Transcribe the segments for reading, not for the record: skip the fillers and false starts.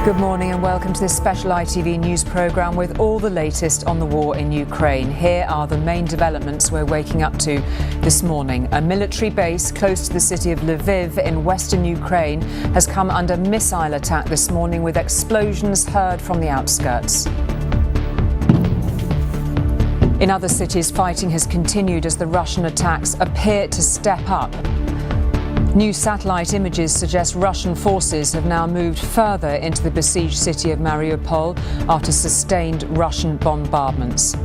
Good morning and welcome to this special ITV news programme with all the latest on the war in Ukraine. Here are the main developments we're waking up to this morning. A military base close to the city of Lviv in western Ukraine has come under missile attack this morning with explosions heard from the outskirts. In other cities, fighting has continued as the Russian attacks appear to step up. New satellite images suggest Russian forces have now moved further into the besieged city of Mariupol after sustained Russian bombardments.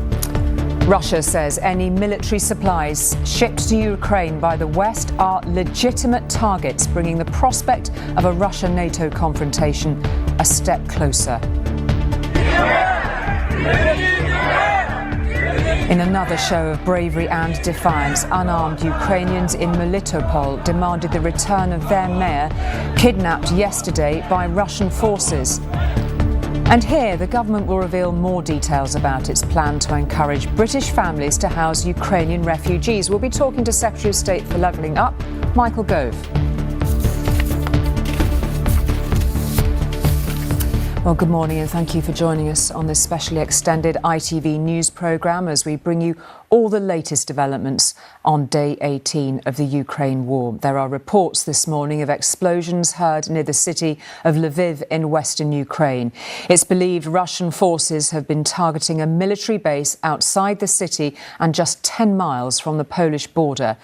Russia says any military supplies shipped to Ukraine by the West are legitimate targets, bringing the prospect of a Russia-NATO confrontation a step closer. In another show of bravery and defiance, unarmed Ukrainians in Mariupol demanded the return of their mayor, kidnapped yesterday by Russian forces. And here, the government will reveal more details about its plan to encourage British families to house Ukrainian refugees. We'll be talking to Secretary of State for Levelling Up, Michael Gove. Well, good morning and thank you for joining us on this specially extended ITV news programme as we bring you all the latest developments on day 18 of the Ukraine war. There are reports this morning of explosions heard near the city of Lviv in western Ukraine. It's believed Russian forces have been targeting a military base outside the city and just 10 miles from the Polish border.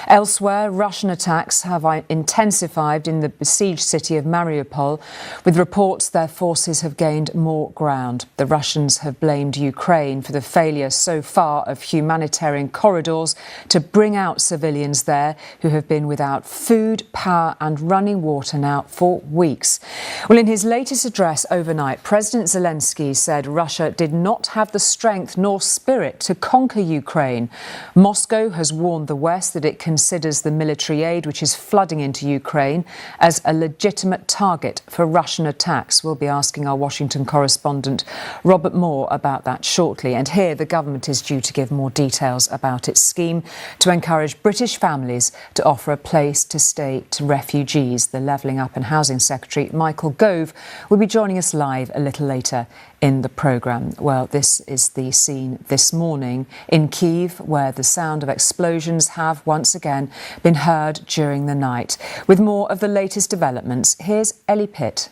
Elsewhere, Russian attacks have intensified in the besieged city of Mariupol, with reports their forces have gained more ground. The Russians have blamed Ukraine for the failure so far of humanitarian corridors to bring out civilians there who have been without food, power and running water now for weeks. Well, in his latest address overnight, President Zelenskyy said Russia did not have the strength nor spirit to conquer Ukraine. Moscow has warned the West that it considers the military aid which is flooding into Ukraine as a legitimate target for Russian attacks. We'll be asking our Washington correspondent Robert Moore about that shortly. And here the government is due to give more details about its scheme to encourage British families to offer a place to stay to refugees. The Levelling Up and Housing Secretary Michael Gove will be joining us live a little later in the programme. Well, this is the scene this morning in Kiev, where the sound of explosions have once again been heard during the night. With more of the latest developments, here's Ellie Pitt.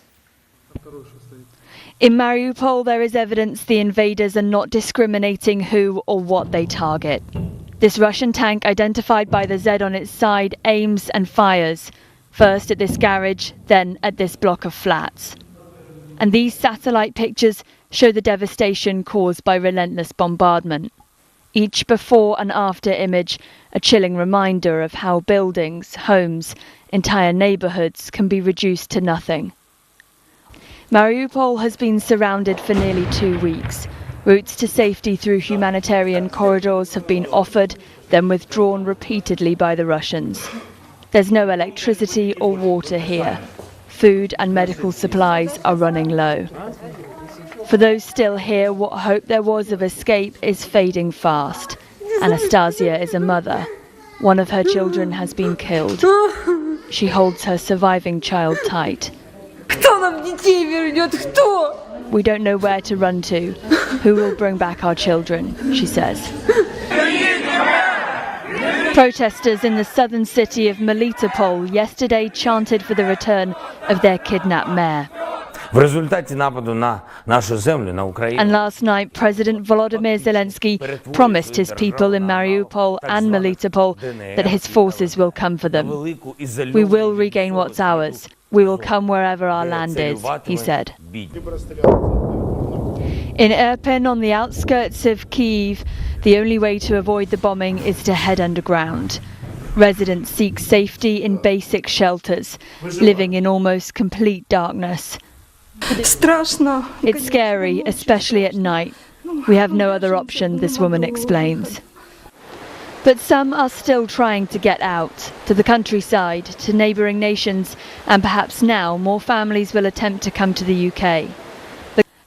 In Mariupol, there is evidence the invaders are not discriminating who or what they target. This Russian tank, identified by the Z on its side, aims and fires, first at this garage, then at this block of flats. And these satellite pictures show the devastation caused by relentless bombardment. Each before and after image, a chilling reminder of how buildings, homes, entire neighbourhoods can be reduced to nothing. Mariupol has been surrounded for nearly 2 weeks. Routes to safety through humanitarian corridors have been offered, then withdrawn repeatedly by the Russians. There's no electricity or water here. Food and medical supplies are running low. For those still here, what hope there was of escape is fading fast. Anastasia is a mother. One of her children has been killed. She holds her surviving child tight. We don't know where to run to. Who will bring back our children, she says. Protesters in the southern city of Mariupol yesterday chanted for the return of their kidnapped mayor. And last night, President Volodymyr Zelenskyy promised his people in Mariupol and Mariupol that his forces will come for them. We will regain what's ours. We will come wherever our land is, he said. In Irpin, on the outskirts of Kiev, the only way to avoid the bombing is to head underground. Residents seek safety in basic shelters, living in almost complete darkness. It's scary, especially at night. We have no other option, this woman explains. But some are still trying to get out, to the countryside, to neighbouring nations, and perhaps now more families will attempt to come to the UK.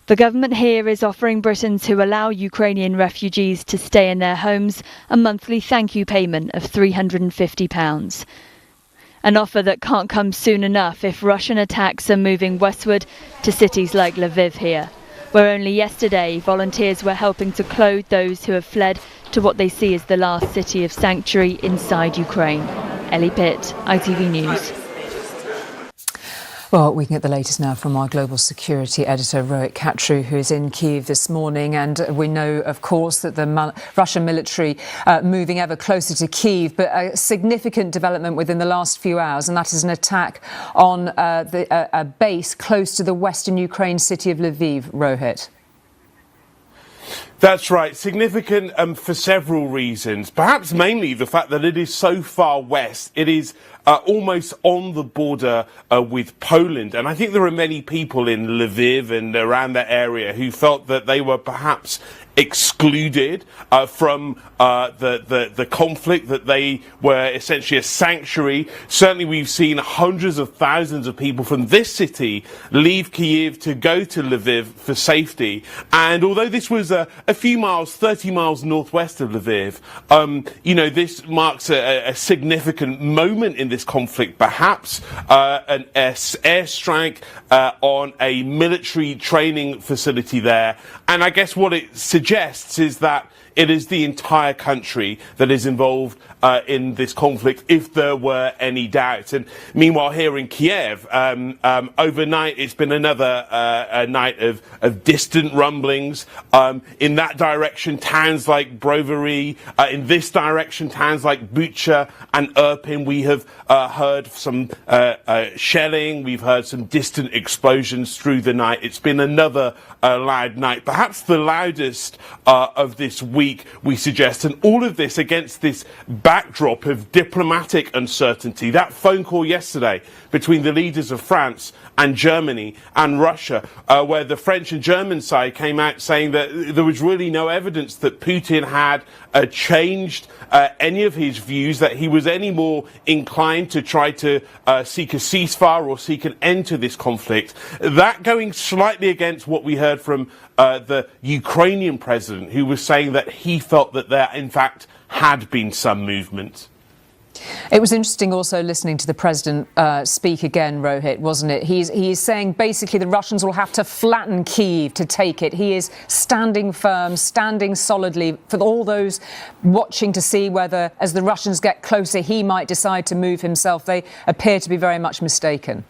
The government here is offering Britons who allow Ukrainian refugees to stay in their homes a monthly thank you payment of £350. an offer that can't come soon enough if Russian attacks are moving westward to cities like Lviv here, where only yesterday volunteers were helping to clothe those who have fled to what they see as the last city of sanctuary inside Ukraine. Ellie Pitt, ITV News. Well, we can get the latest now from our global security editor, Raghi Oman, who is in Kiev this morning. And we know, of course, that the Russian military moving ever closer to Kiev, but a significant development within the last few hours, and that is an attack on a base close to the western Ukraine city of Lviv, Rohit. That's right. Significant for several reasons. Perhaps mainly the fact that it is so far west. It is almost on the border with Poland. And I think there are many people in Lviv and around that area who felt that they were perhaps excluded from the conflict, that they were essentially a sanctuary. Certainly we've seen hundreds of thousands of people from this city leave Kiev to go to Lviv for safety. And although this was a few miles, 30 miles northwest of Lviv, this marks a significant moment in this conflict, perhaps an airstrike on a military training facility there. And I guess what it suggests is that it is the entire country that is involved in this conflict, if there were any doubt. And meanwhile, here in Kiev, overnight, it's been another night of distant rumblings. In that direction, towns like Brovary. In this direction, towns like Bucha and Irpin. We have heard some shelling. We've heard some distant explosions through the night. It's been another loud night, perhaps the loudest of this week, we suggest. And all of this against this backdrop of diplomatic uncertainty. That phone call yesterday between the leaders of France and Germany and Russia, where the French and German side came out saying that there was really no evidence that Putin had changed any of his views, that he was any more inclined to try to seek a ceasefire or seek an end to this conflict. That going slightly against what we heard from the Ukrainian president, who was saying that he felt that there, in fact, had been some movement. It was interesting also listening to the president speak again, Rohit, wasn't it? He's saying basically the Russians will have to flatten Kyiv to take it. He is standing firm, standing solidly for all those watching to see whether, as the Russians get closer, he might decide to move himself. They appear to be very much mistaken.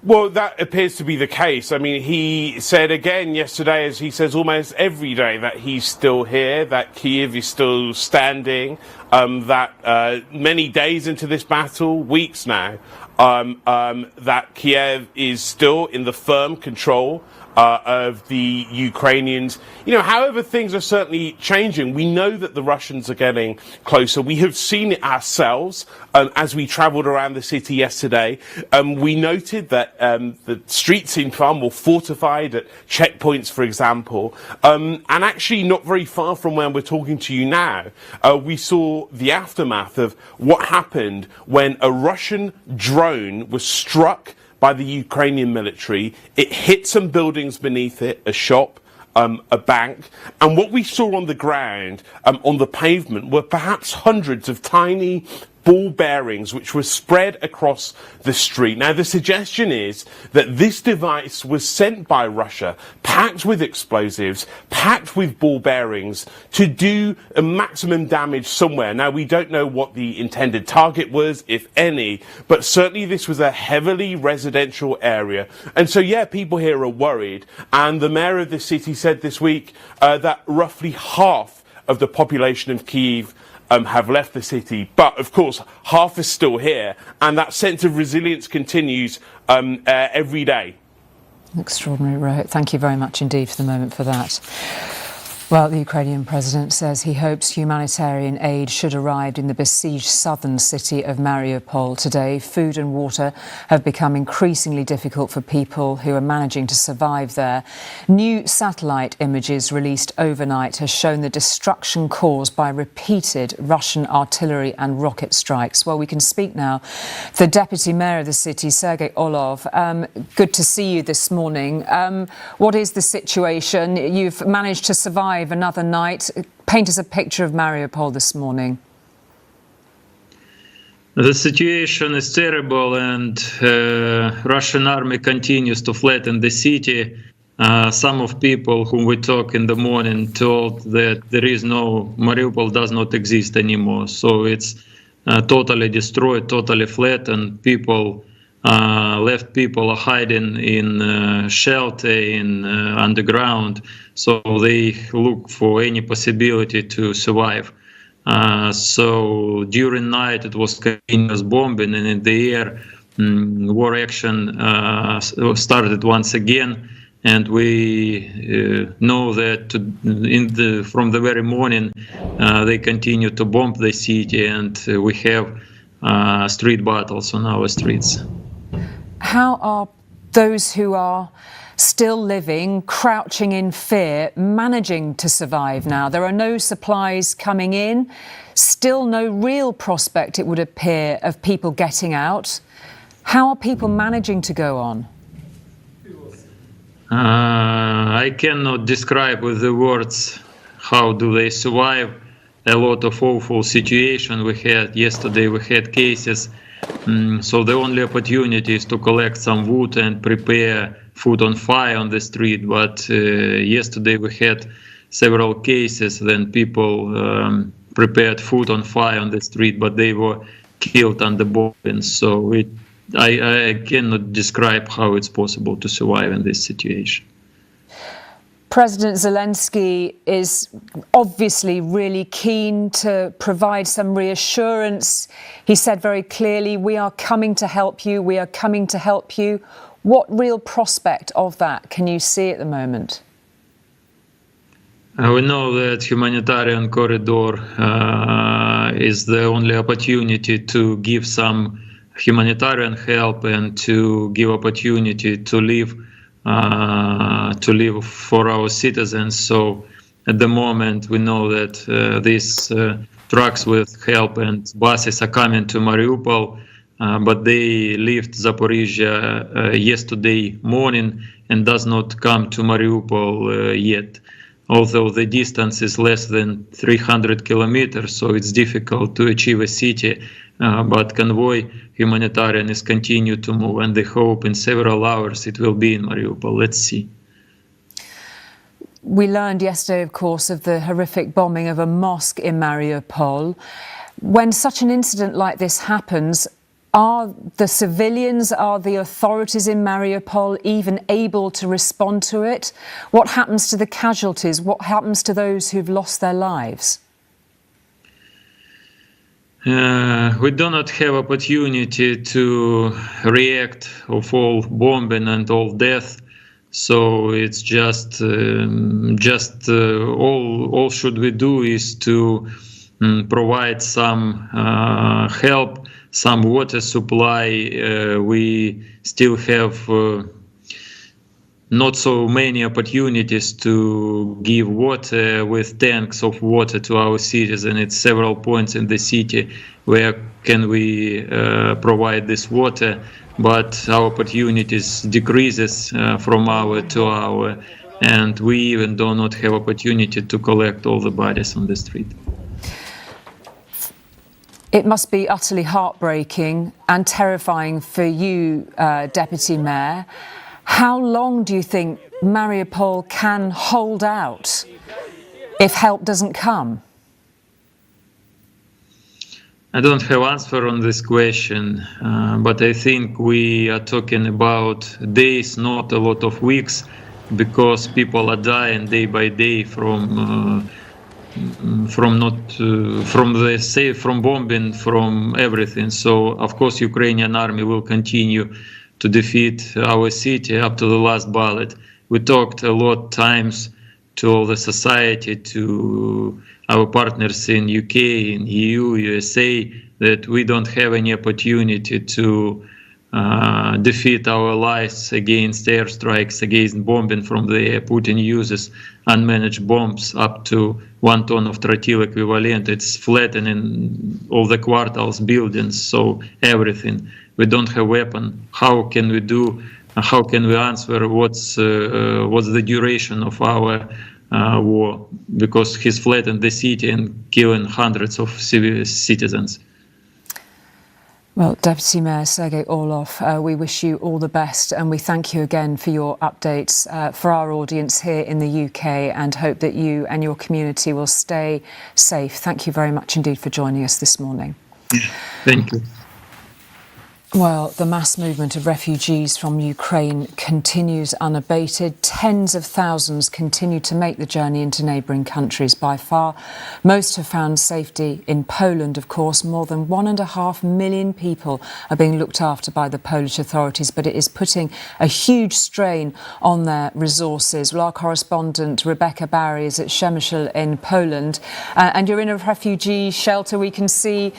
Well, that appears to be the case. I mean, he said again yesterday, as he says almost every day, that he's still here, that Kyiv is still standing, that many days into this battle, weeks now, that Kiev is still in the firm control of the Ukrainians. You know, however, things are certainly changing. We know that the Russians are getting closer. We have seen it ourselves as we travelled around the city yesterday. We noted that the streets seemed far more fortified at checkpoints, for example. And actually not very far from where we're talking to you now, we saw the aftermath of what happened when a Russian drone was struck by the Ukrainian military. It hit some buildings beneath it, a shop, a bank, and what we saw on the ground, on the pavement, were perhaps hundreds of tiny ball bearings which were spread across the street. Now, the suggestion is that this device was sent by Russia, packed with explosives, packed with ball bearings, to do a maximum damage somewhere. Now, we don't know what the intended target was, if any, but certainly this was a heavily residential area. And so, yeah, people here are worried. And the mayor of the city said this week that roughly half of the population of Kyiv have left the city, but of course half is still here, and that sense of resilience continues every day. Extraordinary, Rohit. Thank you very much indeed for the moment for that. Well, the Ukrainian president says he hopes humanitarian aid should arrive in the besieged southern city of Mariupol today. Food and water have become increasingly difficult for people who are managing to survive there. New satellite images released overnight has shown the destruction caused by repeated Russian artillery and rocket strikes. Well, we can speak now to the deputy mayor of the city, Sergei Orlov. Good to see you this morning. What is the situation? You've managed to survive another night. Paint us a picture of Mariupol this morning. The situation is terrible, and Russian army continues to flatten the city. Some of people whom we talk in the morning told that Mariupol does not exist anymore. So it's totally destroyed, totally flattened. People are hiding in shelter, in underground. So they look for any possibility to survive. So during night it was continuous bombing, and in the air war action started once again. And we know that from the very morning they continue to bomb the city, and we have street battles on our streets. How are those who are still living, crouching in fear, managing to survive now? There are no supplies coming in, still no real prospect, it would appear, of people getting out. How are people managing to go on? I cannot describe with the words how do they survive. A lot of awful situation we had yesterday. We had cases. So the only opportunity is to collect some wood and prepare food on fire on the street. But yesterday we had several cases when people prepared food on fire on the street, but they were killed under bombing. So I cannot describe how it's possible to survive in this situation. President Zelenskyy is obviously really keen to provide some reassurance. He said very clearly, we are coming to help you, we are coming to help you. What real prospect of that can you see at the moment? We know that humanitarian corridor is the only opportunity to give some humanitarian help and to give opportunity to live for our citizens. So at the moment we know that these trucks with help and buses are coming to Mariupol, but they left Zaporizhia yesterday morning and does not come to Mariupol yet. Although the distance is less than 300 kilometers, so it's difficult to achieve a city. But convoy humanitarian is continue to move, and they hope in several hours it will be in Mariupol. Let's see. We learned yesterday, of course, of the horrific bombing of a mosque in Mariupol. When such an incident like this happens, are the civilians, are the authorities in Mariupol even able to respond to it? What happens to the casualties? What happens to those who've lost their lives? We do not have opportunity to react of all bombing and all death. So it's just all should we do is to provide some help, some water supply. We still have not so many opportunities to give water with tanks of water to our citizens. It's several points in the city where can we provide this water, but our opportunities decreases from hour to hour, and we even do not have opportunity to collect all the bodies on the street. It must be utterly heartbreaking and terrifying for you, Deputy Mayor. How long do you think Mariupol can hold out if help doesn't come? I don't have answer on this question, but I think we are talking about days, not a lot of weeks, because people are dying day by day from bombing, from everything. So of course Ukrainian army will continue to defeat our city up to the last bullet. We talked a lot times to all the society, to our partners in UK, in EU, USA, that we don't have any opportunity to defeat our allies against airstrikes, against bombing from the air. Putin uses unmanaged bombs up to 1 ton of trotil equivalent. It's flattening all the quarters, buildings, so everything. We don't have weapon. How can we do? How can we answer? What's the duration of our war? Because he's flattened the city and killing hundreds of civil citizens. Well, Deputy Mayor Sergei Orlov, we wish you all the best and we thank you again for your updates for our audience here in the UK and hope that you and your community will stay safe. Thank you very much indeed for joining us this morning. Thank you. Well, the mass movement of refugees from Ukraine continues unabated. Tens of thousands continue to make the journey into neighbouring countries. By far, most have found safety in Poland, of course. More than 1.5 million people are being looked after by the Polish authorities, but it is putting a huge strain on their resources. Well, our correspondent Rebecca Barry is at Przemysl in Poland, and you're in a refugee shelter. We can see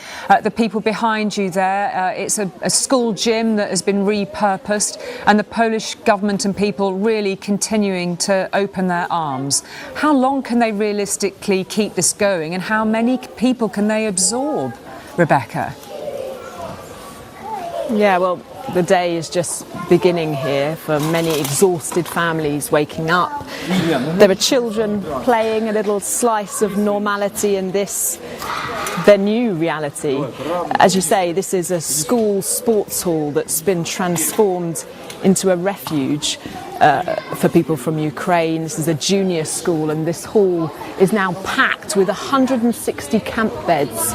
the people behind you there. It's a school gym that has been repurposed, and the Polish government and people really continuing to open their arms. How long can they realistically keep this going, and how many people can they absorb, Rebecca? Yeah, well, the day is just beginning here for many exhausted families waking up. There are children playing a little slice of normality in this, their new reality. As you say, this is a school sports hall that's been transformed into a refuge for people from Ukraine. This is a junior school, and this hall is now packed with 160 camp beds,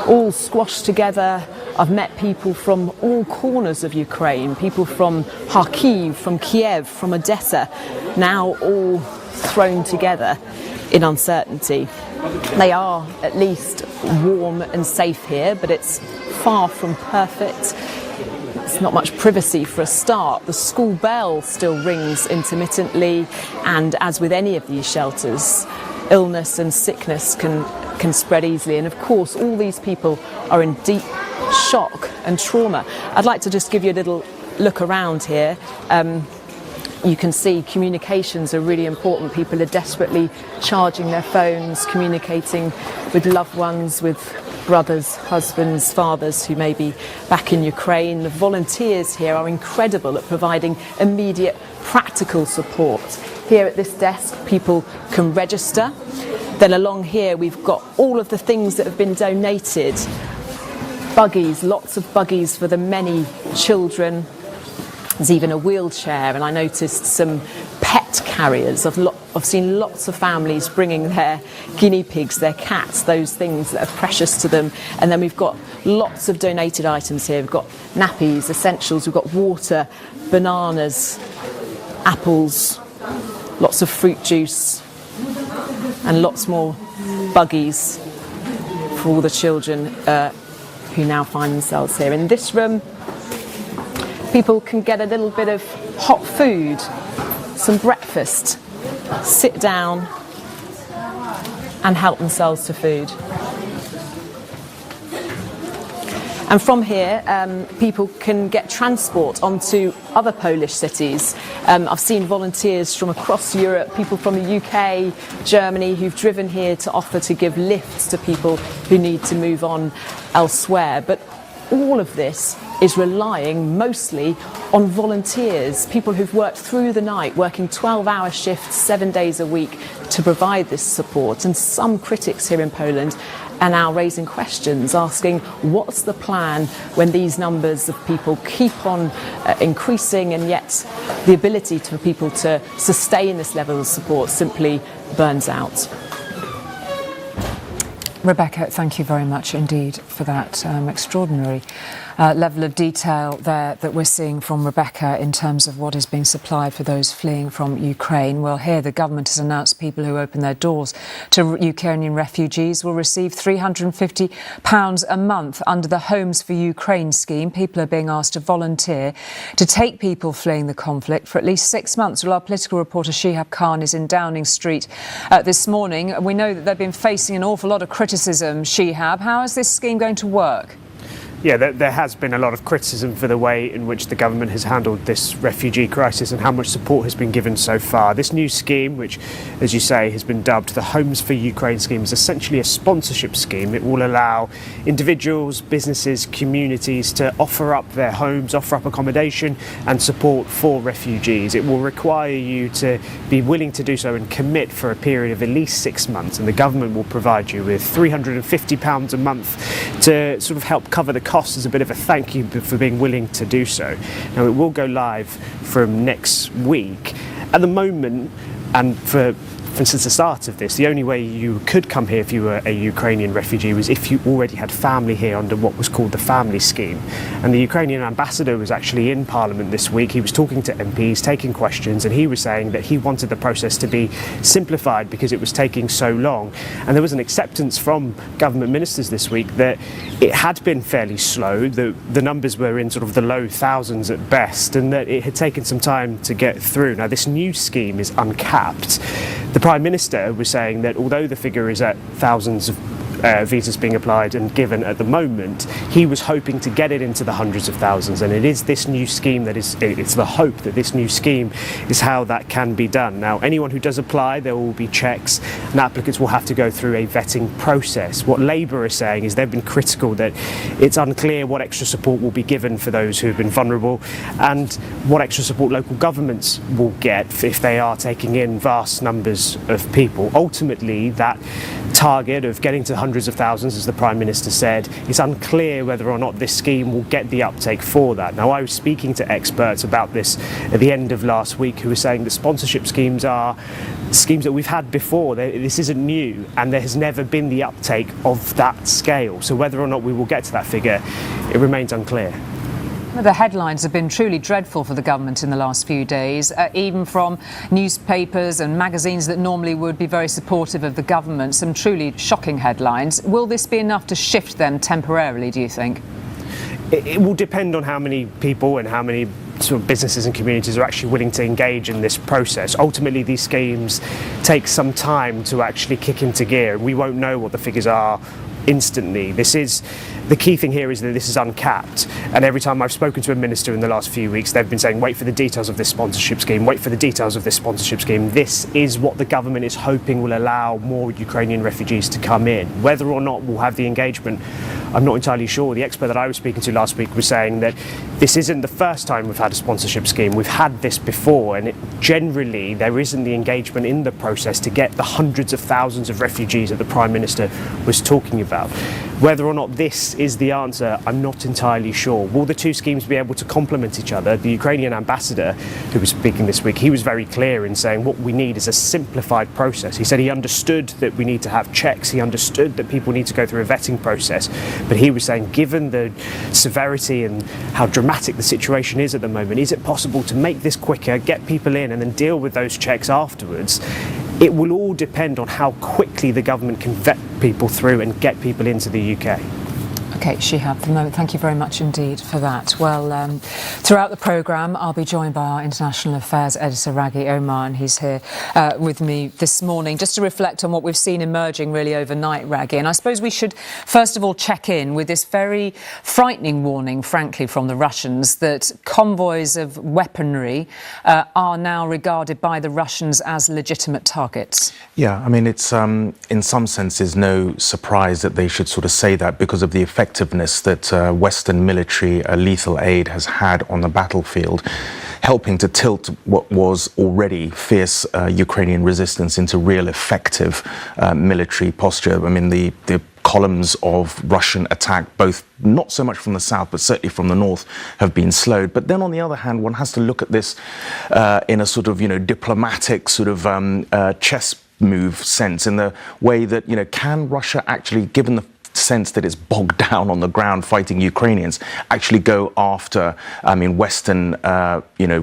all squashed together. I've met people from all corners of Ukraine, people from Kharkiv, from Kiev, from Odessa, now all thrown together in uncertainty. They are at least warm and safe here, but it's far from perfect. It's not much privacy for a start. The school bell still rings intermittently, and as with any of these shelters, illness and sickness can spread easily. And of course, all these people are in deep shock and trauma. I'd like to just give you a little look around here. You can see communications are really important. People are desperately charging their phones, communicating with loved ones, with brothers, husbands, fathers who may be back in Ukraine. The volunteers here are incredible at providing immediate practical support. Here at this desk, people can register. Then along here, we've got all of the things that have been donated. Buggies, lots of buggies for the many children. There's even a wheelchair, and I noticed some pet carriers. I've seen lots of families bringing their guinea pigs, their cats, those things that are precious to them. And then we've got lots of donated items here. We've got nappies, essentials, we've got water, bananas, apples, lots of fruit juice, and lots more buggies for all the children who now find themselves here. In this room, people can get a little bit of hot food, some breakfast, sit down and help themselves to food. And from here, people can get transport onto other Polish cities. I've seen volunteers from across Europe, people from the UK, Germany, who've driven here to offer to give lifts to people who need to move on elsewhere. But all of this is relying mostly on volunteers, people who've worked through the night, working 12-hour shifts 7 days a week to provide this support. And some critics here in Poland are now raising questions, asking what's the plan when these numbers of people keep on increasing, and yet the ability for people to sustain this level of support simply burns out. Rebecca, thank you very much indeed for that extraordinary level of detail there that we're seeing from Rebecca in terms of what is being supplied for those fleeing from Ukraine. Well, here the government has announced people who open their doors to Ukrainian refugees will receive £350 a month under the Homes for Ukraine scheme. People are being asked to volunteer to take people fleeing the conflict for at least 6 months. Well, our political reporter Shihab Khan is in Downing Street this morning. We know that they've been facing an awful lot of criticism. Shihab, how is this scheme going to work? Yeah, there has been a lot of criticism for the way in which the government has handled this refugee crisis and how much support has been given so far. This new scheme, which, as you say, has been dubbed the Homes for Ukraine scheme, is essentially a sponsorship scheme. It will allow individuals, businesses, communities to offer up their homes, offer up accommodation and support for refugees. It will require you to be willing to do so and commit for a period of at least 6 months, and the government will provide you with £350 a month to sort of help cover the cost as a bit of a thank you for being willing to do so. Now, it will go live from next week. At the moment, and for since the start of this, the only way you could come here if you were a Ukrainian refugee was if you already had family here under what was called the family scheme. And the Ukrainian ambassador was actually in Parliament this week. He was talking to MPs, taking questions, and he was saying that he wanted the process to be simplified because it was taking so long. And there was an acceptance from government ministers this week that it had been fairly slow. The numbers were in sort of the low thousands at best, and that it had taken some time to get through. Now, this new scheme is uncapped. The Prime Minister was saying that although the figure is at thousands of visas being applied and given at the moment, he was hoping to get it into the hundreds of thousands, and it is this new scheme it's the hope that this new scheme is how that can be done. Now, anyone who does apply, there will be checks, and applicants will have to go through a vetting process. What Labour is saying is they've been critical that it's unclear what extra support will be given for those who have been vulnerable and what extra support local governments will get if they are taking in vast numbers of people. Ultimately, that target of getting to hundreds of thousands, as the Prime Minister said, it's unclear whether or not this scheme will get the uptake for that. Now, I was speaking to experts about this at the end of last week who were saying that sponsorship schemes are schemes that we've had before. This isn't new, and there has never been the uptake of that scale. So whether or not we will get to that figure, it remains unclear. The headlines have been truly dreadful for the government in the last few days, even from newspapers and magazines that normally would be very supportive of the government. Some truly shocking headlines. Will this be enough to shift them temporarily, do you think? It will depend on how many people and how many sort of businesses and communities are actually willing to engage in this process. Ultimately, these schemes take some time to actually kick into gear. We won't know what the figures are instantly. The key thing here is that this is uncapped, and every time I've spoken to a minister in the last few weeks, they've been saying, wait for the details of this sponsorship scheme, wait for the details of this sponsorship scheme. This is what the government is hoping will allow more Ukrainian refugees to come in. Whether or not we'll have the engagement, I'm not entirely sure. The expert that I was speaking to last week was saying that this isn't the first time we've had a sponsorship scheme. We've had this before, and generally there isn't the engagement in the process to get the hundreds of thousands of refugees that the Prime Minister was talking about. Whether or not this is the answer, I'm not entirely sure. Will the two schemes be able to complement each other? The Ukrainian ambassador who was speaking this week, he was very clear in saying what we need is a simplified process. He said he understood that we need to have checks, he understood that people need to go through a vetting process, but he was saying given the severity and how dramatic the situation is at the moment, is it possible to make this quicker, get people in and then deal with those checks afterwards? It will all depend on how quickly the government can vet people through and get people into the UK. Okay, Shihab, for the moment, thank you very much indeed for that. Well, throughout the programme, I'll be joined by our International Affairs editor, Raghi Oman. He's here with me this morning just to reflect on what we've seen emerging really overnight, Raghi. And I suppose we should, first of all, check in with this very frightening warning, frankly, from the Russians that convoys of weaponry are now regarded by the Russians as legitimate targets. Yeah, I mean, it's in some senses no surprise that they should sort of say that because of the effectiveness that Western military lethal aid has had on the battlefield, helping to tilt what was already fierce Ukrainian resistance into real effective military posture. I mean, the columns of Russian attack, both not so much from the south, but certainly from the north, have been slowed. But then on the other hand, one has to look at this in a sort of, diplomatic sort of chess move sense, in the way that, can Russia actually, given the sense that it's bogged down on the ground fighting Ukrainians, actually go after, Western,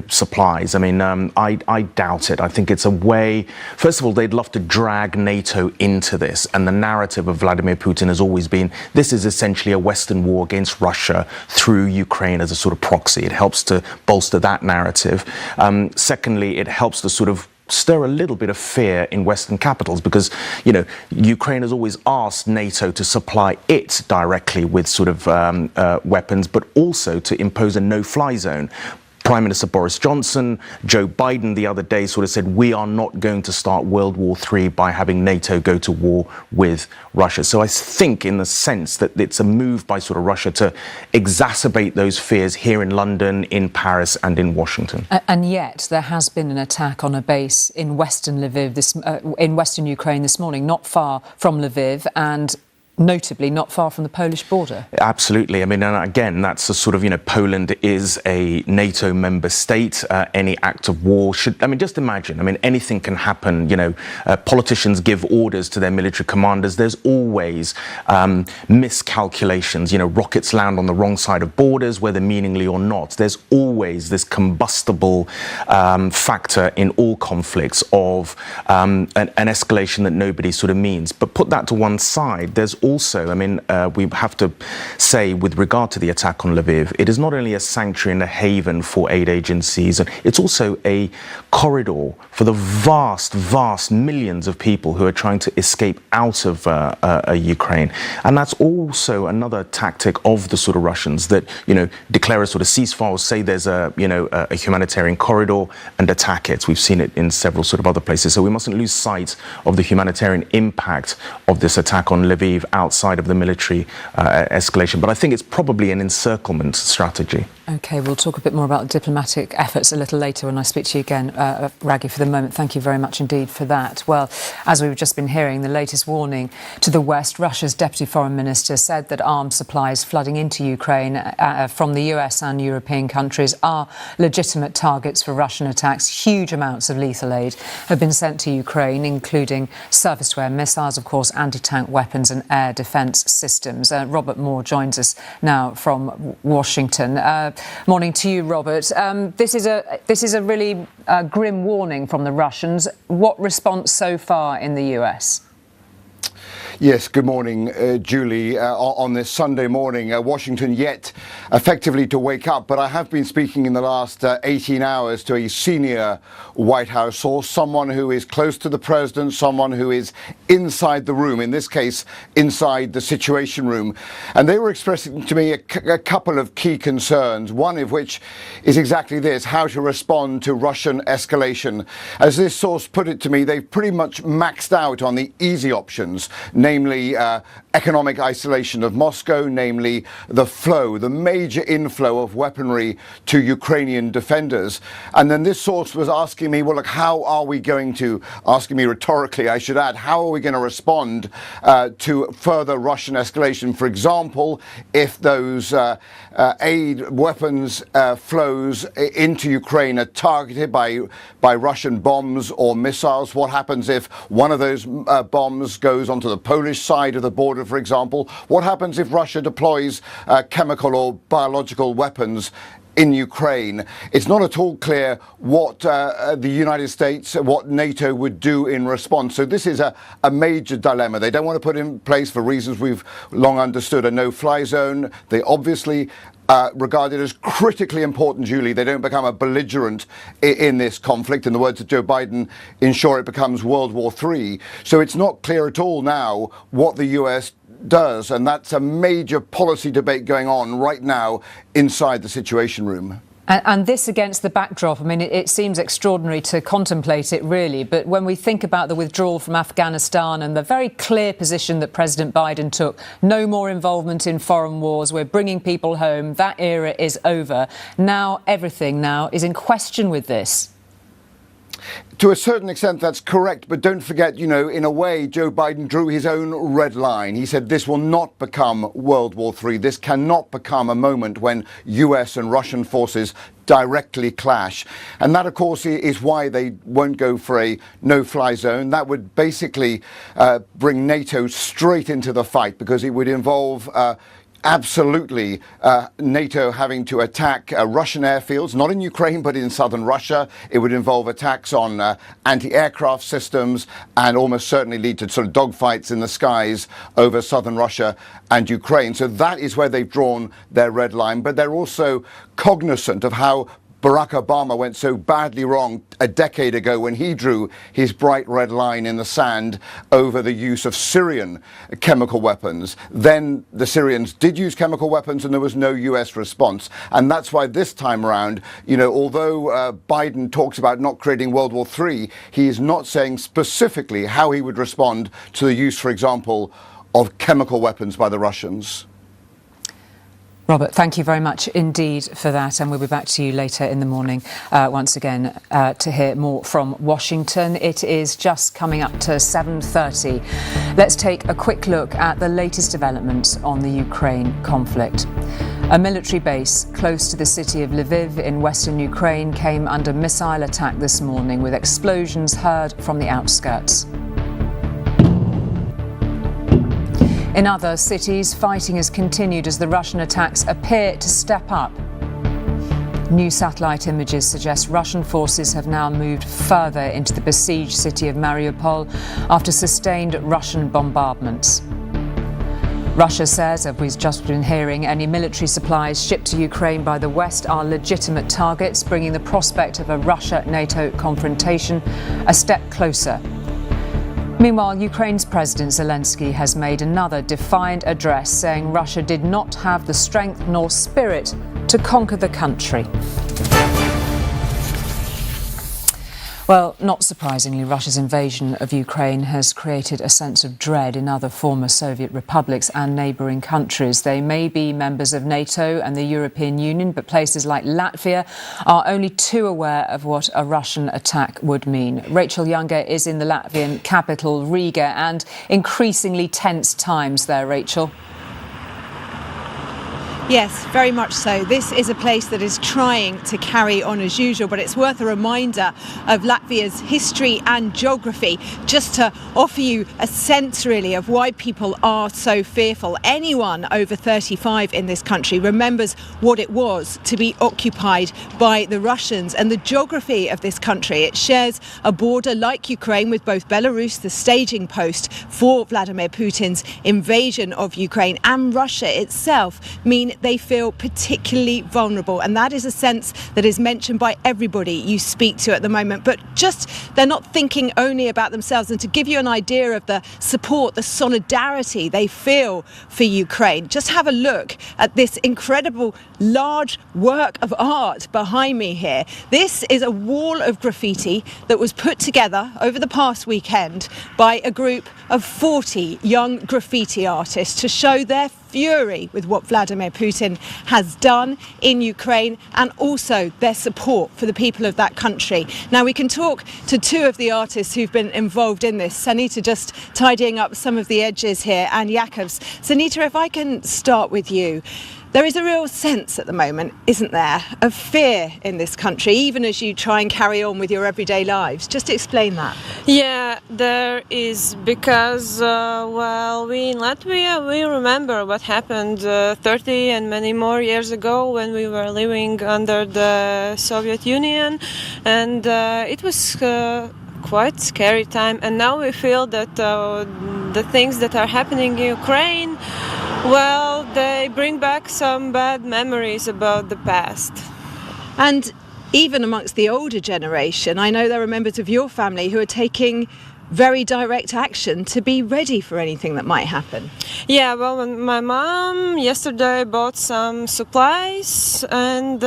supplies? I mean, I doubt it. I think it's a way, first of all, they'd love to drag NATO into this. And the narrative of Vladimir Putin has always been, this is essentially a Western war against Russia through Ukraine as a sort of proxy. It helps to bolster that narrative. Secondly, it helps to sort of stir a little bit of fear in Western capitals because, Ukraine has always asked NATO to supply it directly with sort of weapons, but also to impose a no-fly zone. Prime Minister Boris Johnson, Joe Biden the other day sort of said, we are not going to start World War III by having NATO go to war with Russia. So I think in the sense that it's a move by sort of Russia to exacerbate those fears here in London, in Paris and in Washington. And yet there has been an attack on a base in Western Lviv, in Western Ukraine this morning, not far from Lviv, and notably not far from the Polish border. Absolutely. I mean, and again, that's a sort of, Poland is a NATO member state. Any act of war just imagine, anything can happen. Politicians give orders to their military commanders. There's always miscalculations. Rockets land on the wrong side of borders, whether meaningly or not. There's always this combustible factor in all conflicts of an escalation that nobody sort of means. But put that to one side, there's also, we have to say, with regard to the attack on Lviv, it is not only a sanctuary and a haven for aid agencies, it's also a corridor for the vast, vast millions of people who are trying to escape out of Ukraine. And that's also another tactic of the sort of Russians that, declare a sort of ceasefire, or say there's a humanitarian corridor and attack it. We've seen it in several sort of other places. So we mustn't lose sight of the humanitarian impact of this attack on Lviv outside of the military escalation. But I think it's probably an encirclement strategy. OK, we'll talk a bit more about diplomatic efforts a little later when I speak to you again, Raghi. For the moment, thank you very much indeed for that. Well, as we've just been hearing, the latest warning to the West, Russia's Deputy Foreign Minister said that arms supplies flooding into Ukraine from the US and European countries are legitimate targets for Russian attacks. Huge amounts of lethal aid have been sent to Ukraine, including surface-to-air missiles, of course, anti-tank weapons and air defence systems. Robert Moore joins us now from Washington. Morning to you, Robert. This is a really grim warning from the Russians. What response so far in the US? Yes, good morning, Julie. On this Sunday morning, Washington yet effectively to wake up, but I have been speaking in the last 18 hours to a senior White House source, someone who is close to the president, someone who is inside the room, in this case, inside the Situation Room. And they were expressing to me a couple of key concerns, one of which is exactly this: how to respond to Russian escalation. As this source put it to me, they've pretty much maxed out on the easy options, namely economic isolation of Moscow, namely the major inflow of weaponry to Ukrainian defenders. And then this source was asking me, well, look, how are we going to, asking me rhetorically, I should add, how are we going to respond to further Russian escalation? For example, if those aid weapons flows into Ukraine are targeted by Russian bombs or missiles, what happens if one of those bombs goes onto the Polish side of the border, for example? What happens if Russia deploys chemical or biological weapons in Ukraine? It's not at all clear what the United States, what NATO would do in response. So this is a major dilemma. They don't want to put in place, for reasons we've long understood, a no-fly zone. They obviously regard it as critically important, Julie. They don't become a belligerent in this conflict. In the words of Joe Biden, ensure it becomes World War III. So it's not clear at all now what the US does, and that's a major policy debate going on right now inside the Situation Room. And this against the backdrop, it seems extraordinary to contemplate it, really, but when we think about the withdrawal from Afghanistan and the very clear position that President Biden took, no more involvement in foreign wars, we're bringing people home, that era is over. Now everything is in question with this. To a certain extent, that's correct. But don't forget, in a way, Joe Biden drew his own red line. He said this will not become World War III. This cannot become a moment when US and Russian forces directly clash. And that, of course, is why they won't go for a no-fly zone. That would basically bring NATO straight into the fight, because it would involve absolutely NATO having to attack Russian airfields, not in Ukraine, but in southern Russia. It would involve attacks on anti-aircraft systems, and almost certainly lead to sort of dogfights in the skies over southern Russia and Ukraine. So that is where they've drawn their red line. But they're also cognizant of how Barack Obama went so badly wrong a decade ago when he drew his bright red line in the sand over the use of Syrian chemical weapons. Then the Syrians did use chemical weapons and there was no US response. And that's why this time around, although Biden talks about not creating World War III, he is not saying specifically how he would respond to the use, for example, of chemical weapons by the Russians. Robert, thank you very much indeed for that, and we'll be back to you later in the morning once again to hear more from Washington. It is just coming up to 7:30. Let's take a quick look at the latest developments on the Ukraine conflict. A military base close to the city of Lviv in western Ukraine came under missile attack this morning, with explosions heard from the outskirts. In other cities, fighting has continued as the Russian attacks appear to step up. New satellite images suggest Russian forces have now moved further into the besieged city of Mariupol after sustained Russian bombardments. Russia says, as we've just been hearing, any military supplies shipped to Ukraine by the West are legitimate targets, bringing the prospect of a Russia-NATO confrontation a step closer. Meanwhile, Ukraine's President Zelenskyy has made another defiant address, saying Russia did not have the strength nor spirit to conquer the country. Well, not surprisingly, Russia's invasion of Ukraine has created a sense of dread in other former Soviet republics and neighbouring countries. They may be members of NATO and the European Union, but places like Latvia are only too aware of what a Russian attack would mean. Rachel Younger is in the Latvian capital, Riga, and increasingly tense times there, Rachel. Yes, very much so. This is a place that is trying to carry on as usual, but it's worth a reminder of Latvia's history and geography, just to offer you a sense really of why people are so fearful. Anyone over 35 in this country remembers what it was to be occupied by the Russians, and the geography of this country. It shares a border like Ukraine with both Belarus, the staging post for Vladimir Putin's invasion of Ukraine, and Russia itself, mean they feel particularly vulnerable, and that is a sense that is mentioned by everybody you speak to at the moment. But just, they're not thinking only about themselves. And to give you an idea of the support, the solidarity they feel for Ukraine, just have a look at this incredible large work of art behind me here. This is a wall of graffiti that was put together over the past weekend by a group of 40 young graffiti artists to show their fury with what Vladimir Putin has done in Ukraine, and also their support for the people of that country. Now, we can talk to two of the artists who've been involved in this. Sanita just tidying up some of the edges here, and Yakovs. Sanita, if I can start with you. There is a real sense at the moment, isn't there, of fear in this country, even as you try and carry on with your everyday lives. Just explain that. Yeah, there is, because, we in Latvia, we remember what happened 30 and many more years ago when we were living under the Soviet Union, and it was quite scary time. And now we feel that the things that are happening in Ukraine, well, they bring back some bad memories about the past. And even amongst the older generation, I know there are members of your family who are taking very direct action to be ready for anything that might happen. Yeah, well, my mom yesterday bought some supplies, and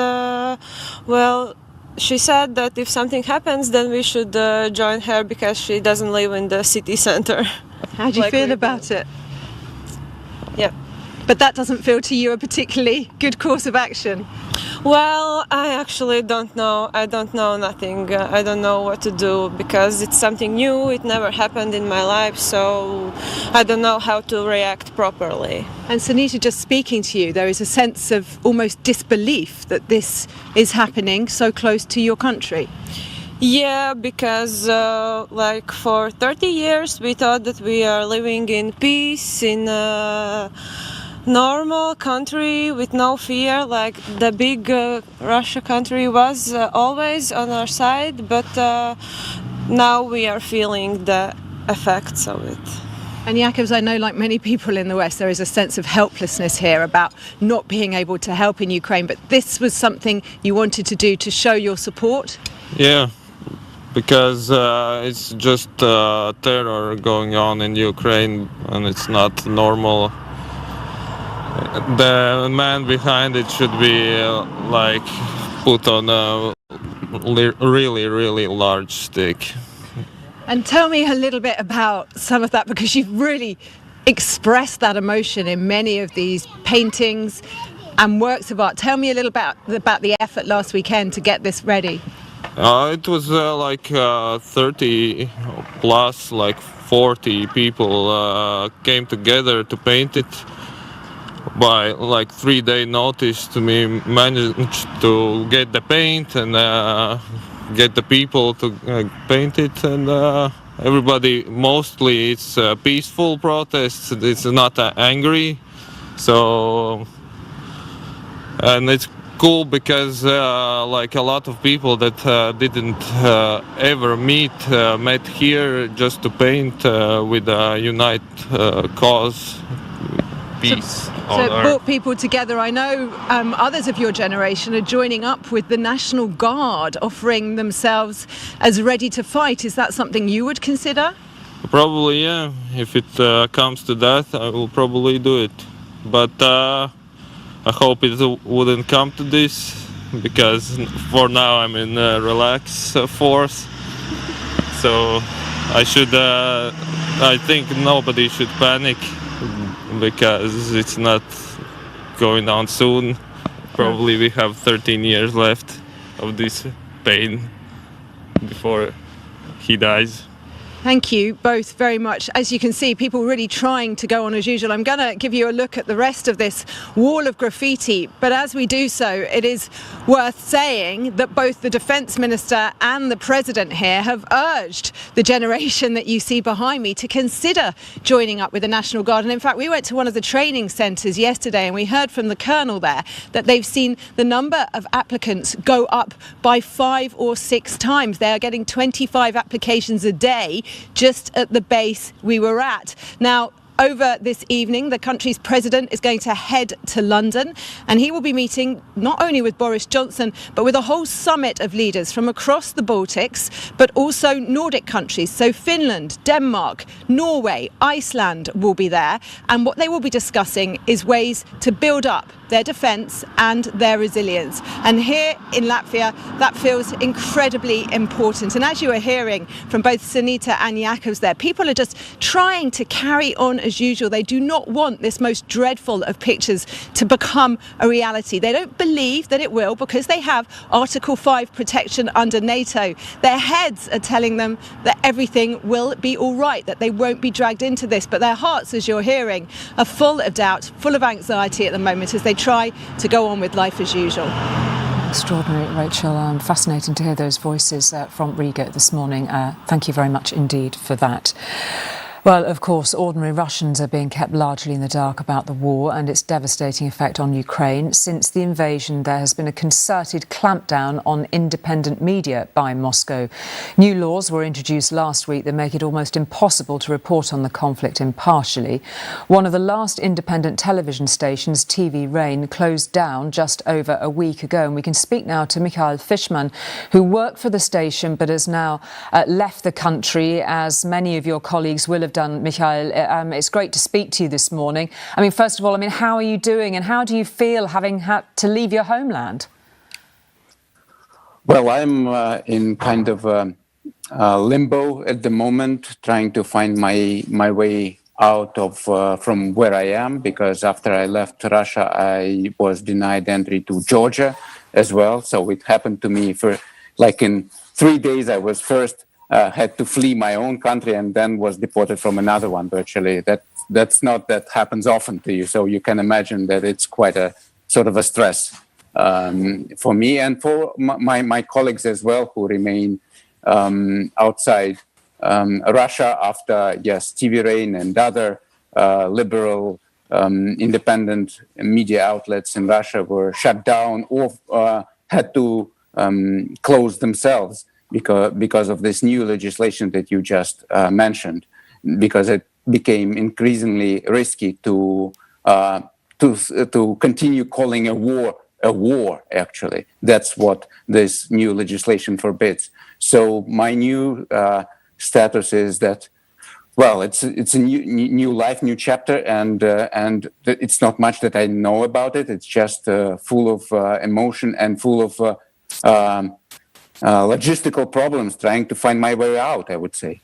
she said that if something happens, then we should join her, because she doesn't live in the city center. How do you feel about it? Yeah. But that doesn't feel to you a particularly good course of action? Well, I actually don't know. I don't know nothing. I don't know what to do, because it's something new. It never happened in my life, so I don't know how to react properly. And Sanita, just speaking to you, there is a sense of almost disbelief that this is happening so close to your country. Yeah, because for 30 years we thought that we are living in peace, in a normal country with no fear, like the big Russia country was always on our side, but now we are feeling the effects of it. And Yakovs, I know, like many people in the West, there is a sense of helplessness here about not being able to help in Ukraine, but this was something you wanted to do to show your support? Yeah, because it's just terror going on in Ukraine, and it's not normal. The man behind it should be put on a really, really large stick. And tell me a little bit about some of that, because you've really expressed that emotion in many of these paintings. and works of art. Tell me a little about the effort last weekend to get this ready. It was 30 plus, like 40 people came together to paint it. By like 3-day notice to me, managed to get the paint and get the people to paint it, and everybody, mostly it's peaceful protests, it's not angry, so, and it's cool because like a lot of people that didn't ever met here just to paint with a unite cause, peace. So it brought people together. I know others of your generation are joining up with the National Guard, offering themselves as ready to fight. Is that something you would consider? Probably, yeah. If it comes to that, I will probably do it. But I hope it wouldn't come to this, because for now I'm in relax force. So I think nobody should panic, because it's not going on soon. Probably we have 13 years left of this pain before he dies. Thank you both very much. As you can see, people really trying to go on as usual. I'm going to give you a look at the rest of this wall of graffiti. But as we do so, it is worth saying that both the Defence Minister and the President here have urged the generation that you see behind me to consider joining up with the National Guard. And in fact, we went to one of the training centres yesterday and we heard from the Colonel there that they've seen the number of applicants go up by 5 or 6 times. They are getting 25 applications a day just at the base we were at. Now, over this evening, the country's president is going to head to London, and he will be meeting not only with Boris Johnson, but with a whole summit of leaders from across the Baltics, but also Nordic countries. So Finland, Denmark, Norway, Iceland will be there. And what they will be discussing is ways to build up their defence and their resilience. And here in Latvia, that feels incredibly important. And as you are hearing from both Sanita and Jakobs there, people are just trying to carry on as usual. They do not want this most dreadful of pictures to become a reality. They don't believe that it will, because they have Article 5 protection under NATO. Their heads are telling them that everything will be all right, that they won't be dragged into this. But their hearts, as you're hearing, are full of doubt, full of anxiety at the moment as they try to go on with life as usual. Extraordinary, Rachel. Fascinating to hear those voices from Riga this morning. Thank you very much indeed for that. Well, of course, ordinary Russians are being kept largely in the dark about the war and its devastating effect on Ukraine. Since the invasion, there has been a concerted clampdown on independent media by Moscow. New laws were introduced last week that make it almost impossible to report on the conflict impartially. One of the last independent television stations, TV Rain, closed down just over a week ago. And we can speak now to Mikhail Fishman, who worked for the station but has now left the country, as many of your colleagues will have done. Mikhail, it's great to speak to you this morning. I mean, first of all, how are you doing and how do you feel having had to leave your homeland? Well, I'm in kind of limbo at the moment, trying to find my way out of from where I am, because after I left Russia, I was denied entry to Georgia as well. So it happened to me for like in 3 days. I was first had to flee my own country and then was deported from another one virtually. That happens often to you. So you can imagine that it's quite a sort of a stress for me and for my colleagues as well, who remain outside Russia after, TV Rain and other liberal independent media outlets in Russia were shut down or had to close themselves. Because of this new legislation that you just mentioned, because it became increasingly risky to continue calling a war. Actually, that's what this new legislation forbids. So my new status is that, well, it's a new life, new chapter, and it's not much that I know about it. It's just full of emotion and full of logistical problems trying to find my way out, I would say.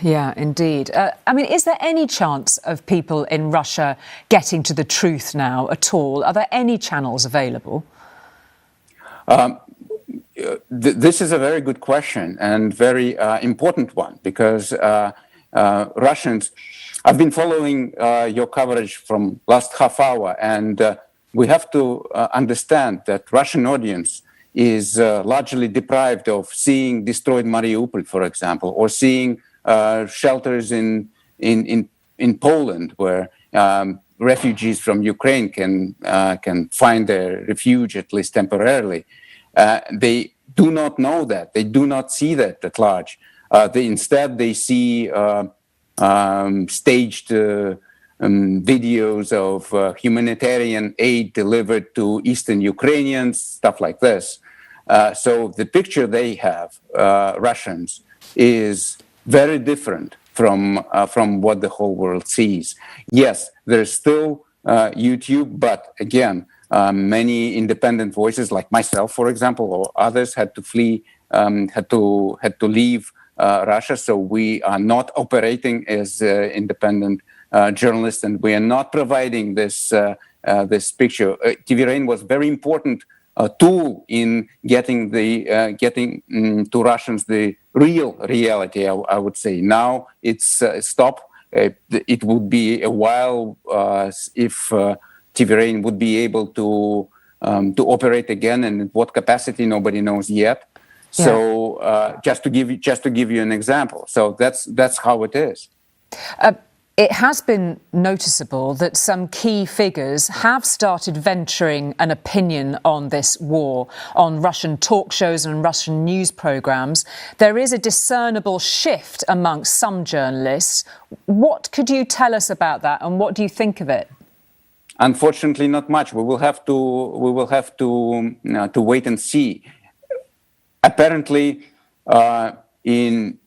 Yeah, indeed. I mean, is there any chance of people in Russia getting to the truth now at all? Are there any channels available? This is a very good question and very important one, because Russians, I've been following your coverage from last half hour, and we have to understand that Russian audience is largely deprived of seeing destroyed Mariupol, for example, or seeing shelters in Poland where refugees from Ukraine can find their refuge, at least temporarily. They do not know that. They do not see that at large. Instead, they see staged videos of humanitarian aid delivered to Eastern Ukrainians, stuff like this. So the picture they have, Russians, is very different from what the whole world sees. Yes, there's still YouTube, but again, many independent voices like myself, for example, or others had to flee, had to leave Russia. So we are not operating as independent journalists, and we are not providing this this picture. TV Rain was very important tool in getting to Russians the real reality. I would say now it's stopped. It would be a while if TV Rain would be able to operate again, and in what capacity nobody knows yet. Yeah. So just to give you an example, so that's how it is. It has been noticeable that some key figures have started venturing an opinion on this war, on Russian talk shows and Russian news programmes. There is a discernible shift amongst some journalists. What could you tell us about that, and what do you think of it? Unfortunately, not much. We will have to wait and see. Apparently, even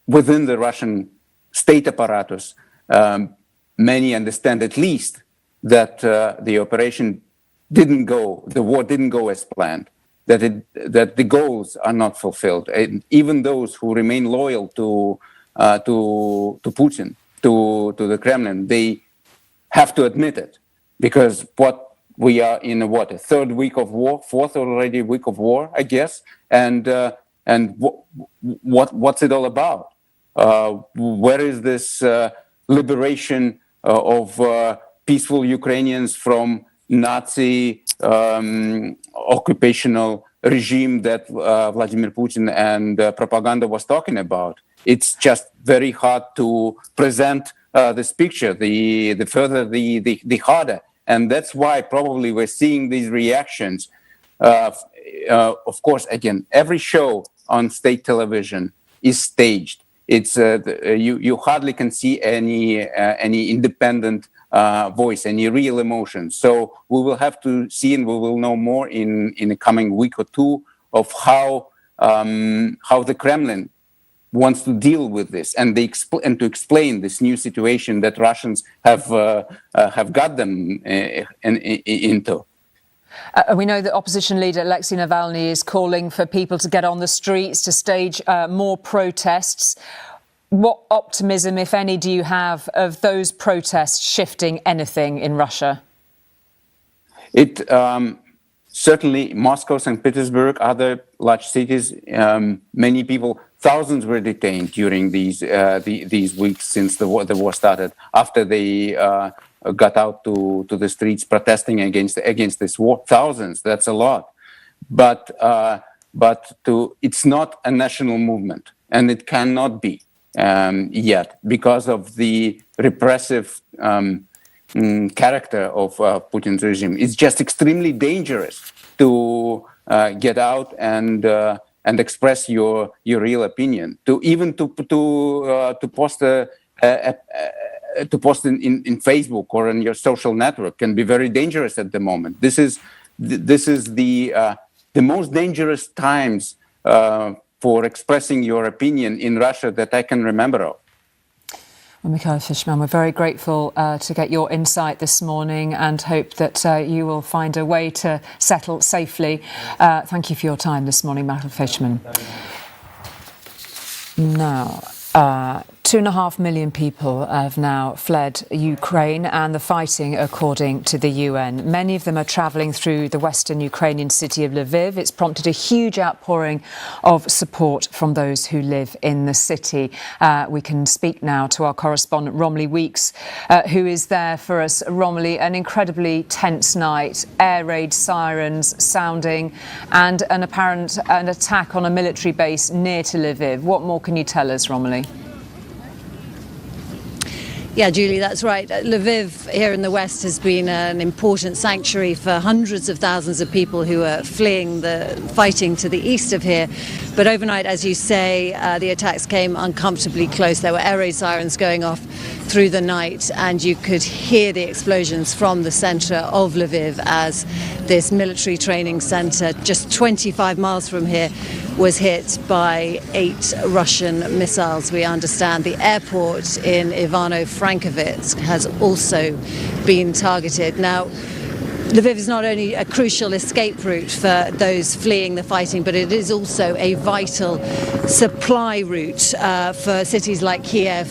within the Russian state apparatus, many understand at least that the war didn't go as planned, that the goals are not fulfilled. And even those who remain loyal to Putin, to the Kremlin, they have to admit it, because we are in a third week of war, fourth already week of war, I guess, and what's it all about? Where is this liberation of peaceful Ukrainians from Nazi occupational regime that Vladimir Putin and propaganda was talking about? It's just very hard to present this picture. The further, the harder. And that's why probably we're seeing these reactions. Of course, again, every show on state television is staged. It's you hardly can see any independent voice, any real emotion. So we will have to see, and we will know more in the coming week or two of how the Kremlin wants to deal with this, and to explain this new situation that Russians have got them into. We know that opposition leader Alexei Navalny is calling for people to get on the streets, to stage more protests. What optimism, if any, do you have of those protests shifting anything in Russia? It certainly Moscow, St. Petersburg, other large cities, many people, thousands were detained during these weeks since the war started. After they got out to the streets protesting against this war, thousands. That's a lot, but it's not a national movement, and it cannot be yet, because of the repressive character of Putin's regime. It's just extremely dangerous to get out and express your real opinion. To post in Facebook or on your social network can be very dangerous at the moment. This is the most dangerous times for expressing your opinion in Russia that I can remember of. Well, Mikhail Fishman, we're very grateful to get your insight this morning and hope that you will find a way to settle safely. Thank you for your time this morning, Mikhail Fishman. Now, 2.5 million people have now fled Ukraine and the fighting, according to the UN. Many of them are travelling through the western Ukrainian city of Lviv. It's prompted a huge outpouring of support from those who live in the city. We can speak now to our correspondent, Romilly Weeks, who is there for us. Romilly, an incredibly tense night, air raid sirens sounding and an attack on a military base near to Lviv. What more can you tell us, Romilly? Yeah, Julie, that's right. Lviv here in the west has been an important sanctuary for hundreds of thousands of people who are fleeing the fighting to the east of here. But overnight, as you say, the attacks came uncomfortably close. There were air raid sirens going off through the night, and you could hear the explosions from the centre of Lviv as this military training centre, just 25 miles from here, was hit by 8 Russian missiles, we understand. The airport in Ivano-Frankivsk has also been targeted. Now, Lviv is not only a crucial escape route for those fleeing the fighting, but it is also a vital supply route for cities like Kiev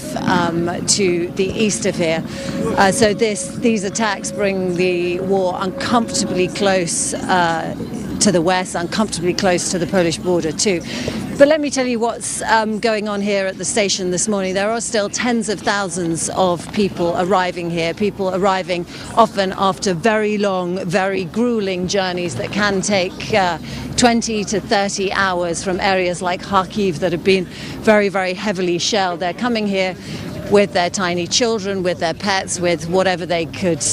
to the east of here. So these attacks bring the war uncomfortably close to the west, uncomfortably close to the Polish border too. But let me tell you what's going on here at the station this morning. There are still tens of thousands of people arriving here, people arriving often after very long, very grueling journeys that can take 20 to 30 hours from areas like Kharkiv that have been very, very heavily shelled. They're coming here with their tiny children, with their pets, with whatever they could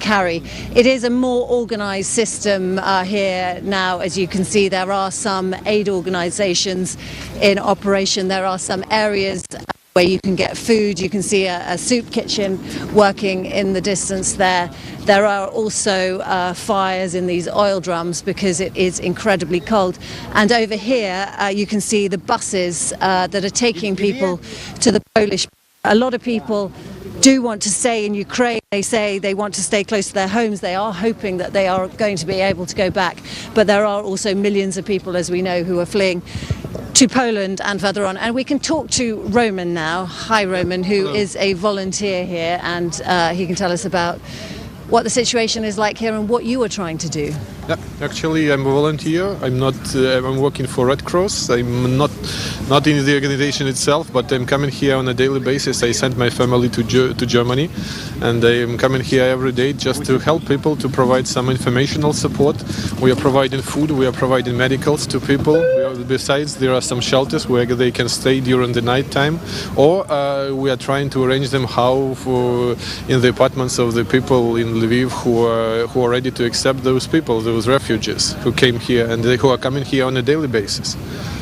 carry. It is a more organised system here now. As you can see, there are some aid organisations in operation. There are some areas where you can get food. You can see a soup kitchen working in the distance there. There are also fires in these oil drums because it is incredibly cold. And over here, you can see the buses that are taking people to the Polish. A lot of people do want to stay in Ukraine. They say they want to stay close to their homes. They are hoping that they are going to be able to go back. But there are also millions of people, as we know, who are fleeing to Poland and further on. And we can talk to Roman now. Hi, Roman, who is a volunteer here, and he can tell us about what the situation is like here and what you are trying to do. Yeah, actually, I'm a volunteer. I'm not. I'm working for Red Cross. I'm not in the organization itself, but I'm coming here on a daily basis. I sent my family to Germany, and I'm coming here every day just to help people, to provide some informational support. We are providing food. We are providing medicals to people. Besides, there are some shelters where they can stay during the night time, or we are trying to arrange them in the apartments of the people in Lviv who are ready to accept those people, those refugees who came here and who are coming here on a daily basis.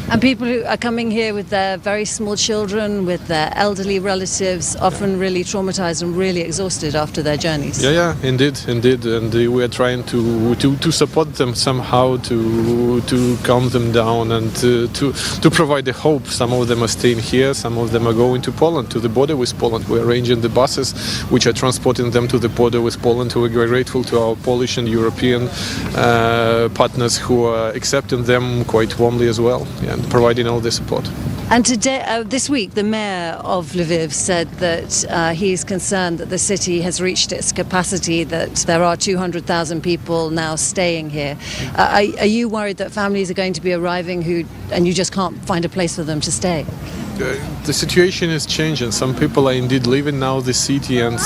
And people who are coming here with their very small children, with their elderly relatives, often really traumatized and really exhausted after their journeys. Yeah, indeed. And we are trying to support them somehow, to calm them down and to provide the hope. Some of them are staying here, some of them are going to Poland, to the border with Poland. We're arranging the buses which are transporting them to the border with Poland. We're grateful to our Polish and European partners who are accepting them quite warmly as well. Yeah. Providing all the support. And today, this week, the mayor of Lviv said that he is concerned that the city has reached its capacity, that there are 200,000 people now staying here. Are you worried that families are going to be arriving and you just can't find a place for them to stay? The situation is changing. Some people are indeed leaving now the city, and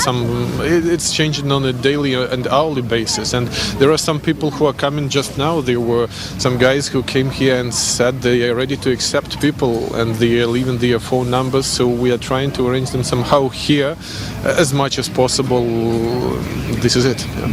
it's changing on a daily and hourly basis. And there are some people who are coming just now. There were some guys who came here and said they are ready to accept people, and they are leaving their phone numbers. So we are trying to arrange them somehow here as much as possible. This is it. Yeah.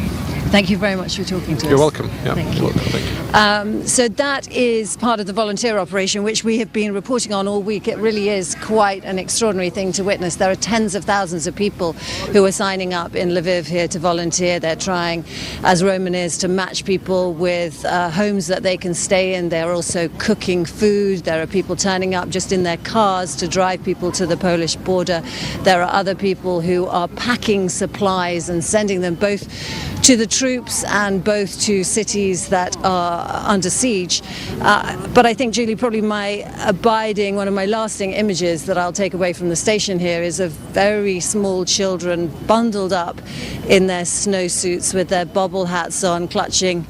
Thank you very much for talking to us. You're welcome. Yeah, Thank you. welcome. Thank you. So that is part of the volunteer operation, which we have been reporting on all week. It really is quite an extraordinary thing to witness. There are tens of thousands of people who are signing up in Lviv here to volunteer. They're trying, as Roman is, to match people with homes that they can stay in. They're also cooking food. There are people turning up just in their cars to drive people to the Polish border. There are other people who are packing supplies and sending them both to the troops and both to cities that are under siege. But I think, Julie, probably one of my lasting images that I'll take away from the station here is of very small children bundled up in their snowsuits with their bobble hats on, clutching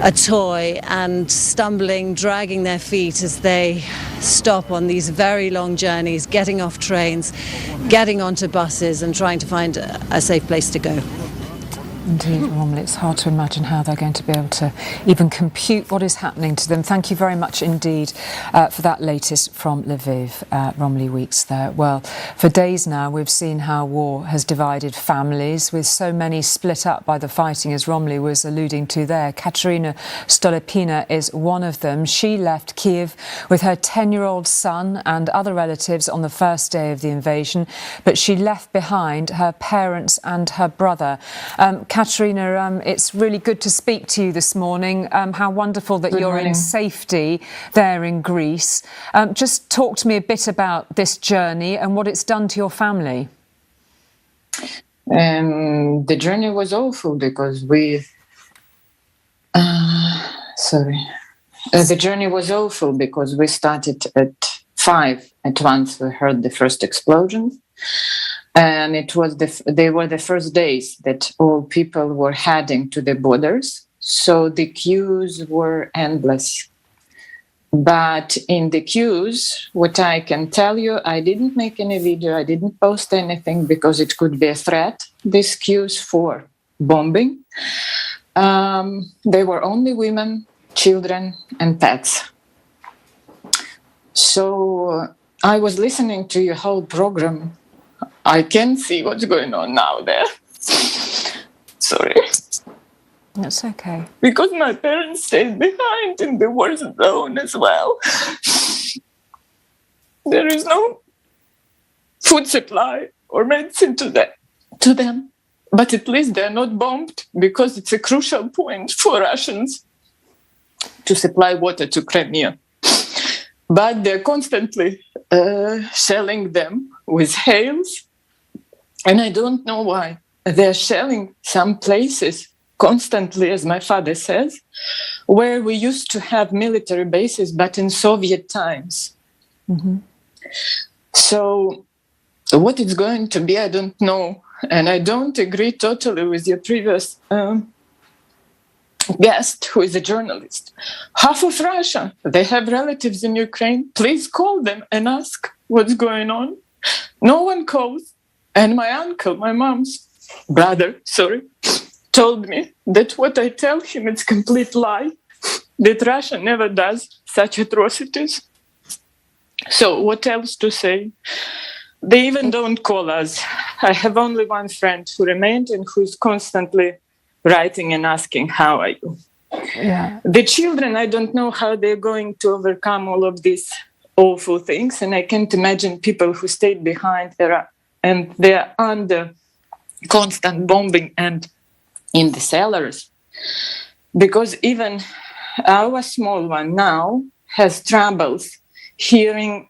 a toy and stumbling, dragging their feet as they stop on these very long journeys, getting off trains, getting onto buses and trying to find a safe place to go. Indeed, Romilly, it's hard to imagine how they're going to be able to even compute what is happening to them. Thank you very much indeed for that latest from Lviv, Romilly Weeks there. Well, for days now we've seen how war has divided families, with so many split up by the fighting, as Romilly was alluding to there. Katerina Stolepina is one of them. She left Kiev with her 10-year-old son and other relatives on the first day of the invasion, but she left behind her parents and her brother. Katerina, it's really good to speak to you this morning. How wonderful that you're in safety there in Greece. Just talk to me a bit about this journey and what it's done to your family. The journey was awful because the journey was awful because we started at 5 at once. We heard the first explosions. And they were the first days that all people were heading to the borders. So the queues were endless. But in the queues, what I can tell you, I didn't make any video, I didn't post anything because it could be a threat. These queues for bombing. They were only women, children, and pets. So I was listening to your whole program. I can see what's going on now there. Sorry. That's okay. Because my parents stayed behind in the war zone as well. There is no food supply or medicine to them. But at least they're not bombed because it's a crucial point for Russians to supply water to Crimea. But they're constantly shelling them with hails. And I don't know why. They're shelling some places constantly, as my father says, where we used to have military bases, but in Soviet times. Mm-hmm. So what it's going to be, I don't know. And I don't agree totally with your previous guest, who is a journalist. Half of Russia, they have relatives in Ukraine. Please call them and ask what's going on. No one calls. And my uncle, my mom's brother, told me that what I tell him is complete lie, that Russia never does such atrocities. So what else to say? They even don't call us. I have only one friend who remained and who is constantly writing and asking, how are you? Yeah. The children, I don't know how they're going to overcome all of these awful things. And I can't imagine people who stayed behind there and they're under constant bombing and in the cellars. Because even our small one now has troubles hearing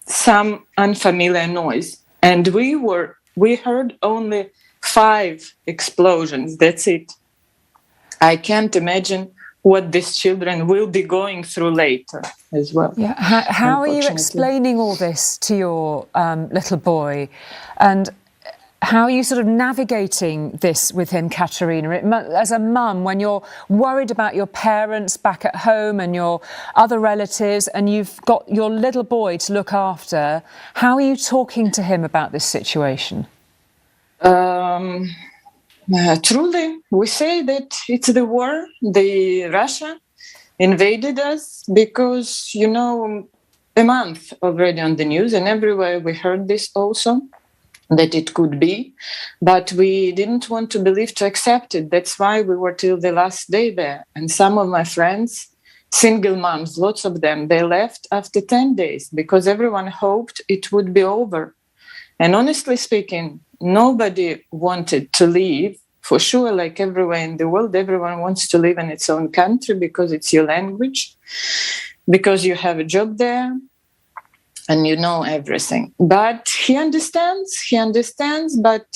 some unfamiliar noise. And we heard only 5 explosions, that's it. I can't imagine what these children will be going through later as well. Yeah. How are you explaining all this to your little boy? And how are you sort of navigating this with him, Katerina? As a mum, when you're worried about your parents back at home and your other relatives, and you've got your little boy to look after, how are you talking to him about this situation? Truly, we say that it's the war. Russia invaded us because, a month already on the news, and everywhere we heard this also. that it could be, but we didn't want to believe to accept it. That's why we were till the last day there. And some of my friends, single moms, lots of them, they left after 10 days because everyone hoped it would be over. And honestly speaking, nobody wanted to leave. For sure, like everywhere in the world, everyone wants to live in its own country because it's your language, because you have a job there, and you know everything. But he understands, but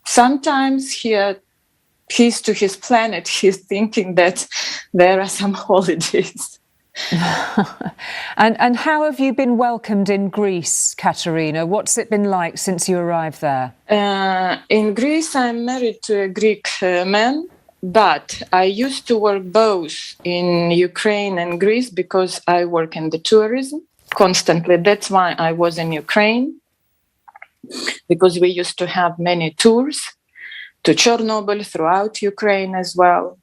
sometimes he's to his planet, he's thinking that there are some holidays. And how have you been welcomed in Greece, Katerina? What's it been like since you arrived there? In Greece, I'm married to a Greek man, but I used to work both in Ukraine and Greece because I work in the tourism constantly. That's why I was in Ukraine, because we used to have many tours to Chernobyl, throughout Ukraine as well,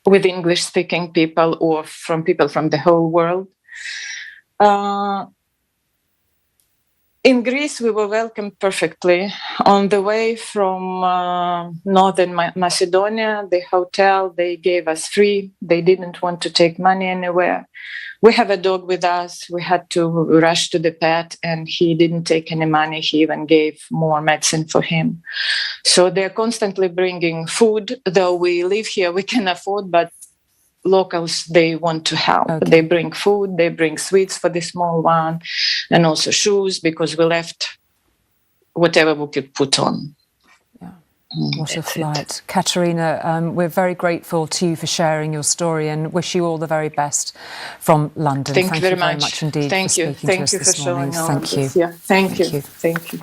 with English-speaking people or from people from the whole world. In Greece, we were welcomed perfectly. On the way from northern Macedonia, the hotel, they gave us free. They didn't want to take money anywhere. We have a dog with us. We had to rush to the pet, and he didn't take any money. He even gave more medicine for him. So they're constantly bringing food. Though we live here, we can afford, but locals, they want to help. Okay. They bring food, they bring sweets for the small one, and also shoes, because we left whatever we could put on. What a flight. Katerina, we're very grateful to you for sharing your story and wish you all the very best from London. Thank you very much indeed Thank for you. speaking Thank to you us for this morning. showing all Thank of you. this. Yeah, thank you. Thank you.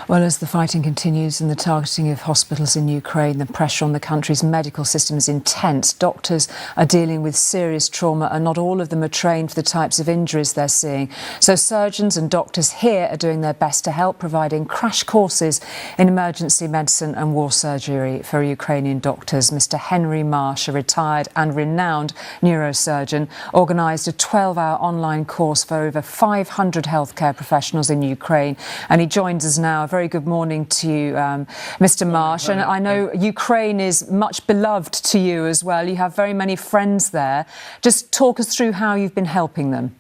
Well, as the fighting continues and the targeting of hospitals in Ukraine, the pressure on the country's medical system is intense. Doctors are dealing with serious trauma, and not all of them are trained for the types of injuries they're seeing. So surgeons and doctors here are doing their best to help, providing crash courses in emergency medicine and war surgery for Ukrainian doctors. Mr. Henry Marsh, a retired and renowned neurosurgeon, organised a 12-hour online course for over 500 healthcare professionals in Ukraine, and he joins us now. Very good morning to you, Mr. Marsh. And I know Ukraine is much beloved to you as well. You have very many friends there. Just talk us through how you've been helping them.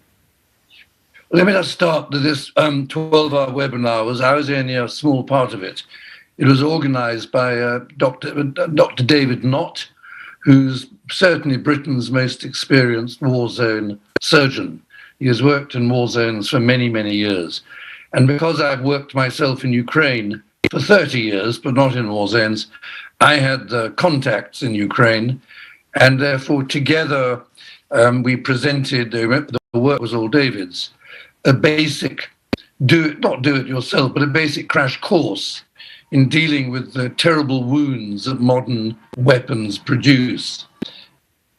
Let me just start with this 12-hour webinar. I was only a small part of it. It was organised by Dr. David Knott, who's certainly Britain's most experienced war zone surgeon. He has worked in war zones for many, many years. And because I've worked myself in Ukraine for 30 years, but not in war zones, I had contacts in Ukraine. And therefore, together, we presented, the work was all David's, a basic, not do it yourself, but a basic crash course in dealing with the terrible wounds that modern weapons produce.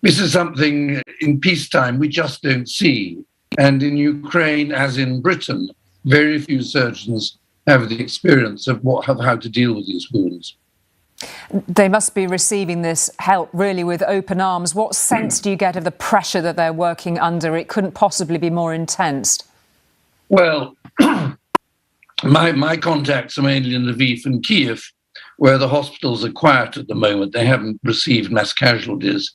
This is something in peacetime we just don't see. And in Ukraine, as in Britain, very few surgeons have the experience of how to deal with these wounds. They must be receiving this help really with open arms. What sense do you get of the pressure that they're working under? It couldn't possibly be more intense. Well, my contacts are mainly in Lviv and Kiev, where the hospitals are quiet at the moment. They haven't received mass casualties.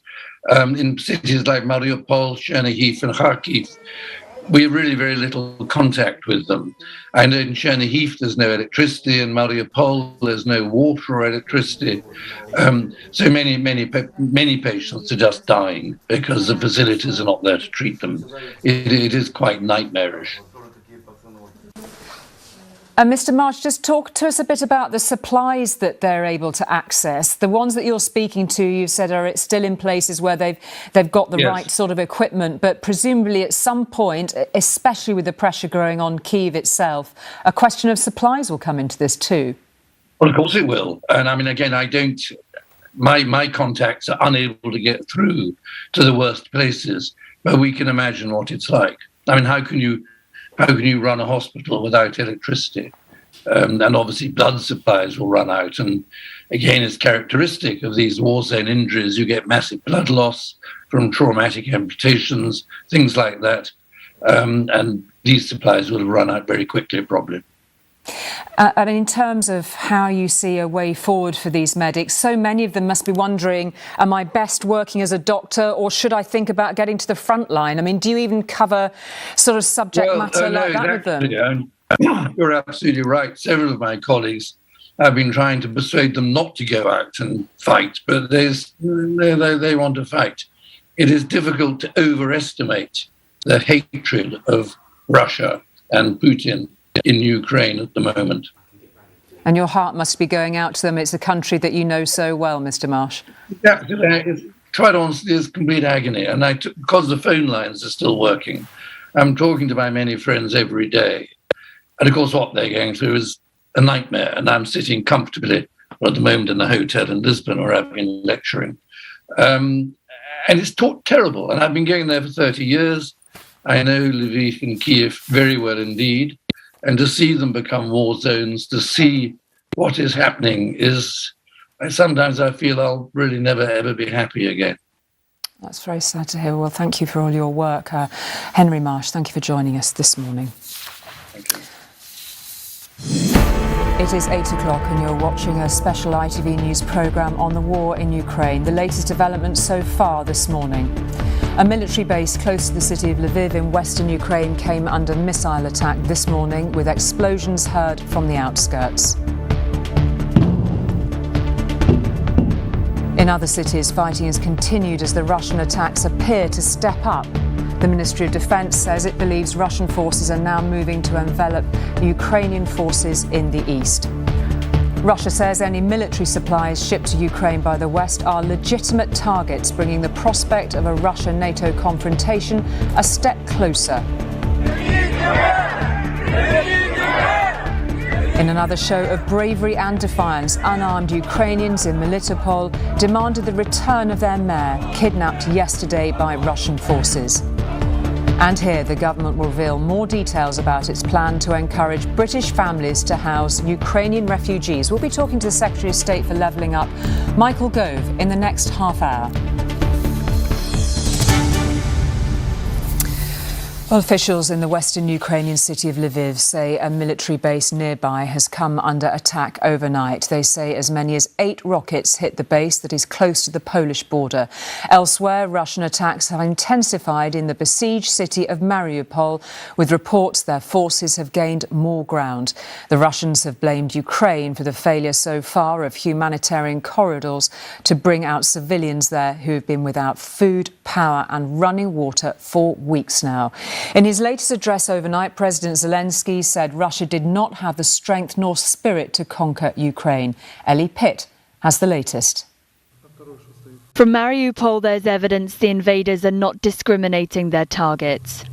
In cities like Mariupol, Chernihiv and Kharkiv, we have really very little contact with them. I know in Chernihiv there's no electricity, in Mariupol there's no water or electricity. So many patients are just dying because the facilities are not there to treat them. It is quite nightmarish. Mr. Marsh, just talk to us a bit about the supplies that they're able to access. The ones that you're speaking to, you said, are still in places where they've got the right sort of equipment, but presumably at some point, especially with the pressure growing on Kiev itself, a question of supplies will come into this too. Well, of course it will. And I mean, again, my contacts are unable to get through to the worst places, but we can imagine what it's like. I mean, how can you run a hospital without electricity? And obviously blood supplies will run out. And again, it's characteristic of these war zone injuries. You get massive blood loss from traumatic amputations, things like that. And these supplies will run out very quickly, probably. And in terms of how you see a way forward for these medics, so many of them must be wondering, am I best working as a doctor or should I think about getting to the front line? I mean, do you even cover sort of subject matter like that with them? You're absolutely right. Several of my colleagues have been trying to persuade them not to go out and fight, but they want to fight. It is difficult to overestimate the hatred of Russia and Putin in Ukraine at the moment. And your heart must be going out to them. It's a country that you know so well, Mr. Marsh. Yeah, quite honestly, it's complete agony. And because the phone lines are still working, I'm talking to my many friends every day. And of course, what they're going through is a nightmare. And I'm sitting comfortably at the moment in a hotel in Lisbon where I've been lecturing. And it's terrible. And I've been going there for 30 years. I know Lviv and Kiev very well indeed. And to see them become war zones, to see what is happening sometimes I feel I'll really never, ever be happy again. That's very sad to hear. Well, thank you for all your work. Henry Marsh, thank you for joining us this morning. Thank you. It is 8 o'clock and you're watching a special ITV news programme on the war in Ukraine. The latest developments so far this morning. A military base close to the city of Lviv in western Ukraine came under missile attack this morning, with explosions heard from the outskirts. In other cities, fighting has continued as the Russian attacks appear to step up. The Ministry of Defence says it believes Russian forces are now moving to envelop Ukrainian forces in the east. Russia says any military supplies shipped to Ukraine by the West are legitimate targets, bringing the prospect of a Russia-NATO confrontation a step closer. In another show of bravery and defiance, unarmed Ukrainians in Mariupol demanded the return of their mayor, kidnapped yesterday by Russian forces. And here, the government will reveal more details about its plan to encourage British families to house Ukrainian refugees. We'll be talking to the Secretary of State for Levelling Up, Michael Gove, in the next half hour. Well, officials in the western Ukrainian city of Lviv say a military base nearby has come under attack overnight. They say as many as 8 rockets hit the base that is close to the Polish border. Elsewhere, Russian attacks have intensified in the besieged city of Mariupol, with reports their forces have gained more ground. The Russians have blamed Ukraine for the failure so far of humanitarian corridors to bring out civilians there who have been without food, power and running water for weeks now. In his latest address overnight, President Zelenskyy said Russia did not have the strength nor spirit to conquer Ukraine. Ellie Pitt has the latest. From Mariupol, there's evidence the invaders are not discriminating their targets.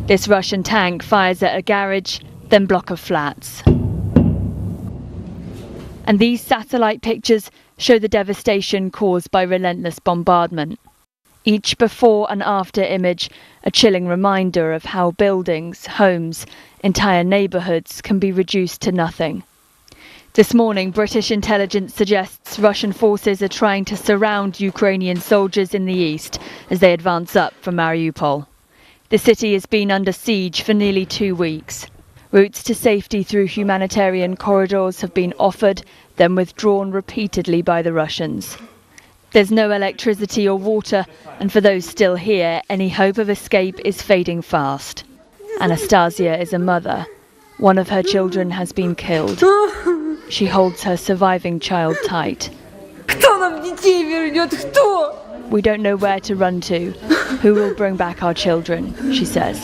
This Russian tank fires at a garage, then block of flats. And these satellite pictures show the devastation caused by relentless bombardment. Each before and after image, a chilling reminder of how buildings, homes, entire neighbourhoods can be reduced to nothing. This morning, British intelligence suggests Russian forces are trying to surround Ukrainian soldiers in the east as they advance up from Mariupol. The city has been under siege for nearly 2 weeks. Routes to safety through humanitarian corridors have been offered, then withdrawn repeatedly by the Russians. There's no electricity or water, and for those still here, any hope of escape is fading fast. Anastasia is a mother. One of her children has been killed. She holds her surviving child tight. We don't know where to run to. Who will bring back our children, she says.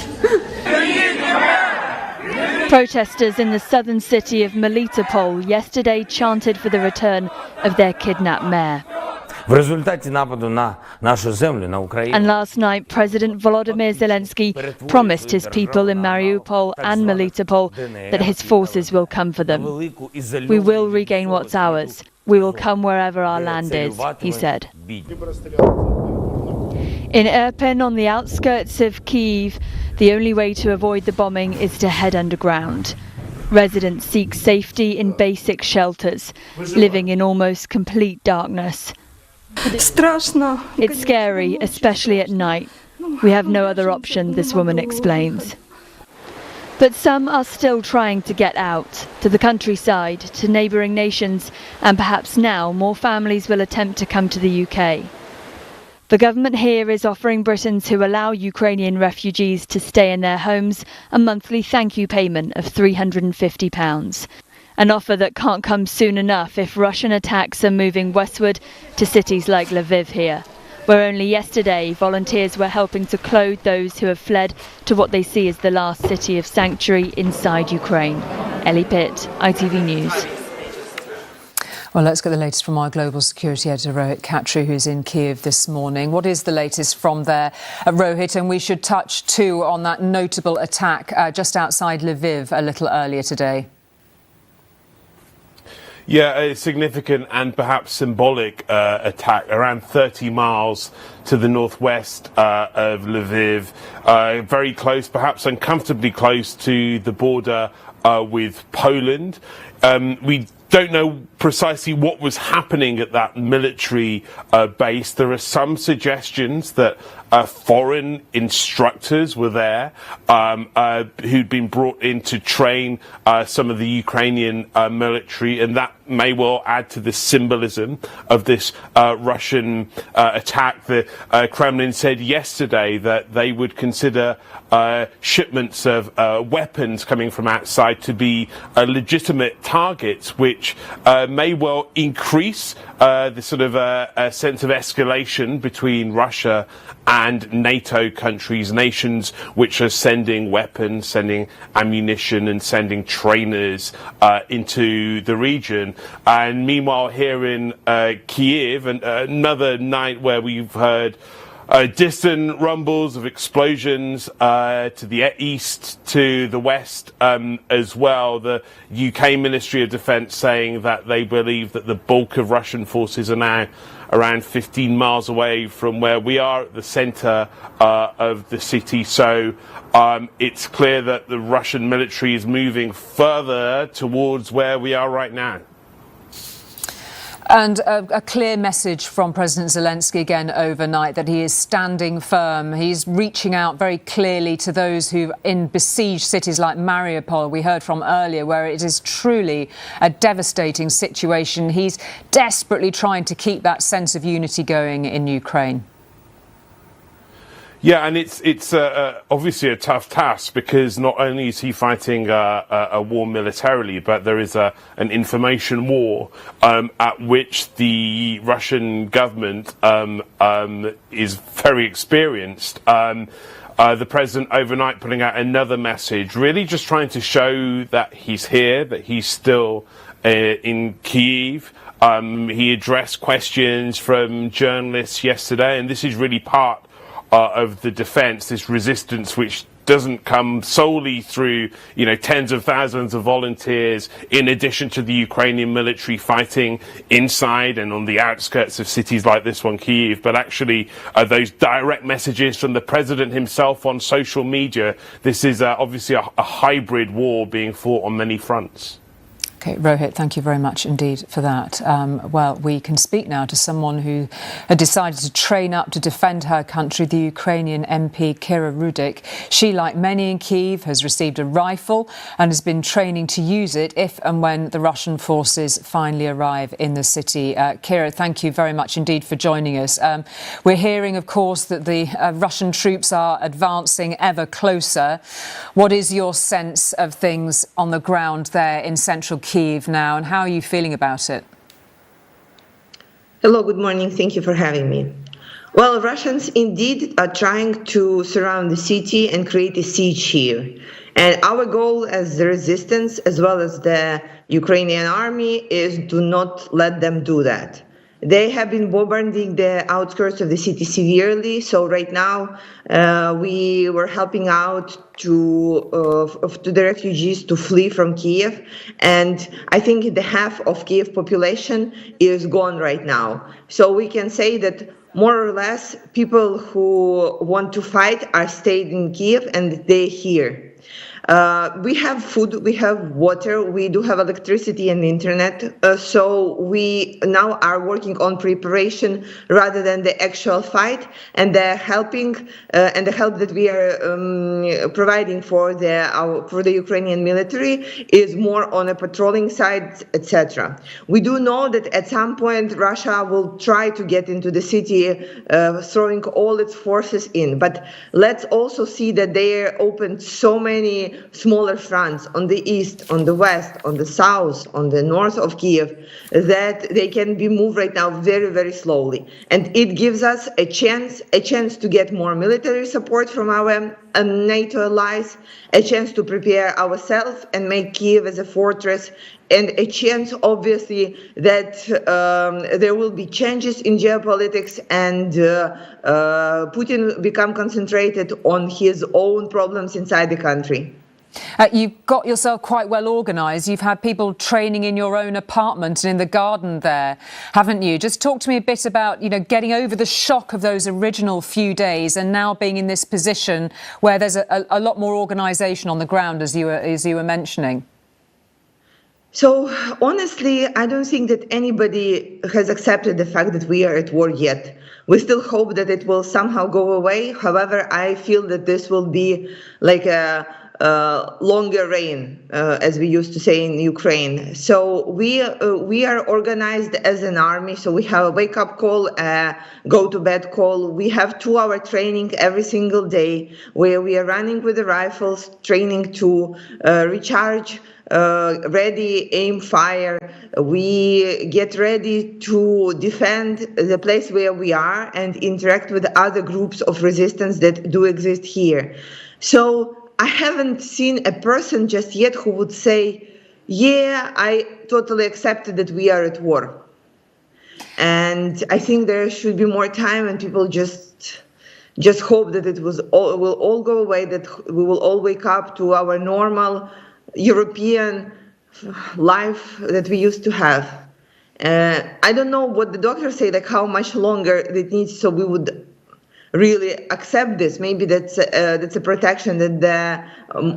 Protesters in the southern city of Mariupol yesterday chanted for the return of their kidnapped mayor. And last night, President Volodymyr Zelenskyy promised his people in Mariupol and Mariupol that his forces will come for them. We will regain what's ours. We will come wherever our land is, he said. In Irpin, on the outskirts of Kiev, the only way to avoid the bombing is to head underground. Residents seek safety in basic shelters, living in almost complete darkness. It's scary, especially at night. We have no other option, this woman explains. But some are still trying to get out, to the countryside, to neighbouring nations, and perhaps now more families will attempt to come to the UK. The government here is offering Britons who allow Ukrainian refugees to stay in their homes a monthly thank you payment of £350. An offer that can't come soon enough if Russian attacks are moving westward to cities like Lviv here, where only yesterday volunteers were helping to clothe those who have fled to what they see as the last city of sanctuary inside Ukraine. Ellie Pitt, ITV News. Well, let's get the latest from our global security editor, Rohit Khatri, who's in Kiev this morning. What is the latest from there, Rohit? And we should touch, too, on that notable attack just outside Lviv a little earlier today. Yeah, a significant and perhaps symbolic attack around 30 miles to the northwest of Lviv, very close, perhaps uncomfortably close to the border with Poland. We don't know precisely what was happening at that military base. There are some suggestions that foreign instructors were there who'd been brought in to train some of the Ukrainian military, and that may well add to the symbolism of this Russian attack. The Kremlin said yesterday that they would consider shipments of weapons coming from outside to be legitimate targets, which may well increase the sort of sense of escalation between Russia and NATO countries, nations which are sending weapons, sending ammunition and sending trainers into the region. And meanwhile, here in Kiev, another night where we've heard distant rumbles of explosions to the east, to the west as well. The UK Ministry of Defence saying that they believe that the bulk of Russian forces are now around 15 miles away from where we are at the centre of the city. So it's clear that the Russian military is moving further towards where we are right now. And a clear message from President Zelenskyy again overnight that he is standing firm. He's reaching out very clearly to those who in besieged cities like Mariupol, we heard from earlier, where it is truly a devastating situation. He's desperately trying to keep that sense of unity going in Ukraine. Yeah, and it's obviously a tough task, because not only is he fighting a war militarily, but there is an information war at which the Russian government is very experienced. The president overnight putting out another message, really just trying to show that he's here, that he's still in Kiev. He addressed questions from journalists yesterday, and this is really part of the defence, this resistance which doesn't come solely through, tens of thousands of volunteers in addition to the Ukrainian military fighting inside and on the outskirts of cities like this one, Kiev, but actually those direct messages from the president himself on social media. This is obviously a hybrid war being fought on many fronts. OK, Rohit, thank you very much indeed for that. Well, we can speak now to someone who had decided to train up to defend her country, the Ukrainian MP Kira Rudik. She, like many in Kyiv, has received a rifle and has been training to use it if and when the Russian forces finally arrive in the city. Kira, thank you very much indeed for joining us. We're hearing, of course, that the Russian troops are advancing ever closer. What is your sense of things on the ground there in central Kyiv now, and how are you feeling about it? Hello, good morning. Thank you for having me. Well, Russians indeed are trying to surround the city and create a siege here. And our goal as the resistance, as well as the Ukrainian army, is to not let them do that. They have been bombarding the outskirts of the city severely, so right now we were helping out to the refugees to flee from Kiev, and I think the half of Kiev population is gone right now. So we can say that more or less people who want to fight are stayed in Kiev and they're here. We have food, we have water, we do have electricity and internet. So we now are working on preparation rather than the actual fight, and the helping and the help that we are providing for the Ukrainian military is more on a patrolling side, etc. We do know that at some point Russia will try to get into the city, throwing all its forces in. But let's also see that they opened so many smaller fronts on the east, on the west, on the south, on the north of Kiev, that they can be moved right now very, very slowly. And it gives us a chance to get more military support from our NATO allies, a chance to prepare ourselves and make Kiev as a fortress, and a chance, obviously, that there will be changes in geopolitics and Putin become concentrated on his own problems inside the country. You've got yourself quite well organised. You've had people training in your own apartment and in the garden there, haven't you? Just talk to me a bit about, getting over the shock of those original few days and now being in this position where there's a lot more organisation on the ground, as you were mentioning. So honestly, I don't think that anybody has accepted the fact that we are at war yet. We still hope that it will somehow go away. However, I feel that this will be like a longer reign, as we used to say in Ukraine. So we are organized as an army. So we have a wake-up call, go to bed call. We have 2-hour training every single day where we are running with the rifles, training to recharge, ready, aim, fire. We get ready to defend the place where we are and interact with other groups of resistance that do exist here. So I haven't seen a person just yet who would say, yeah, I totally accepted that we are at war. And I think there should be more time, and people just hope that it will all go away, that we will all wake up to our normal European life that we used to have. I don't know what the doctors say, like how much longer it needs so we would really accept this. Maybe that's a protection that the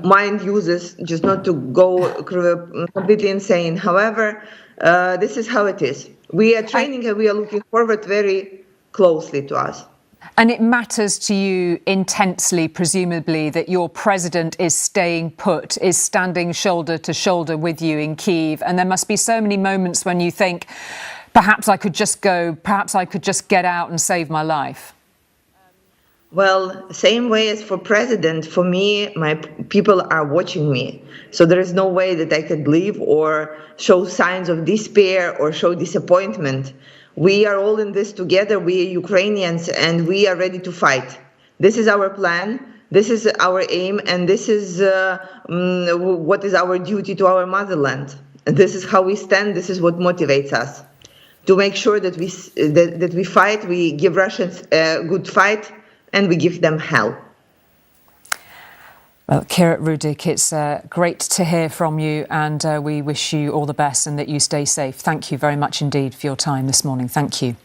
mind uses just not to go completely insane. However, this is how it is. We are training and we are looking forward very closely to us. And it matters to you intensely, presumably, that your president is staying put, is standing shoulder to shoulder with you in Kyiv. And there must be so many moments when you think, perhaps I could just go, perhaps I could just get out and save my life. Well, same way as for president, for me, my people are watching me. So there is no way that I could leave or show signs of despair or show disappointment. We are all in this together. We are Ukrainians and we are ready to fight. This is our plan. This is our aim. And this is what is our duty to our motherland. And this is how we stand. This is what motivates us to make sure that we fight. We give Russians a good fight. And we give them hell. Well, Kira Rudik, it's great to hear from you, and we wish you all the best and that you stay safe. Thank you very much indeed for your time this morning. Thank you.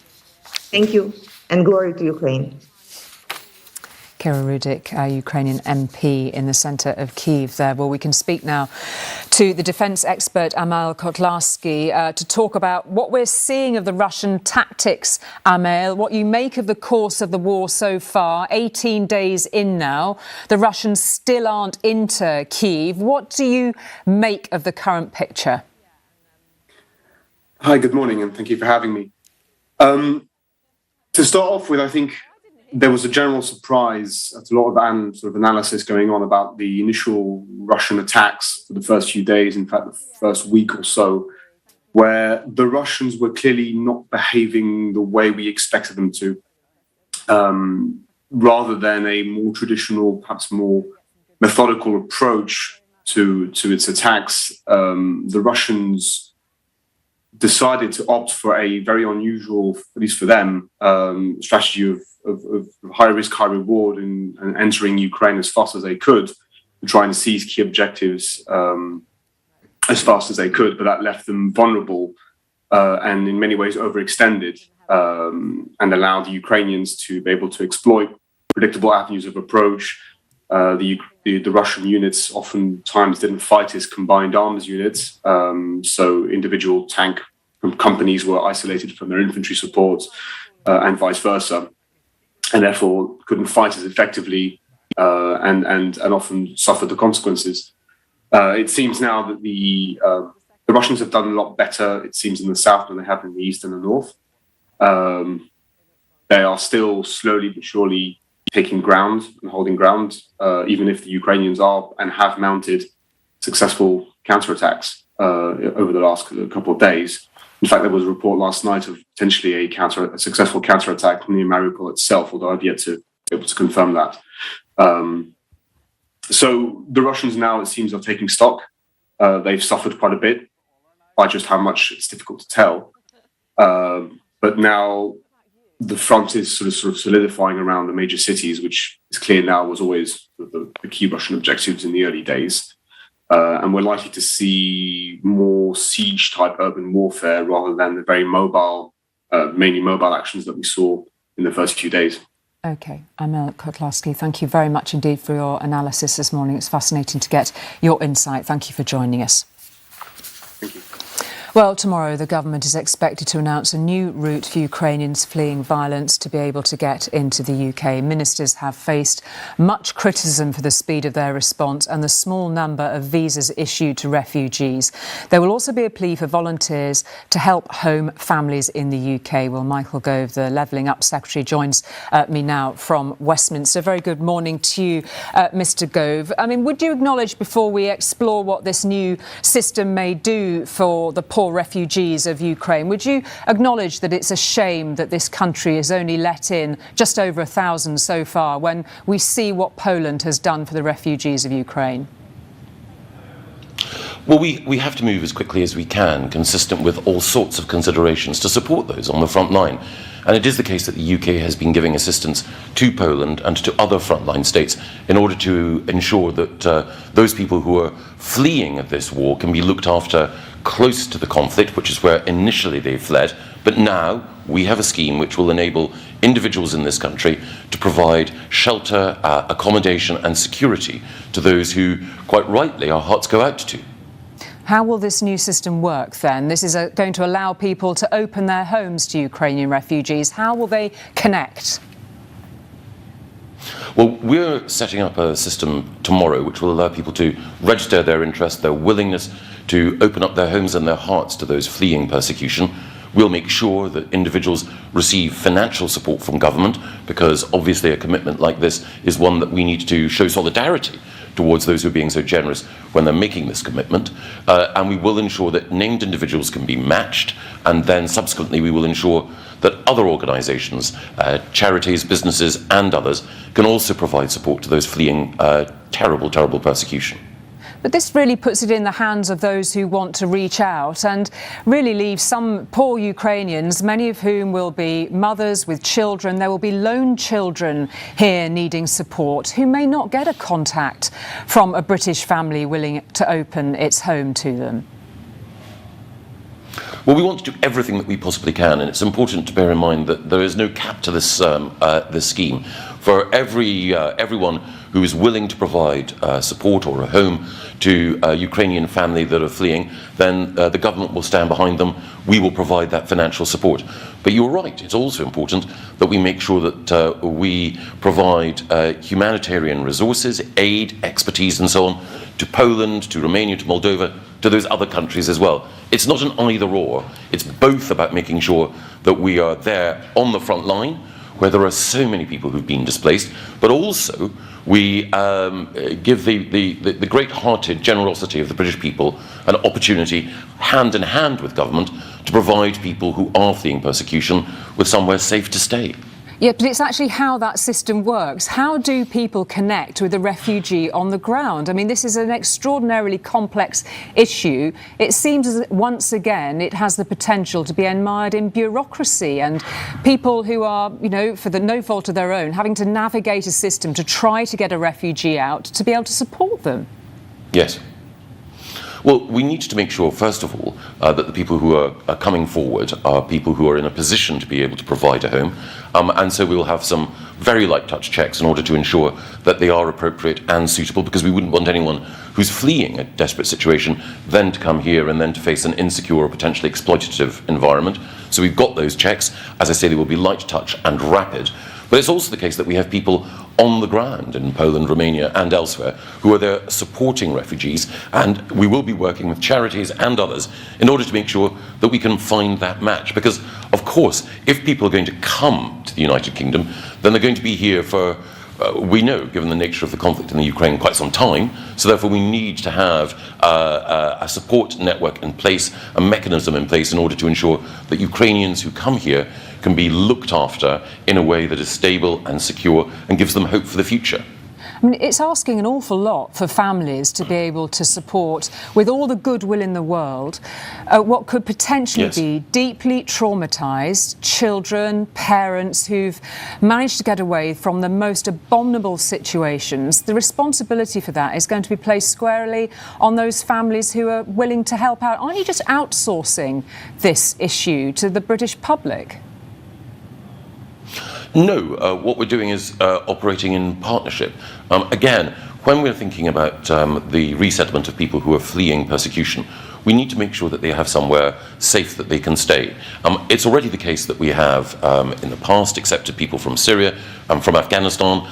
Thank you, and glory to Ukraine. Kira Rudik, a Ukrainian MP in the centre of Kyiv there. Well, we can speak now to the defence expert Amal Kotlarsky to talk about what we're seeing of the Russian tactics, Amal, what you make of the course of the war so far. 18 days in now, the Russians still aren't into Kyiv. What do you make of the current picture? Hi, good morning, and thank you for having me. To start off with, I think there was a general surprise at a lot of sort of analysis going on about the initial Russian attacks for the first few days, in fact, the first week or so, where the Russians were clearly not behaving the way we expected them to. Rather than a more traditional, perhaps more methodical approach to its attacks, the Russians decided to opt for a very unusual, at least for them, strategy of high risk, high reward and entering Ukraine as fast as they could, trying to seize key objectives as fast as they could, but that left them vulnerable and in many ways overextended and allowed the Ukrainians to be able to exploit predictable avenues of approach, The Russian units oftentimes didn't fight as combined arms units, so individual tank companies were isolated from their infantry support and vice versa, and therefore couldn't fight as effectively and often suffered the consequences. It seems now that the Russians have done a lot better, it seems, in the south than they have in the east and the north. They are still slowly but surely taking ground and holding ground, even if the Ukrainians are and have mounted successful counterattacks over the last couple of days. In fact, there was a report last night of potentially a successful counterattack near Mariupol itself, although I've yet to be able to confirm that. So the Russians now, it seems, are taking stock. They've suffered quite a bit by just how much it's difficult to tell. But now the front is sort of solidifying around the major cities, which is clear now was always the key Russian objectives in the early days. And we're likely to see more siege-type urban warfare rather than the very mobile, mainly mobile actions that we saw in the first few days. OK, Emil Kotlarski, thank you very much indeed for your analysis this morning. It's fascinating to get your insight. Thank you for joining us. Thank you. Well, tomorrow the government is expected to announce a new route for Ukrainians fleeing violence to be able to get into the UK. Ministers have faced much criticism for the speed of their response and the small number of visas issued to refugees. There will also be a plea for volunteers to help home families in the UK. Well, Michael Gove, the Levelling Up Secretary, joins me now from Westminster. Very good morning to you, Mr. Gove. I mean, would you acknowledge, before we explore what this new system may do for the poor refugees of Ukraine, would you acknowledge that it's a shame that this country has only let in just over 1,000 so far, when we see what Poland has done for the refugees of Ukraine? Well, we have to move as quickly as we can, consistent with all sorts of considerations to support those on the front line. And it is the case that the UK has been giving assistance to Poland and to other frontline states in order to ensure that those people who are fleeing this war can be looked after close to the conflict, which is where initially they fled. But now we have a scheme which will enable individuals in this country to provide shelter, accommodation and security to those who, quite rightly, our hearts go out to. How will this new system work then? This is going to allow people to open their homes to Ukrainian refugees. How will they connect? Well, we're setting up a system tomorrow which will allow people to register their interest, their willingness to open up their homes and their hearts to those fleeing persecution. We'll make sure that individuals receive financial support from government, because obviously a commitment like this is one that we need to show solidarity towards those who are being so generous when they're making this commitment. And we will ensure that named individuals can be matched, and then subsequently we will ensure that other organisations, charities, businesses and others can also provide support to those fleeing terrible, terrible persecution. But this really puts it in the hands of those who want to reach out and really leave some poor Ukrainians, many of whom will be mothers with children. There will be lone children here needing support who may not get a contact from a British family willing to open its home to them. Well, we want to do everything that we possibly can, and it's important to bear in mind that there is no cap to this this scheme. For everyone who is willing to provide support or a home to a Ukrainian family that are fleeing, then the government will stand behind them. We will provide that financial support. But you're right, it's also important that we make sure that we provide humanitarian resources, aid, expertise and so on to Poland, to Romania, to Moldova, to those other countries as well. It's not an either or. It's both about making sure that we are there on the front line, where there are so many people who've been displaced, but also we give the great-hearted generosity of the British people an opportunity, hand in hand with government, to provide people who are fleeing persecution with somewhere safe to stay. Yeah, but it's actually how that system works. How do people connect with a refugee on the ground? I mean, this is an extraordinarily complex issue. It seems as once again it has the potential to be mired in bureaucracy and people who are, you know, for no fault of their own, having to navigate a system to try to get a refugee out to be able to support them. Yes. Well, we need to make sure, first of all, that the people who are coming forward are people who are in a position to be able to provide a home. And so we will have some very light touch checks in order to ensure that they are appropriate and suitable, because we wouldn't want anyone who's fleeing a desperate situation then to come here and then to face an insecure or potentially exploitative environment. So we've got those checks. As I say, they will be light touch and rapid. But it's also the case that we have people on the ground in Poland, Romania and elsewhere who are there supporting refugees, and we will be working with charities and others in order to make sure that we can find that match. Because, of course, if people are going to come to the United Kingdom, then they're going to be here for, we know, given the nature of the conflict in the Ukraine, quite some time. So therefore we need to have a support network in place, a mechanism in place in order to ensure that Ukrainians who come here can be looked after in a way that is stable and secure and gives them hope for the future. I mean, it's asking an awful lot for families to be able to support, with all the goodwill in the world, what could potentially be deeply traumatised children, parents who've managed to get away from the most abominable situations. The responsibility for that is going to be placed squarely on those families who are willing to help out. Aren't you just outsourcing this issue to the British public? No, what we're doing is operating in partnership. Again, when we're thinking about the resettlement of people who are fleeing persecution, we need to make sure that they have somewhere safe that they can stay. It's already the case that we have, in the past, accepted people from Syria and from Afghanistan.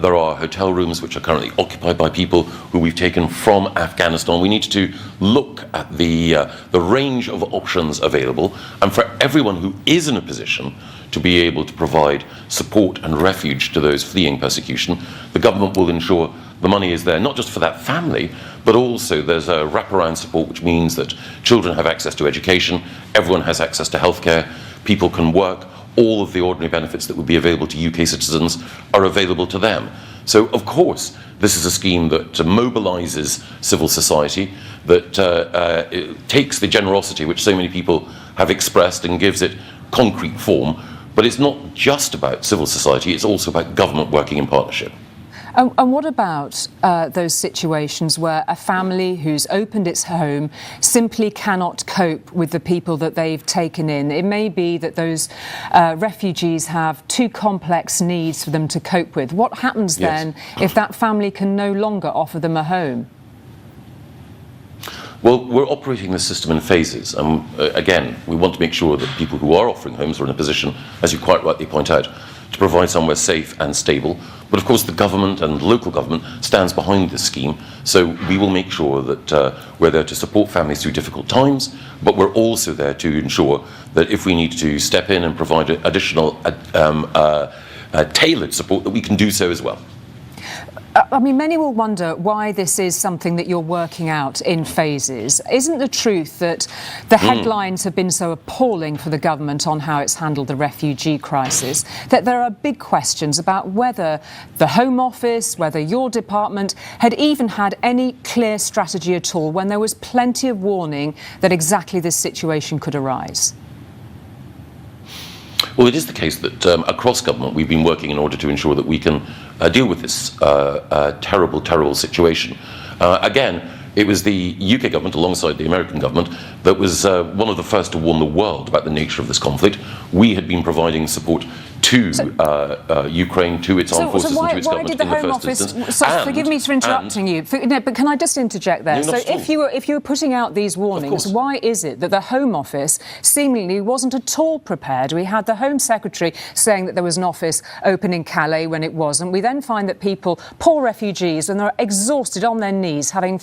There are hotel rooms which are currently occupied by people who we've taken from Afghanistan. We need to look at the range of options available, and for everyone who is in a position to be able to provide support and refuge to those fleeing persecution, the government will ensure the money is there, not just for that family, but also there's a wraparound support, which means that children have access to education, everyone has access to healthcare, people can work, all of the ordinary benefits that would be available to UK citizens are available to them. So, of course, this is a scheme that mobilises civil society, that it takes the generosity which so many people have expressed and gives it concrete form. But it's not just about civil society, it's also about government working in partnership. And what about those situations where a family who's opened its home simply cannot cope with the people that they've taken in? It may be that those refugees have too complex needs for them to cope with. What happens then if that family can no longer offer them a home? Well, we're operating this system in phases. Again, we want to make sure that people who are offering homes are in a position, as you quite rightly point out, to provide somewhere safe and stable. But of course the government and local government stands behind this scheme, so we will make sure that we're there to support families through difficult times, but we're also there to ensure that if we need to step in and provide additional tailored support, that we can do so as well. I mean, many will wonder why this is something that you're working out in phases. Isn't the truth that the headlines have been so appalling for the government on how it's handled the refugee crisis, that there are big questions about whether the Home Office, whether your department had even had any clear strategy at all when there was plenty of warning that exactly this situation could arise? Well, it is the case that across government we've been working in order to ensure that we can deal with this terrible, terrible situation. Again, it was the UK government alongside the American government that was one of the first to warn the world about the nature of this conflict. We had been providing support to Ukraine, to its armed forces and to its government in the first instance. Forgive me for interrupting you, but can I just interject there? So if you were putting out these warnings, why is it that the Home Office seemingly wasn't at all prepared? We had the Home Secretary saying that there was an office open in Calais when it wasn't. We then find that people, poor refugees, and they're exhausted on their knees, having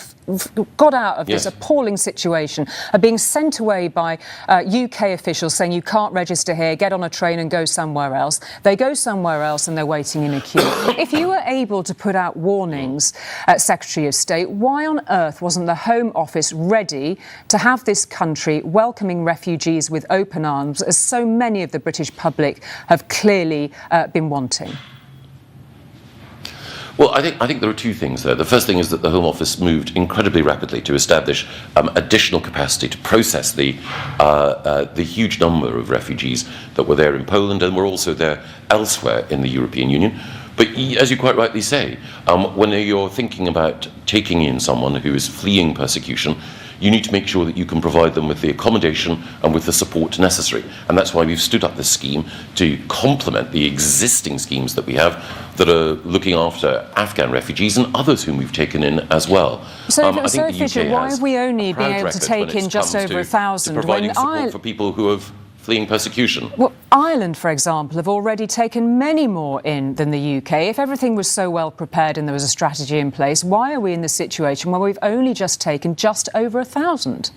got out of this appalling situation, are being sent away by UK officials saying you can't register here, get on a train and go somewhere else. They go somewhere else and they're waiting in a queue. If you were able to put out warnings, Secretary of State, why on earth wasn't the Home Office ready to have this country welcoming refugees with open arms, as so many of the British public have clearly been wanting? Well, I think there are two things there. The first thing is that the Home Office moved incredibly rapidly to establish additional capacity to process the huge number of refugees that were there in Poland and were also there elsewhere in the European Union. But as you quite rightly say, when you're thinking about taking in someone who is fleeing persecution, you need to make sure that you can provide them with the accommodation and with the support necessary. And that's why we've stood up this scheme to complement the existing schemes that we have that are looking after Afghan refugees and others whom we've taken in as well. So, Fisher, why are we only being able to take in just over 1,000 providing support for people who are fleeing persecution? Well, Ireland, for example, have already taken many more in than the UK. If everything was so well prepared and there was a strategy in place, why are we in the situation where we've only just taken just over 1,000?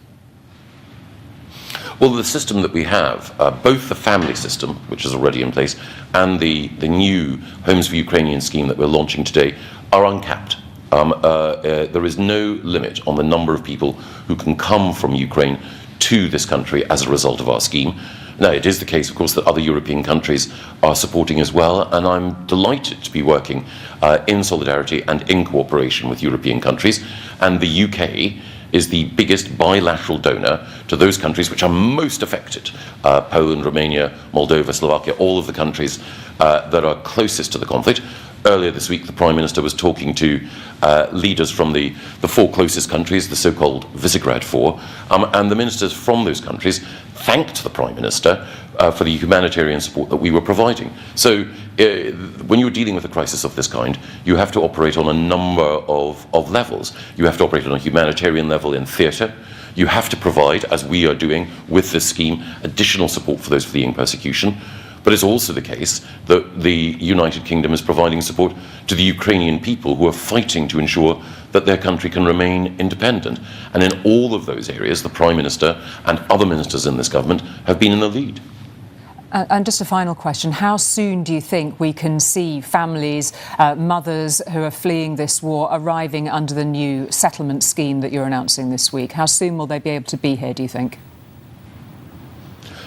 Well, the system that we have, both the family system, which is already in place, and the new Homes for Ukrainian scheme that we're launching today, are uncapped. There is no limit on the number of people who can come from Ukraine to this country as a result of our scheme. Now, it is the case, of course, that other European countries are supporting as well, and I'm delighted to be working in solidarity and in cooperation with European countries. And the UK is the biggest bilateral donor to those countries which are most affected. Poland, Romania, Moldova, Slovakia, all of the countries that are closest to the conflict. Earlier this week, the Prime Minister was talking to leaders from the four closest countries, the so-called Visegrad Four, and the ministers from those countries thanked the Prime Minister for the humanitarian support that we were providing. So when you're dealing with a crisis of this kind, you have to operate on a number of levels. You have to operate on a humanitarian level in theatre. You have to provide, as we are doing with this scheme, additional support for those fleeing persecution. But it's also the case that the United Kingdom is providing support to the Ukrainian people who are fighting to ensure that their country can remain independent. And in all of those areas, the Prime Minister and other ministers in this government have been in the lead. And just a final question. How soon do you think we can see families, mothers who are fleeing this war arriving under the new settlement scheme that you're announcing this week? How soon will they be able to be here, do you think?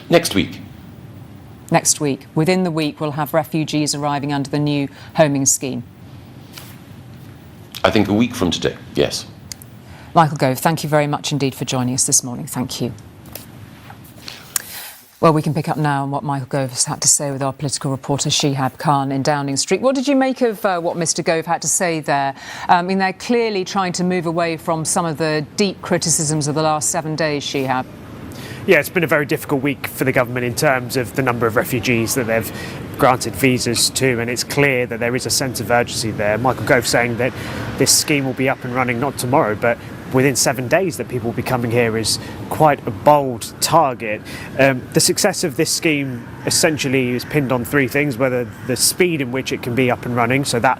Next week. Next week. Within the week, we'll have refugees arriving under the new homing scheme. I think a week from today, yes. Michael Gove, thank you very much indeed for joining us this morning. Thank you. Well, we can pick up now on what Michael Gove has had to say with our political reporter Shihab Khan in Downing Street. What did you make of what Mr Gove had to say there? I mean, they're clearly trying to move away from some of the deep criticisms of the last 7 days, Shihab. Yeah, it's been a very difficult week for the government in terms of the number of refugees that they've granted visas to, and it's clear that there is a sense of urgency there. Michael Gove saying that this scheme will be up and running not tomorrow, but within 7 days that people will be coming here is quite a bold target. The success of this scheme essentially is pinned on three things: whether the speed in which it can be up and running, so that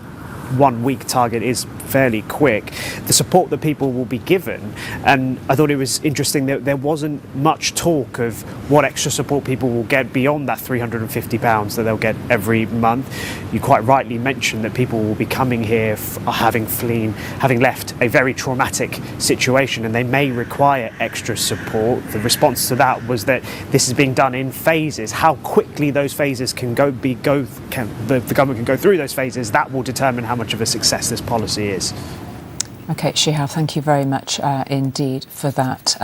1 week target is fairly quick, the support that people will be given. And I thought it was interesting that there wasn't much talk of what extra support people will get beyond that £350 that they'll get every month. You quite rightly mentioned that people will be coming here having left a very traumatic situation, and they may require extra support. The response to that was that this is being done in phases. How quickly those phases the government can go through those phases, that will determine how much of a success this policy is. OK, Shihab, thank you very much indeed for that.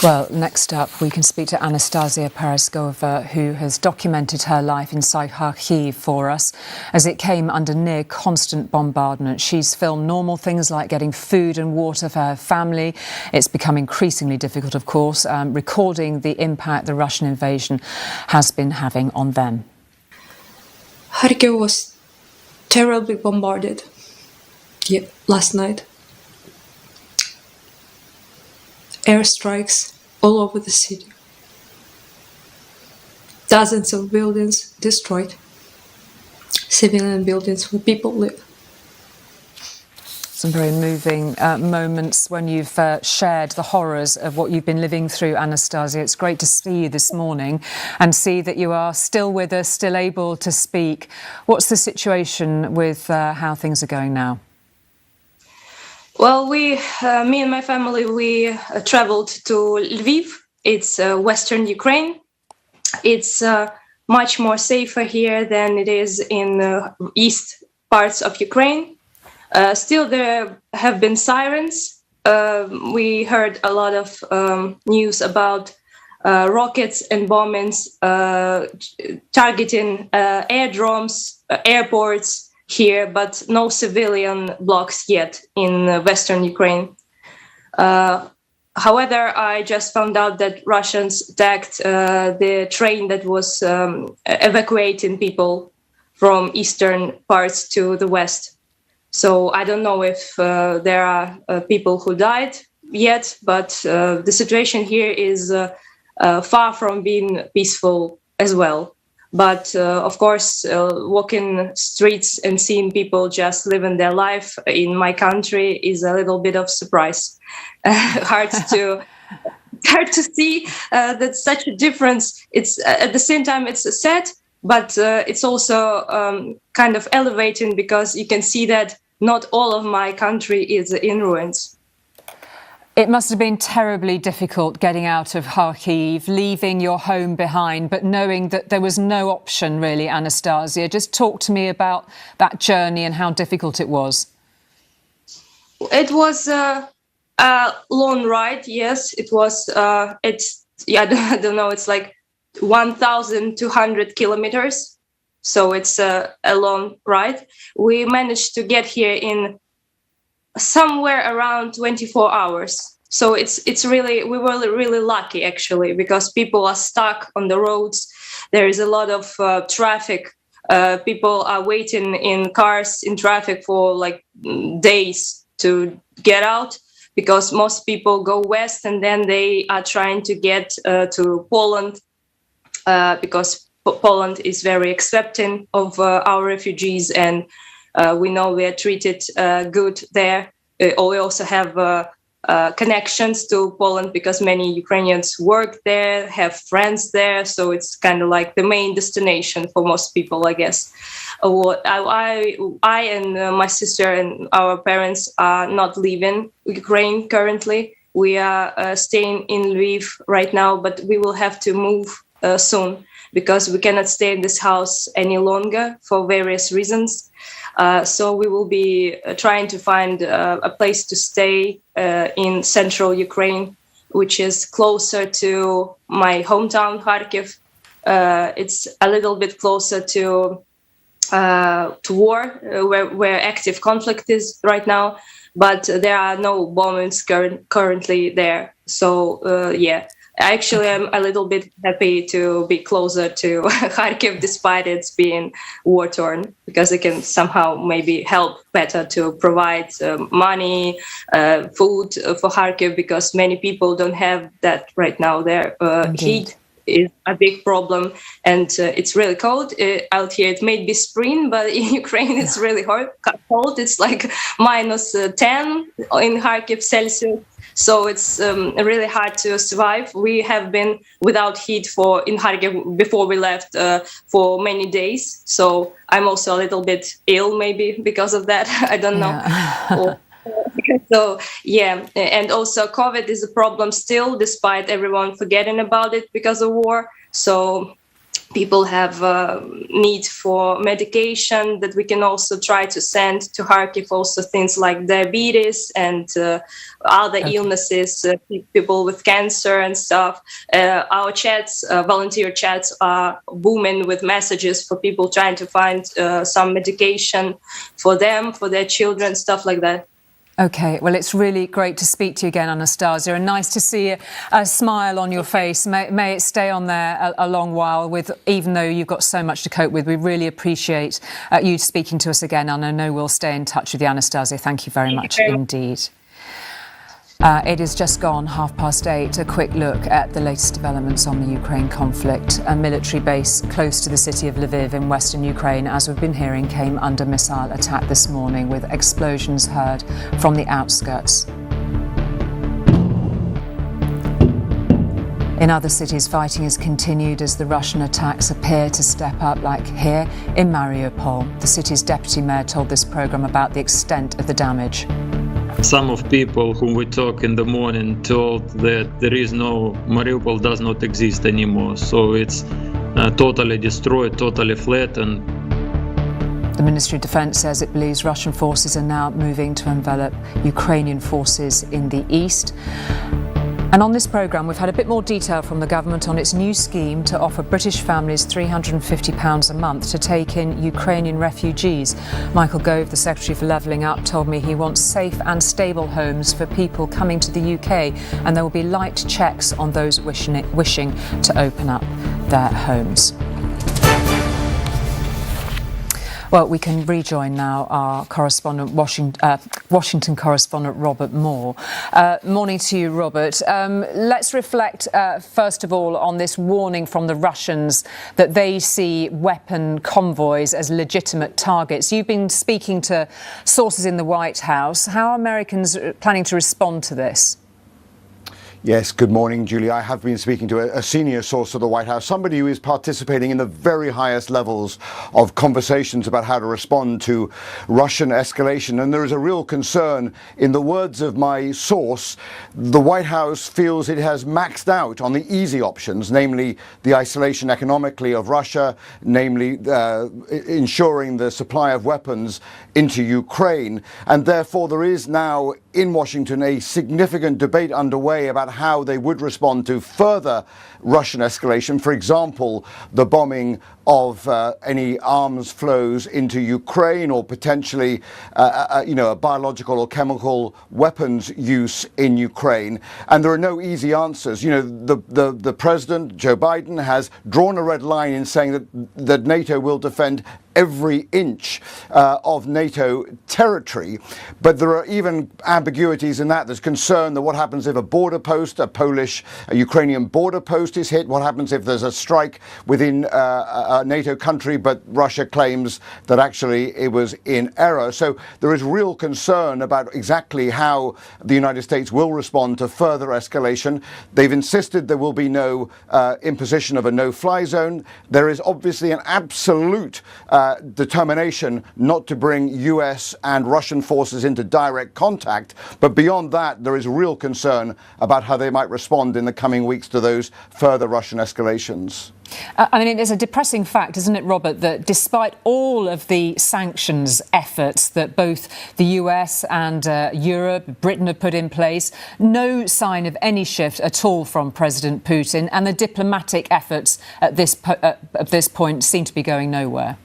Well, next up, we can speak to Anastasia Paraskova, who has documented her life inside Kiev for us as it came under near constant bombardment. She's filmed normal things like getting food and water for her family. It's become increasingly difficult, of course, recording the impact the Russian invasion has been having on them. Kharkiv was terribly bombarded last night. Airstrikes all over the city. Dozens of buildings destroyed. Civilian buildings where people live. Some very moving moments when you've shared the horrors of what you've been living through, Anastasia. It's great to see you this morning and see that you are still with us, still able to speak. What's the situation with how things are going now? Well, me and my family, we traveled to Lviv. It's Western Ukraine. It's much more safer here than it is in east parts of Ukraine. Still, there have been sirens. We heard a lot of news about rockets and bombings targeting airdromes, airports here, but no civilian blocks yet in Western Ukraine. However, I just found out that Russians attacked the train that was evacuating people from eastern parts to the west. So I don't know if there are people who died yet, but the situation here is far from being peaceful as well. But of course, walking streets and seeing people just living their life in my country is a little bit of surprise. Hard to see that such a difference. It's at the same time it's sad, but it's also kind of elevating because you can see that not all of my country is in ruins. It must have been terribly difficult getting out of Kharkiv, leaving your home behind, but knowing that there was no option really, Anastasia. Just talk to me about that journey and how difficult it was. It was a long ride, yes. It was, I don't know, it's like 1,200 kilometers. So it's a long ride. We managed to get here in somewhere around 24 hours. So it's really, we were really lucky actually, because people are stuck on the roads. There is a lot of traffic. People are waiting in cars in traffic for like days to get out, because most people go west and then they are trying to get to Poland because Poland is very accepting of our refugees, and we know we are treated good there. We also have connections to Poland because many Ukrainians work there, have friends there. So it's kind of like the main destination for most people, I guess. I and my sister and our parents are not leaving Ukraine currently. We are staying in Lviv right now, but we will have to move soon, because we cannot stay in this house any longer for various reasons. So we will be trying to find a place to stay in central Ukraine, which is closer to my hometown, Kharkiv. It's a little bit closer to war, where active conflict is right now, but there are no bombings currently there. So, yeah. Actually, I'm a little bit happy to be closer to Kharkiv, despite it's being war-torn, because it can somehow maybe help better to provide money, food for Kharkiv, because many people don't have that right now. Their heat is a big problem, and it's really cold out here. It may be spring, but in Ukraine it's really cold. It's like minus 10 in Kharkiv Celsius. So it's really hard to survive. We have been without heat in Kharkiv before we left for many days. So I'm also a little bit ill, maybe because of that. I don't know. So, yeah. And also COVID is a problem still, despite everyone forgetting about it because of war. So people have need for medication that we can also try to send to Kharkiv, also things like diabetes and other illnesses, people with cancer and stuff. Our chats, volunteer chats, are booming with messages for people trying to find some medication for them, for their children, stuff like that. OK, well, it's really great to speak to you again, Anastasia, and nice to see a smile on your face. May it stay on there a long while, even though you've got so much to cope with. We really appreciate you speaking to us again, and I know we'll stay in touch with you, Anastasia. Thank you very much indeed. It is just gone 8:30. A quick look at the latest developments on the Ukraine conflict. A military base close to the city of Lviv in western Ukraine, as we've been hearing, came under missile attack this morning, with explosions heard from the outskirts. In other cities, fighting has continued as the Russian attacks appear to step up, like here in Mariupol. The city's deputy mayor told this programme about the extent of the damage. Some of people whom we talk in the morning told that there is no, Mariupol does not exist anymore. So it's totally destroyed, totally flattened. The Ministry of Defence says it believes Russian forces are now moving to envelop Ukrainian forces in the east. And on this programme, we've had a bit more detail from the government on its new scheme to offer British families £350 a month to take in Ukrainian refugees. Michael Gove, the Secretary for Levelling Up, told me he wants safe and stable homes for people coming to the UK, and there will be light checks on those wishing to open up their homes. Well, we can rejoin now our correspondent, Washington correspondent Robert Moore. Morning to you, Robert. Let's reflect, first of all, on this warning from the Russians that they see weapon convoys as legitimate targets. You've been speaking to sources in the White House. How are Americans planning to respond to this? Yes, good morning, Julie. I have been speaking to a senior source of the White House, somebody who is participating in the very highest levels of conversations about how to respond to Russian escalation. And there is a real concern, in the words of my source, the White House feels it has maxed out on the easy options, namely the isolation economically of Russia, namely ensuring the supply of weapons into Ukraine. And therefore there is now in Washington a significant debate underway about how they would respond to further Russian escalation. For example, the bombing of any arms flows into Ukraine, or potentially, a biological or chemical weapons use in Ukraine. And there are no easy answers. The President, Joe Biden, has drawn a red line in saying that NATO will defend every inch of NATO territory. But there are even ambiguities in that. There's concern that what happens if a border post, a Ukrainian border post is hit? What happens if there's a strike within a NATO country, but Russia claims that actually it was in error? So there is real concern about exactly how the United States will respond to further escalation. They've insisted there will be no imposition of a no-fly zone. There is obviously an absolute determination not to bring US and Russian forces into direct contact. But beyond that, there is real concern about how they might respond in the coming weeks to those further Russian escalations. It's a depressing fact, isn't it, Robert, that despite all of the sanctions efforts that both the US and Europe, Britain have put in place, no sign of any shift at all from President Putin, and the diplomatic efforts at this point seem to be going nowhere.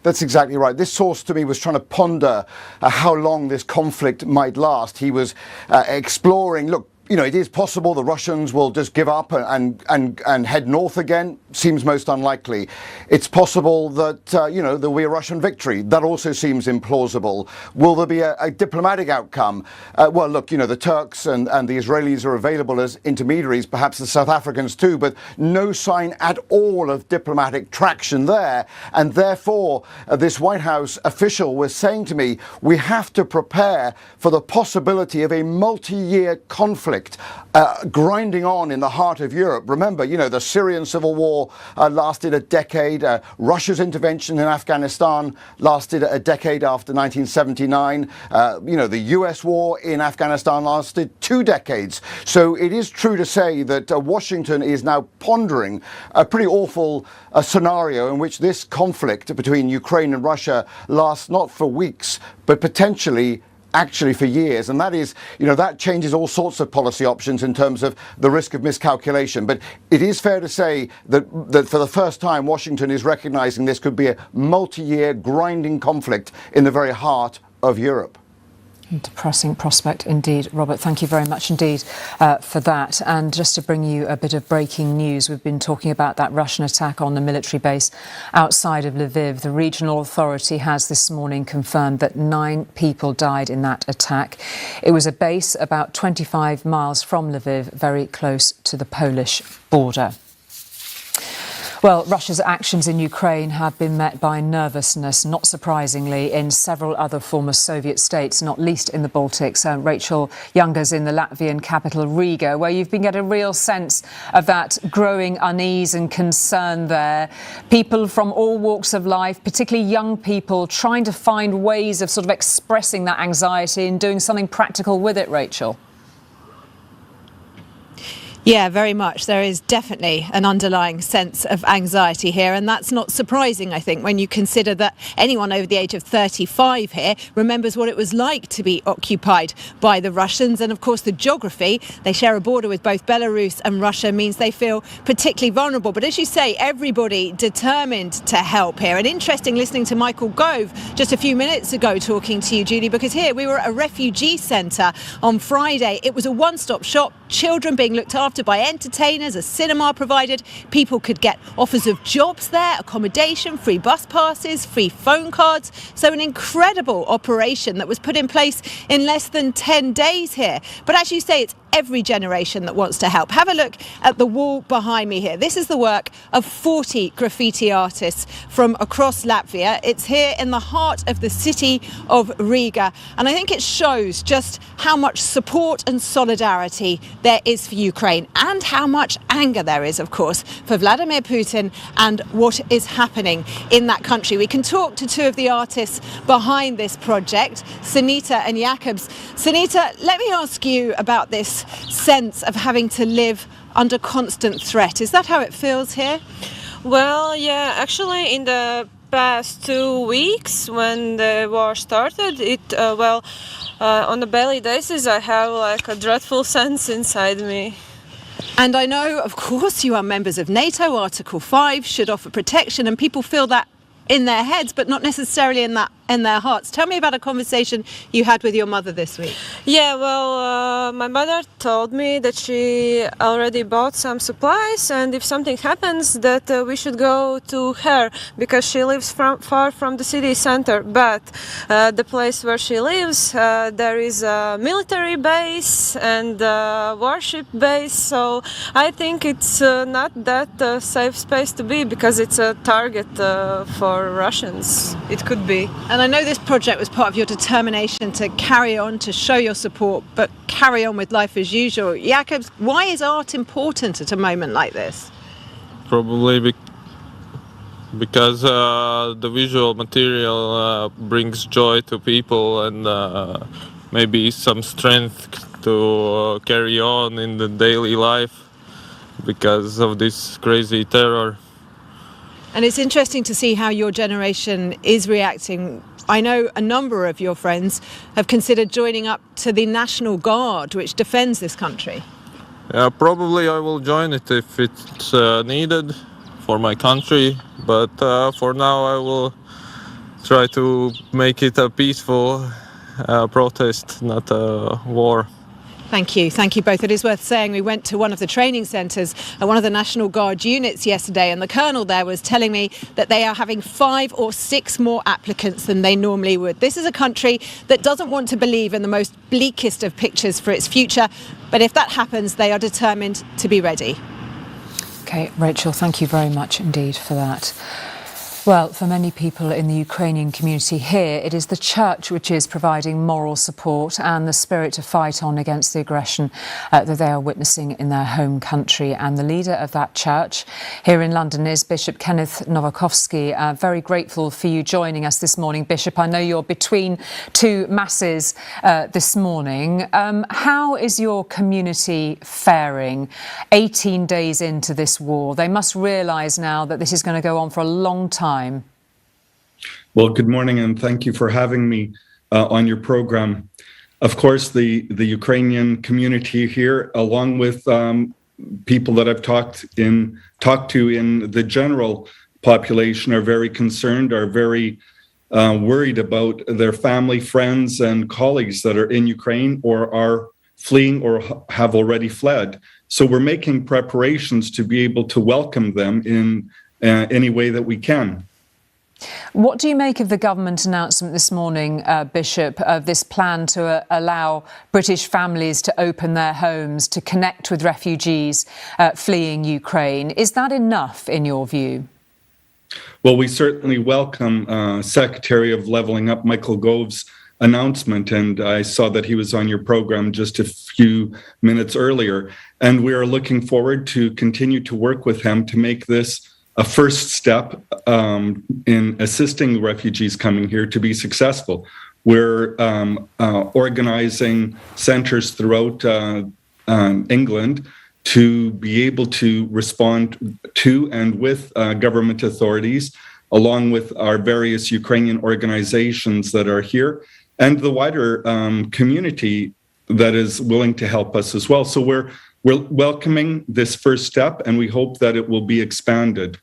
That's exactly right. This source to me was trying to ponder how long this conflict might last. He was exploring, look, it is possible the Russians will just give up and head north again. Seems most unlikely. It's possible that, there'll be a Russian victory. That also seems implausible. Will there be a diplomatic outcome? Well, look, the Turks and the Israelis are available as intermediaries, perhaps the South Africans too, but no sign at all of diplomatic traction there. And therefore, this White House official was saying to me, we have to prepare for the possibility of a multi-year conflict grinding on in the heart of Europe. Remember, the Syrian civil war lasted a decade. Russia's intervention in Afghanistan lasted a decade after 1979. The US war in Afghanistan lasted 2 decades. So it is true to say that Washington is now pondering a pretty awful scenario in which this conflict between Ukraine and Russia lasts not for weeks, but potentially actually for years. And that is, that changes all sorts of policy options in terms of the risk of miscalculation. But it is fair to say that for the first time, Washington is recognizing this could be a multi-year grinding conflict in the very heart of Europe. Depressing prospect indeed. Robert, thank you very much indeed for that. And just to bring you a bit of breaking news, we've been talking about that Russian attack on the military base outside of Lviv. The regional authority has this morning confirmed that 9 people died in that attack. It was a base about 25 miles from Lviv, very close to the Polish border. Well, Russia's actions in Ukraine have been met by nervousness, not surprisingly, in several other former Soviet states, not least in the Baltics. Rachel Younger's in the Latvian capital, Riga, where you've been getting a real sense of that growing unease and concern there. People from all walks of life, particularly young people, trying to find ways of sort of expressing that anxiety and doing something practical with it, Rachel. Yeah, very much. There is definitely an underlying sense of anxiety here, and that's not surprising, I think, when you consider that anyone over the age of 35 here remembers what it was like to be occupied by the Russians. And of course, the geography, they share a border with both Belarus and Russia, means they feel particularly vulnerable. But as you say, everybody determined to help here. And interesting listening to Michael Gove just a few minutes ago talking to you, Julie, because here we were at a refugee centre on Friday. It was a one-stop shop, children being looked after by entertainers, a cinema provided. People could get offers of jobs there, accommodation, free bus passes, free phone cards. So an incredible operation that was put in place in less than 10 days here. But as you say, it's every generation that wants to help. Have a look at the wall behind me here. This is the work of 40 graffiti artists from across Latvia. It's here in the heart of the city of Riga. And I think it shows just how much support and solidarity there is for Ukraine, and how much anger there is, of course, for Vladimir Putin and what is happening in that country. We can talk to two of the artists behind this project, Sunita and Jakubs. Sunita, let me ask you about this sense of having to live under constant threat. Is that how it feels here? Well, yeah, actually in the past 2 weeks when the war started, on a daily basis I have like a dreadful sense inside me. And I know, of course, you are members of NATO. Article 5 should offer protection, and people feel that in their heads, but not necessarily in their hearts. Tell me about a conversation you had with your mother this week. Yeah, well, my mother told me that she already bought some supplies, and if something happens, that we should go to her, because she lives far from the city center. But the place where she lives, there is a military base and a warship base, so I think it's not that safe space to be, because it's a target for Russians. It could be. And I know this project was part of your determination to carry on, to show your support, but carry on with life as usual. Jakubs, why is art important at a moment like this? Probably because the visual material brings joy to people, and maybe some strength to carry on in the daily life because of this crazy terror. And it's interesting to see how your generation is reacting. I know a number of your friends have considered joining up to the National Guard, which defends this country. Yeah, probably I will join it if it's needed for my country, but for now I will try to make it a peaceful protest, not a war. Thank you. Thank you both. It is worth saying we went to one of the training centres at one of the National Guard units yesterday, and the colonel there was telling me that they are having 5 or 6 more applicants than they normally would. This is a country that doesn't want to believe in the most bleakest of pictures for its future, but if that happens, they are determined to be ready. OK, Rachel, thank you very much indeed for that. Well, for many people in the Ukrainian community here, it is the church which is providing moral support and the spirit to fight on against the aggression that they are witnessing in their home country. And the leader of that church here in London is Bishop Kenneth Nowakovsky. Very grateful for you joining us this morning, Bishop. I know you're between 2 masses this morning. How is your community faring 18 days into this war? They must realise now that this is going to go on for a long time. Well, good morning, and thank you for having me on your program. Of course, the Ukrainian community here, along with people that I've talked to in the general population, are very concerned, are very worried about their family, friends, and colleagues that are in Ukraine or are fleeing or have already fled. So we're making preparations to be able to welcome them in any way that we can. What do you make of the government announcement this morning, Bishop, of this plan to allow British families to open their homes, to connect with refugees fleeing Ukraine? Is that enough in your view? Well, we certainly welcome Secretary of Levelling Up Michael Gove's announcement, and I saw that he was on your program just a few minutes earlier. And we are looking forward to continue to work with him to make this a first step in assisting refugees coming here to be successful. We're organizing centers throughout England to be able to respond to and with government authorities, along with our various Ukrainian organizations that are here, and the wider community that is willing to help us as well. So we're welcoming this first step, and we hope that it will be expanded.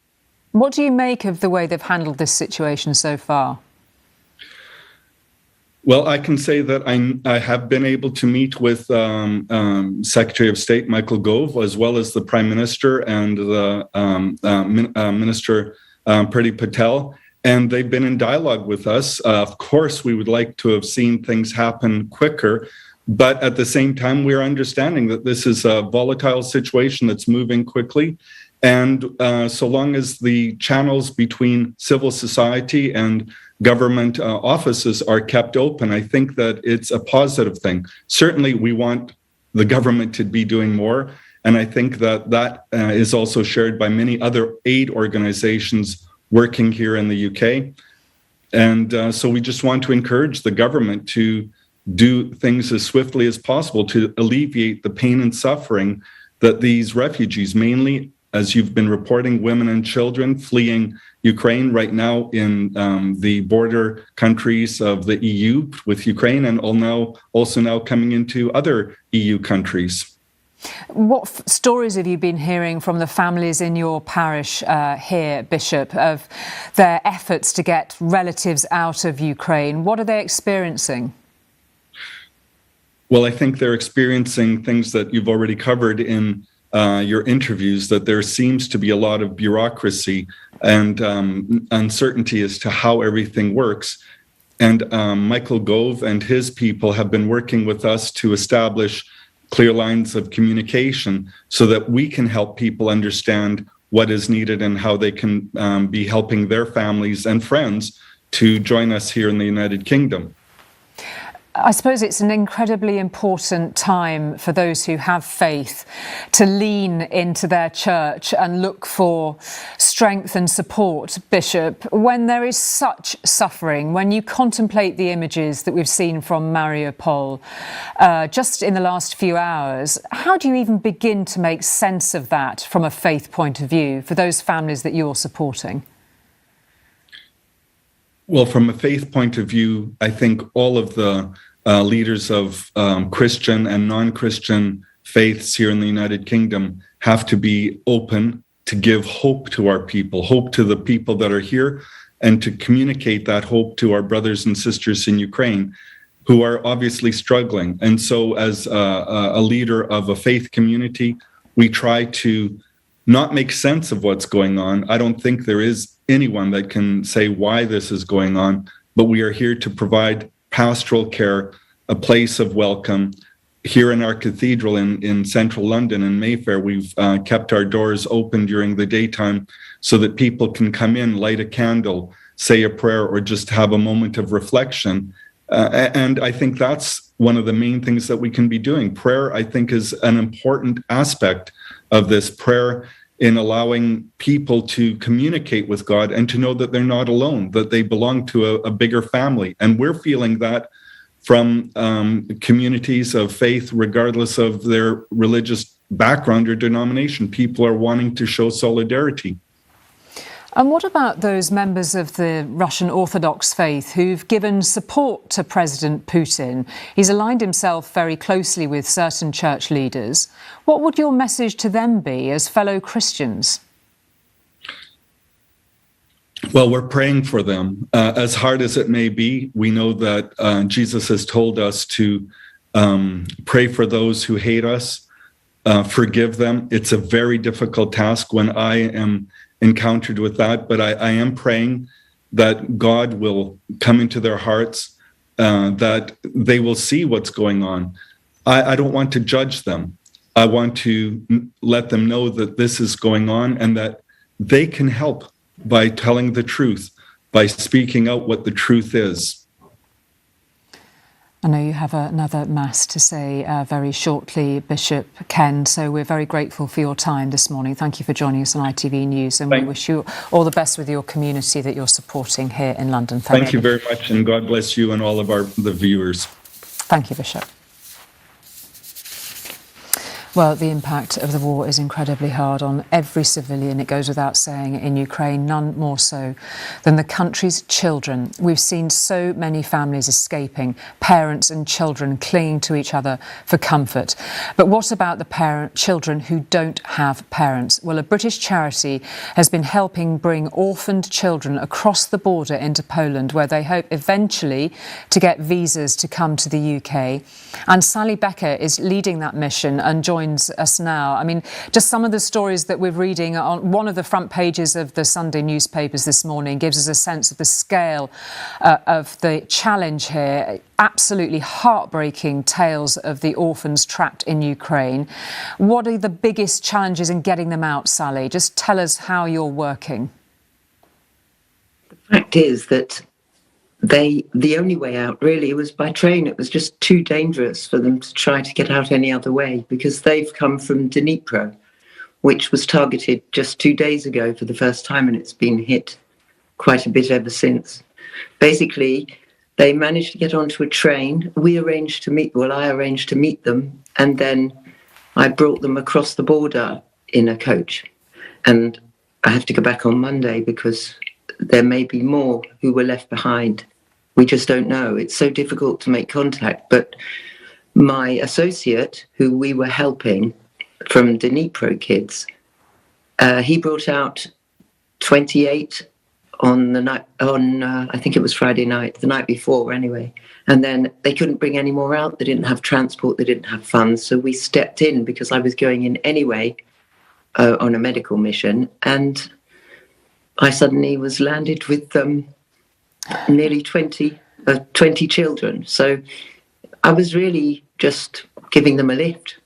What do you make of the way they've handled this situation so far? Well, I can say that I have been able to meet with Secretary of State Michael Gove, as well as the Prime Minister and the Minister Priti Patel, and they've been in dialogue with us. Of course, we would like to have seen things happen quicker, but at the same time, we're understanding that this is a volatile situation that's moving quickly. And so long as the channels between civil society and government offices are kept open, I think that it's a positive thing. Certainly, we want the government to be doing more. And I think that that is also shared by many other aid organizations working here in the UK. And so we just want to encourage the government to do things as swiftly as possible to alleviate the pain and suffering that these refugees, mainly, as you've been reporting, women and children fleeing Ukraine right now in the border countries of the EU with Ukraine, and also now coming into other EU countries. What stories have you been hearing from the families in your parish here, Bishop, of their efforts to get relatives out of Ukraine? What are they experiencing? Well, I think they're experiencing things that you've already covered in your interviews, that there seems to be a lot of bureaucracy and uncertainty as to how everything works. And Michael Gove and his people have been working with us to establish clear lines of communication so that we can help people understand what is needed and how they can be helping their families and friends to join us here in the United Kingdom. I suppose it's an incredibly important time for those who have faith to lean into their church and look for strength and support, Bishop, when there is such suffering, when you contemplate the images that we've seen from Mariupol just in the last few hours. How do you even begin to make sense of that from a faith point of view for those families that you're supporting? Well, from a faith point of view, I think all of the leaders of Christian and non-Christian faiths here in the United Kingdom have to be open to give hope to our people, hope to the people that are here, and to communicate that hope to our brothers and sisters in Ukraine who are obviously struggling. And so as a leader of a faith community, we try to not make sense of what's going on. I don't think there is anyone that can say why this is going on, but we are here to provide pastoral care, a place of welcome. Here in our cathedral in central London, in Mayfair, we've kept our doors open during the daytime so that people can come in, light a candle, say a prayer, or just have a moment of reflection. And I think that's one of the main things that we can be doing. Prayer, I think, is an important aspect of this. Prayer in allowing people to communicate with God and to know that they're not alone, that they belong to a bigger family. And we're feeling that from communities of faith, regardless of their religious background or denomination. People are wanting to show solidarity. And what about those members of the Russian Orthodox faith who've given support to President Putin? He's aligned himself very closely with certain church leaders. What would your message to them be as fellow Christians? Well, we're praying for them. As hard as it may be, we know that Jesus has told us to pray for those who hate us, forgive them. It's a very difficult task when I am encountered with that, but I am praying that God will come into their hearts, that they will see what's going on. I don't want to judge them. I want to let them know that this is going on and that they can help by telling the truth, by speaking out what the truth is. I know you have another Mass to say very shortly, Bishop Ken, so we're very grateful for your time this morning. Thank you for joining us on ITV News, and we wish you all the best with your community that you're supporting here in London. Thank you very much, and God bless you and all of the viewers. Thank you, Bishop. Well, the impact of the war is incredibly hard on every civilian, it goes without saying, in Ukraine, none more so than the country's children. We've seen so many families escaping, parents and children clinging to each other for comfort. But what about the children who don't have parents? Well, a British charity has been helping bring orphaned children across the border into Poland, where they hope eventually to get visas to come to the UK. And Sally Becker is leading that mission and joins us now. I mean, just some of the stories that we're reading on one of the front pages of the Sunday newspapers this morning gives us a sense of the scale of the challenge here. Absolutely heartbreaking tales of the orphans trapped in Ukraine. What are the biggest challenges in getting them out, Sally? Just tell us how you're working. The fact is that the only way out really was by train. It was just too dangerous for them to try to get out any other way, because they've come from Dnipro, which was targeted just 2 days ago for the first time, and it's been hit quite a bit ever since. Basically, they managed to get onto a train. I arranged to meet them, and then I brought them across the border in a coach. And I have to go back on Monday because there may be more who were left behind. We just don't know. It's so difficult to make contact. But my associate, who we were helping from Dnipro kids, he brought out 28 on the night, I think it was Friday night, the night before anyway. And then they couldn't bring any more out. They didn't have transport. They didn't have funds. So we stepped in because I was going in anyway on a medical mission. And I suddenly was landed with nearly 20 children. So I was really just giving them a lift.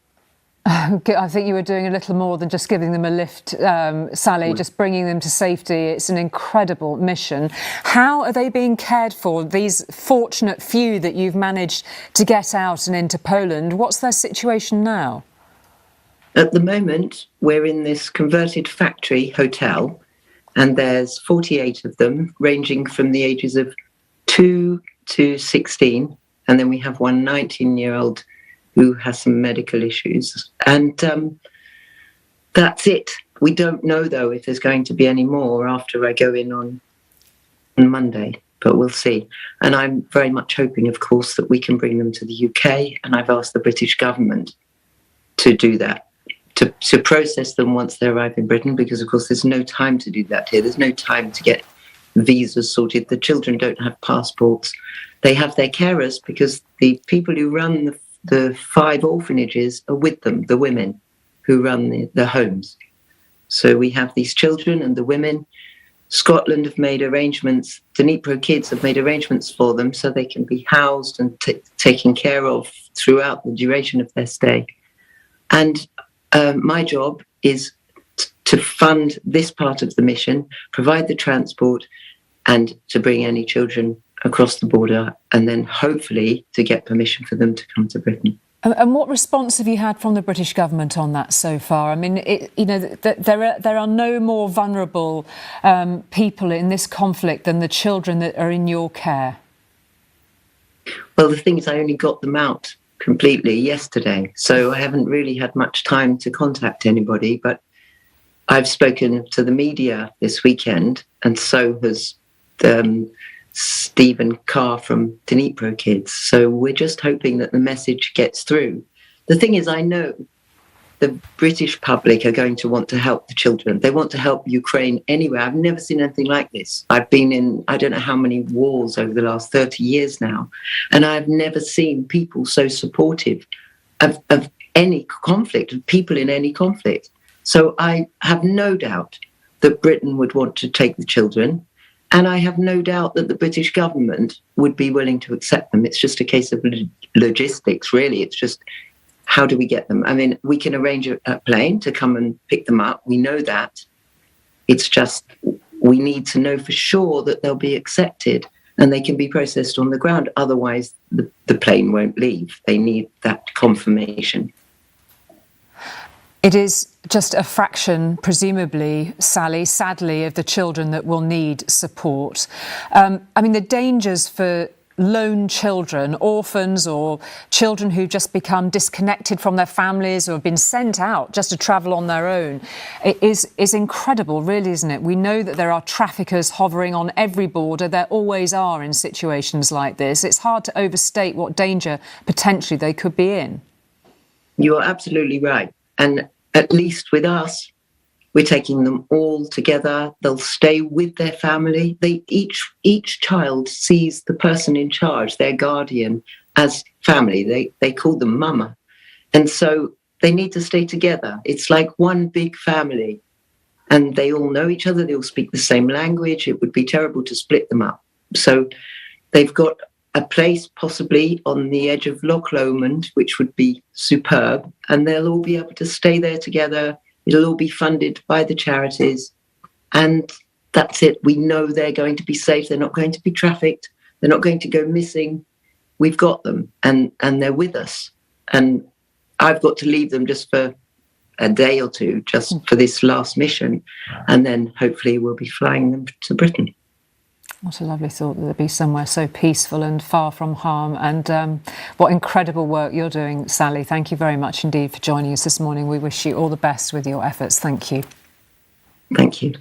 I think you were doing a little more than just giving them a lift, Sally, just bringing them to safety. It's an incredible mission. How are they being cared for, these fortunate few that you've managed to get out and into Poland? What's their situation now? At the moment, we're in this converted factory hotel, and there's 48 of them, ranging from the ages of 2 to 16. And then we have one 19-year-old who has some medical issues. And that's it. We don't know, though, if there's going to be any more after I go in on Monday, but we'll see. And I'm very much hoping, of course, that we can bring them to the UK. And I've asked the British government to do that. To process them once they arrive in Britain, because, of course, there's no time to do that here. There's no time to get visas sorted. The children don't have passports. They have their carers because the people who run the 5 orphanages are with them, the women who run the homes. So we have these children and the women. Scotland have made arrangements, Dnipro kids have made arrangements for them so they can be housed and taken care of throughout the duration of their stay. And my job is to fund this part of the mission, provide the transport, and to bring any children across the border, and then hopefully to get permission for them to come to Britain. And what response have you had from the British government on that so far? I mean, there are no more vulnerable people in this conflict than the children that are in your care. Well, the thing is, I only got them out completely yesterday, so I haven't really had much time to contact anybody, but I've spoken to the media this weekend, and so has Stephen Carr from Dnipro Kids. So we're just hoping that the message gets through. The thing is, I know the British public are going to want to help the children. They want to help Ukraine anyway. I've never seen anything like this. I've been in, I don't know how many wars over the last 30 years now, and I've never seen people so supportive of any conflict, of people in any conflict. So I have no doubt that Britain would want to take the children, and I have no doubt that the British government would be willing to accept them. It's just a case of logistics, really. It's just, how do we get them? I mean, we can arrange a plane to come and pick them up. We know that. It's just, we need to know for sure that they'll be accepted and they can be processed on the ground. Otherwise, the plane won't leave. They need that confirmation. It is just a fraction, presumably, Sally, sadly, of the children that will need support. I mean, the dangers for lone children, orphans or children who've just become disconnected from their families or have been sent out just to travel on their own, it is incredible, really, isn't it? We know that there are traffickers hovering on every border. There always are in situations like this. It's hard to overstate what danger potentially they could be in. You are absolutely right. And at least with us, we're taking them all together. They'll stay with their family. Each child sees the person in charge, their guardian, as family. They call them mama. And so they need to stay together. It's like one big family. And they all know each other. They all speak the same language. It would be terrible to split them up. So they've got a place possibly on the edge of Loch Lomond, which would be superb. And they'll all be able to stay there together. It'll all be funded by the charities. And that's it. We know they're going to be safe. They're not going to be trafficked. They're not going to go missing. We've got them and they're with us. And I've got to leave them just for a day or two, just for this last mission. And then hopefully we'll be flying them to Britain. What a lovely thought that they'd be somewhere so peaceful and far from harm. And what incredible work you're doing, Sally. Thank you very much indeed for joining us this morning. We wish you all the best with your efforts. Thank you. Thank you.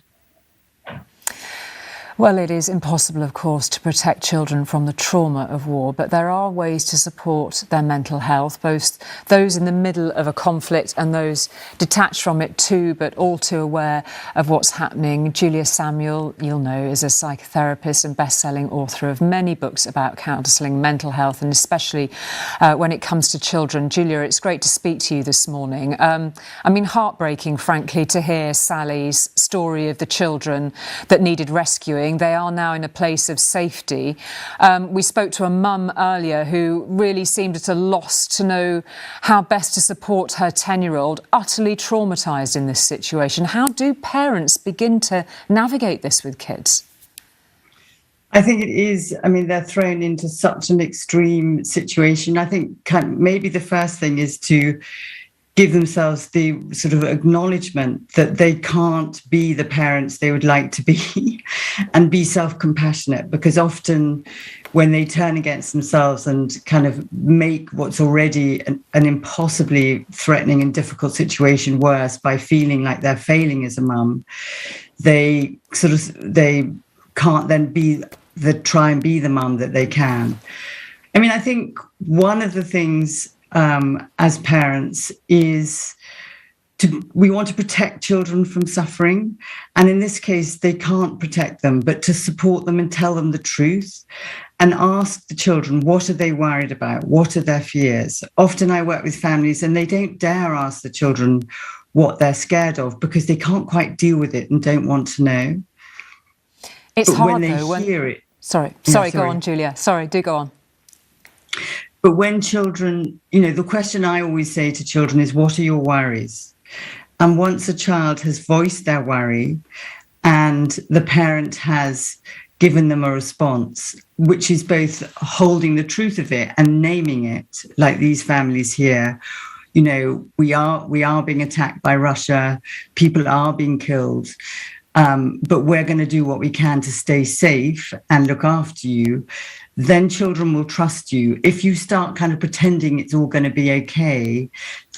Well, it is impossible, of course, to protect children from the trauma of war, but there are ways to support their mental health, both those in the middle of a conflict and those detached from it too, but all too aware of what's happening. Julia Samuel, you'll know, is a psychotherapist and best-selling author of many books about counselling mental health, and especially when it comes to children. Julia, it's great to speak to you this morning. I mean, heartbreaking, frankly, to hear Sally's story of the children that needed rescuing. They are now in a place of safety. We spoke to a mum earlier who really seemed at a loss to know how best to support her 10-year-old, utterly traumatised in this situation. How do parents begin to navigate this with kids? I think it is. I mean, they're thrown into such an extreme situation. I think maybe the first thing is to give themselves the sort of acknowledgement that they can't be the parents they would like to be and be self-compassionate, because often when they turn against themselves and kind of make what's already an impossibly threatening and difficult situation worse by feeling like they're failing as a mum, they can't then try and be the mum that they can. I mean, I think one of the things as parents is we want to protect children from suffering. And in this case, they can't protect them, but to support them and tell them the truth and ask the children, what are they worried about? What are their fears? Often I work with families and they don't dare ask the children what they're scared of because they can't quite deal with it and don't want to know. It's but hard when they though. Hear it. Sorry, go on, Julia. Sorry, do go on. But when children, the question I always say to children is, what are your worries? And once a child has voiced their worry and the parent has given them a response, which is both holding the truth of it and naming it, like these families here, we are being attacked by Russia, people are being killed, but we're going to do what we can to stay safe and look after you, then children will trust you. If you start kind of pretending it's all going to be okay,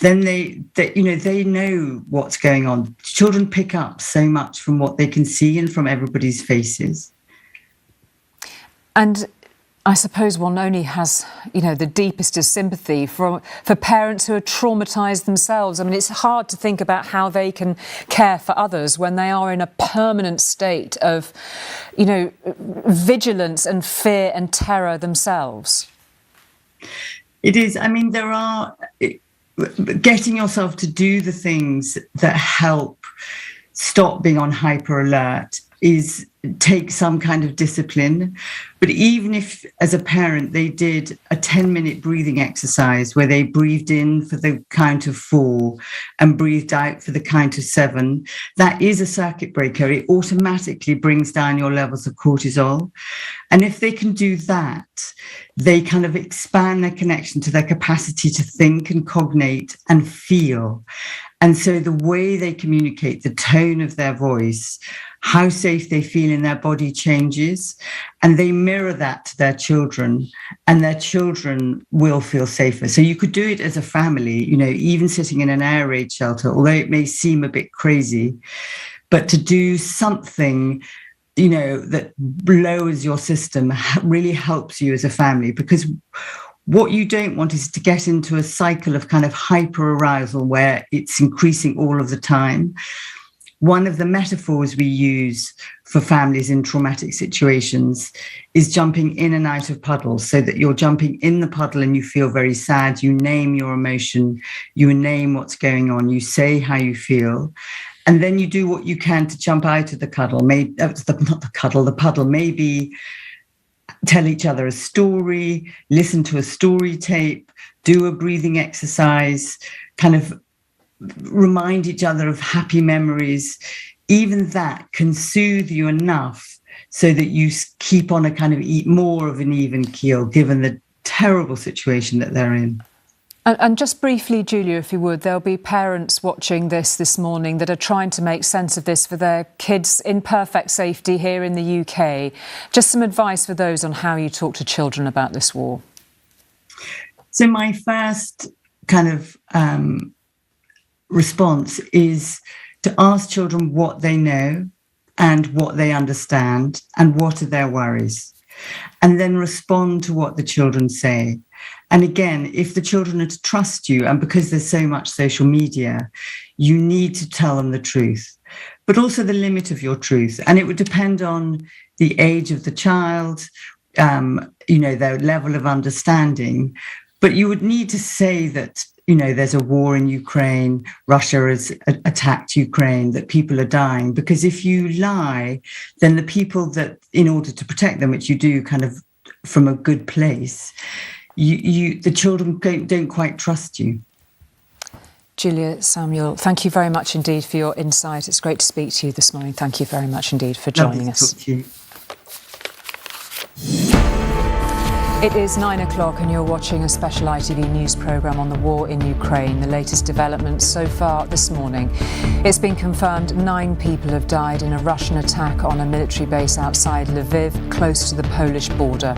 then they know what's going on. Children pick up so much from what they can see and from everybody's faces. And I suppose one only has, the deepest of sympathy for parents who are traumatised themselves. I mean, it's hard to think about how they can care for others when they are in a permanent state of, vigilance and fear and terror themselves. It is. I mean, there are getting yourself to do the things that help stop being on hyper alert take some kind of discipline. But even if, as a parent, they did a 10-minute breathing exercise where they breathed in for the count of 4 and breathed out for the count of 7, that is a circuit breaker. It automatically brings down your levels of cortisol. And if they can do that, they kind of expand their connection to their capacity to think and cognate and feel. And so the way they communicate, the tone of their voice, how safe they feel in their body changes, and they mirror that to their children, and their children will feel safer. So you could do it as a family, even sitting in an air raid shelter, although it may seem a bit crazy, but to do something that lowers your system really helps you as a family, because what you don't want is to get into a cycle of kind of hyper arousal where it's increasing all of the time. One of the metaphors we use for families in traumatic situations is jumping in and out of puddles, so that you're jumping in the puddle and you feel very sad. You name your emotion, you name what's going on, you say how you feel. And then you do what you can to jump out of the puddle. The puddle. Maybe tell each other a story, listen to a story tape, do a breathing exercise, kind of remind each other of happy memories. Even that can soothe you enough so that you keep on a kind of more of an even keel, given the terrible situation that they're in. And just briefly, Julia, if you would, there'll be parents watching this morning that are trying to make sense of this for their kids in perfect safety here in the UK. Just some advice for those on how you talk to children about this war. So my first kind of response is to ask children what they know and what they understand and what are their worries, and then respond to what the children say. And again, if the children are to trust you, and because there's so much social media, you need to tell them the truth, but also the limit of your truth. And it would depend on the age of the child, their level of understanding. But you would need to say that, there's a war in Ukraine, Russia has attacked Ukraine, that people are dying. Because if you lie, then the people that, in order to protect them, which you do kind of from a good place, the children don't quite trust you. Julia Samuel, thank you very much indeed for your insight. It's great to speak to you this morning. Thank you very much indeed for joining us. Talk to you. It is 9 o'clock and you're watching a special ITV news programme on the war in Ukraine. The latest developments so far this morning. It's been confirmed 9 people have died in a Russian attack on a military base outside Lviv, close to the Polish border.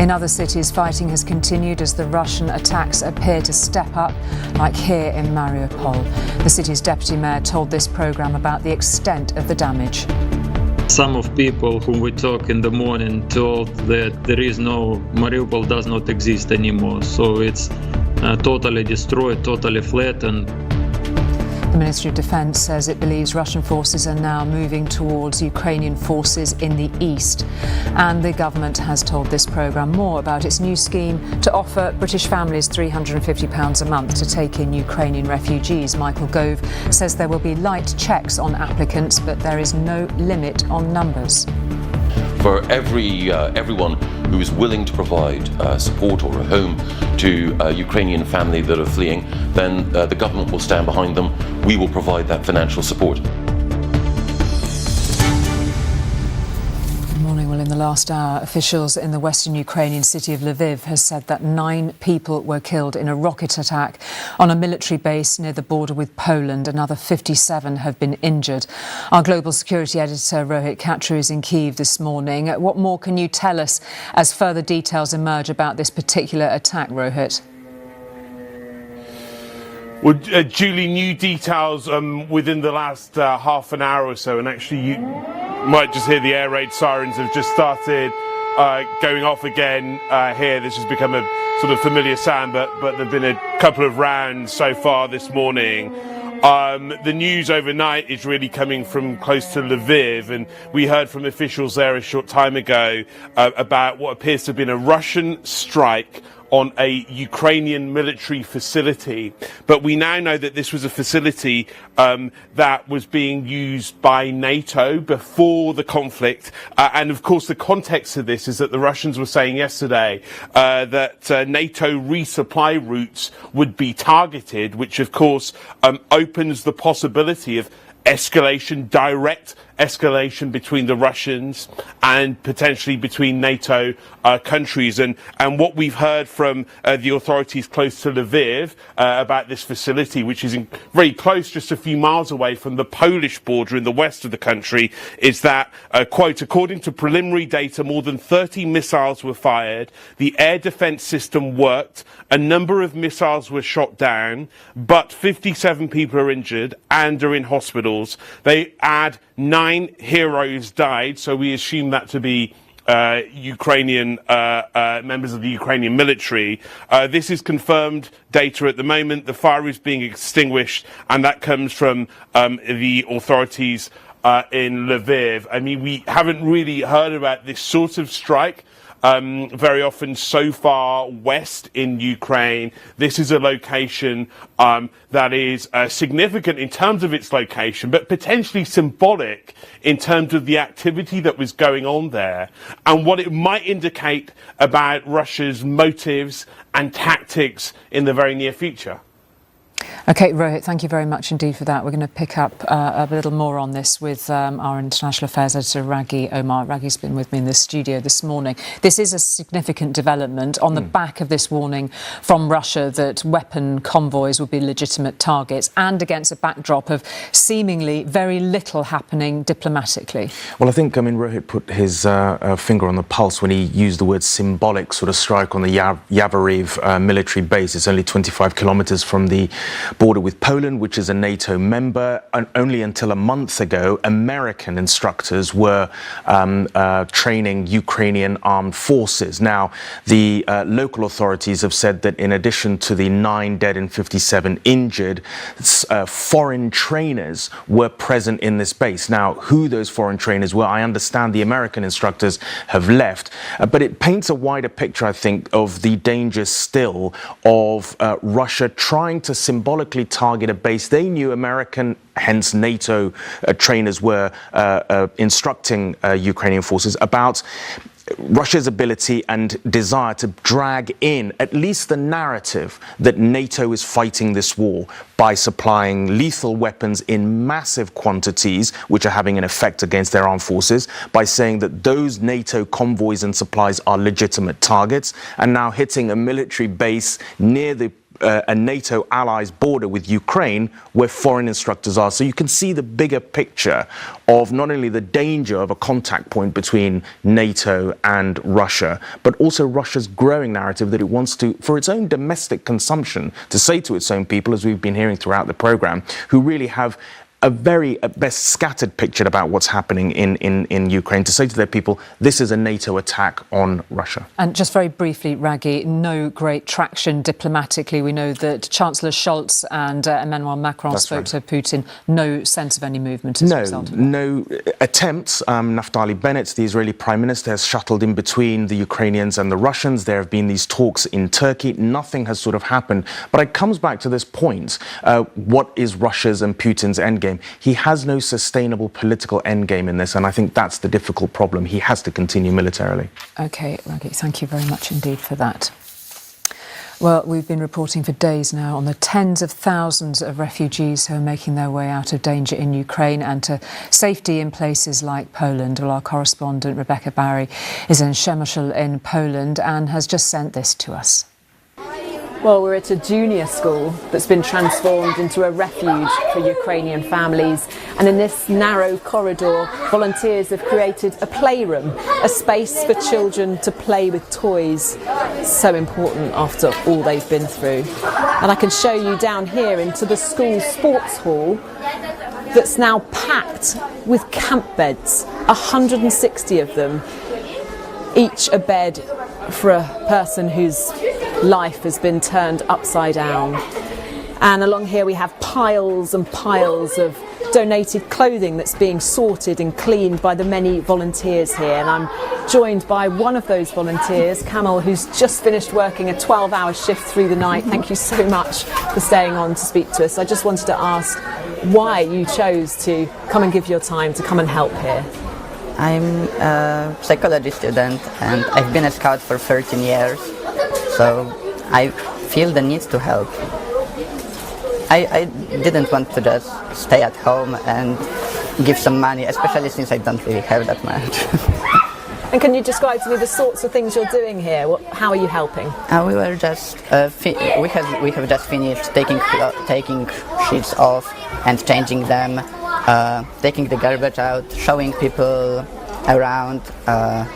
In other cities, fighting has continued as the Russian attacks appear to step up, like here in Mariupol. The city's deputy mayor told this programme about the extent of the damage. Some of people whom we talk in the morning told that Mariupol does not exist anymore. So it's totally destroyed, totally flattened. The Ministry of Defence says it believes Russian forces are now moving towards Ukrainian forces in the east. And the government has told this programme more about its new scheme to offer British families £350 a month to take in Ukrainian refugees. Michael Gove says there will be light checks on applicants, but there is no limit on numbers. For everyone who is willing to provide support or a home to a Ukrainian family that are fleeing, then the government will stand behind them. We will provide that financial support. Well, in the last hour, officials in the western Ukrainian city of Lviv has said that 9 people were killed in a rocket attack on a military base near the border with Poland. Another 57 have been injured. Our global security editor, Rohit Katra, is in Kiev this morning. What more can you tell us as further details emerge about this particular attack, Rohit? Well, Julie, new details within the last half an hour or so, and actually you might just hear the air raid sirens have just started going off again here. This has become a sort of familiar sound, but there have been a couple of rounds so far this morning. The news overnight is really coming from close to Lviv, and we heard from officials there a short time ago about what appears to have been a Russian strike on a Ukrainian military facility. But we now know that this was a facility that was being used by NATO before the conflict. And of course, the context of this is that the Russians were saying yesterday that NATO resupply routes would be targeted, which of course opens the possibility of escalation, direct escalation between the Russians and potentially between NATO countries. And what we've heard from the authorities close to Lviv about this facility, which is very close, just a few miles away from the Polish border in the west of the country, is that, quote, according to preliminary data, more than 30 missiles were fired, the air defense system worked, a number of missiles were shot down, but 57 people are injured and are in hospitals. They add 9 heroes died, so we assume that to be Ukrainian members of the Ukrainian military. This is confirmed data at the moment. The fire is being extinguished, and that comes from the authorities in Lviv. I mean, we haven't really heard about this sort of strike very often so far west in Ukraine. This is a location that is significant in terms of its location, but potentially symbolic in terms of the activity that was going on there and what it might indicate about Russia's motives and tactics in the very near future. OK, Rohit, thank you very much indeed for that. We're going to pick up a little more on this with our international affairs editor, Raghi Oman. Raghi's been with me in the studio this morning. This is a significant development on the back of this warning from Russia that weapon convoys would be legitimate targets and against a backdrop of seemingly very little happening diplomatically. Well, I think, Rohit put his finger on the pulse when he used the word symbolic sort of strike on the Yavoriv military base. It's only 25 kilometres from the border with Poland, which is a NATO member, and only until a month ago, American instructors were training Ukrainian armed forces. Now, the local authorities have said that in addition to the 9 dead and 57 injured, foreign trainers were present in this base. Now, who those foreign trainers were, I understand the American instructors have left, but it paints a wider picture, I think, of the danger still of Russia trying to symbolically target a base. They knew American, hence NATO trainers were instructing Ukrainian forces about Russia's ability and desire to drag in at least the narrative that NATO is fighting this war by supplying lethal weapons in massive quantities, which are having an effect against their armed forces, by saying that those NATO convoys and supplies are legitimate targets, and now hitting a military base near the a NATO ally's border with Ukraine where foreign instructors are. So you can see the bigger picture of not only the danger of a contact point between NATO and Russia, but also Russia's growing narrative that it wants to, for its own domestic consumption, to say to its own people, as we've been hearing throughout the programme, who really have a very, at best, scattered picture about what's happening in Ukraine, to say to their people, this is a NATO attack on Russia. And just very briefly, Raghi, no great traction diplomatically. We know that Chancellor Scholz and Emmanuel Macron spoke to Putin. No sense of any movement as a result of that. No attempts. Naftali Bennett, the Israeli Prime Minister, has shuttled in between the Ukrainians and the Russians. There have been these talks in Turkey. Nothing has sort of happened. But it comes back to this point. What is Russia's and Putin's endgame? He has no sustainable political endgame in this, and I think that's the difficult problem. He has to continue militarily. OK, Raghi, thank you very much indeed for that. Well, we've been reporting for days now on the tens of thousands of refugees who are making their way out of danger in Ukraine and to safety in places like Poland. Well, our correspondent Rebecca Barry is in Przemysl in Poland and has just sent this to us. Well, we're at a junior school that's been transformed into a refuge for Ukrainian families. And in this narrow corridor, volunteers have created a playroom, a space for children to play with toys. So important after all they've been through. And I can show you down here into the school sports hall that's now packed with camp beds, 160 of them, each a bed for a person whose life has been turned upside down. And along here we have piles and piles of donated clothing that's being sorted and cleaned by the many volunteers here. And I'm joined by one of those volunteers, Kamal, who's just finished working a 12-hour shift through the night. Thank you so much for staying on to speak to us. I just wanted to ask why you chose to come and give your time to come and help here. I'm a psychology student and I've been a scout for 13 years. So I feel the need to help. I didn't want to just stay at home and give some money, especially since I don't really have that much. And can you describe to me the sorts of things you're doing here? How are you helping? We were just we have just finished taking sheets off and changing them, taking the garbage out, showing people around,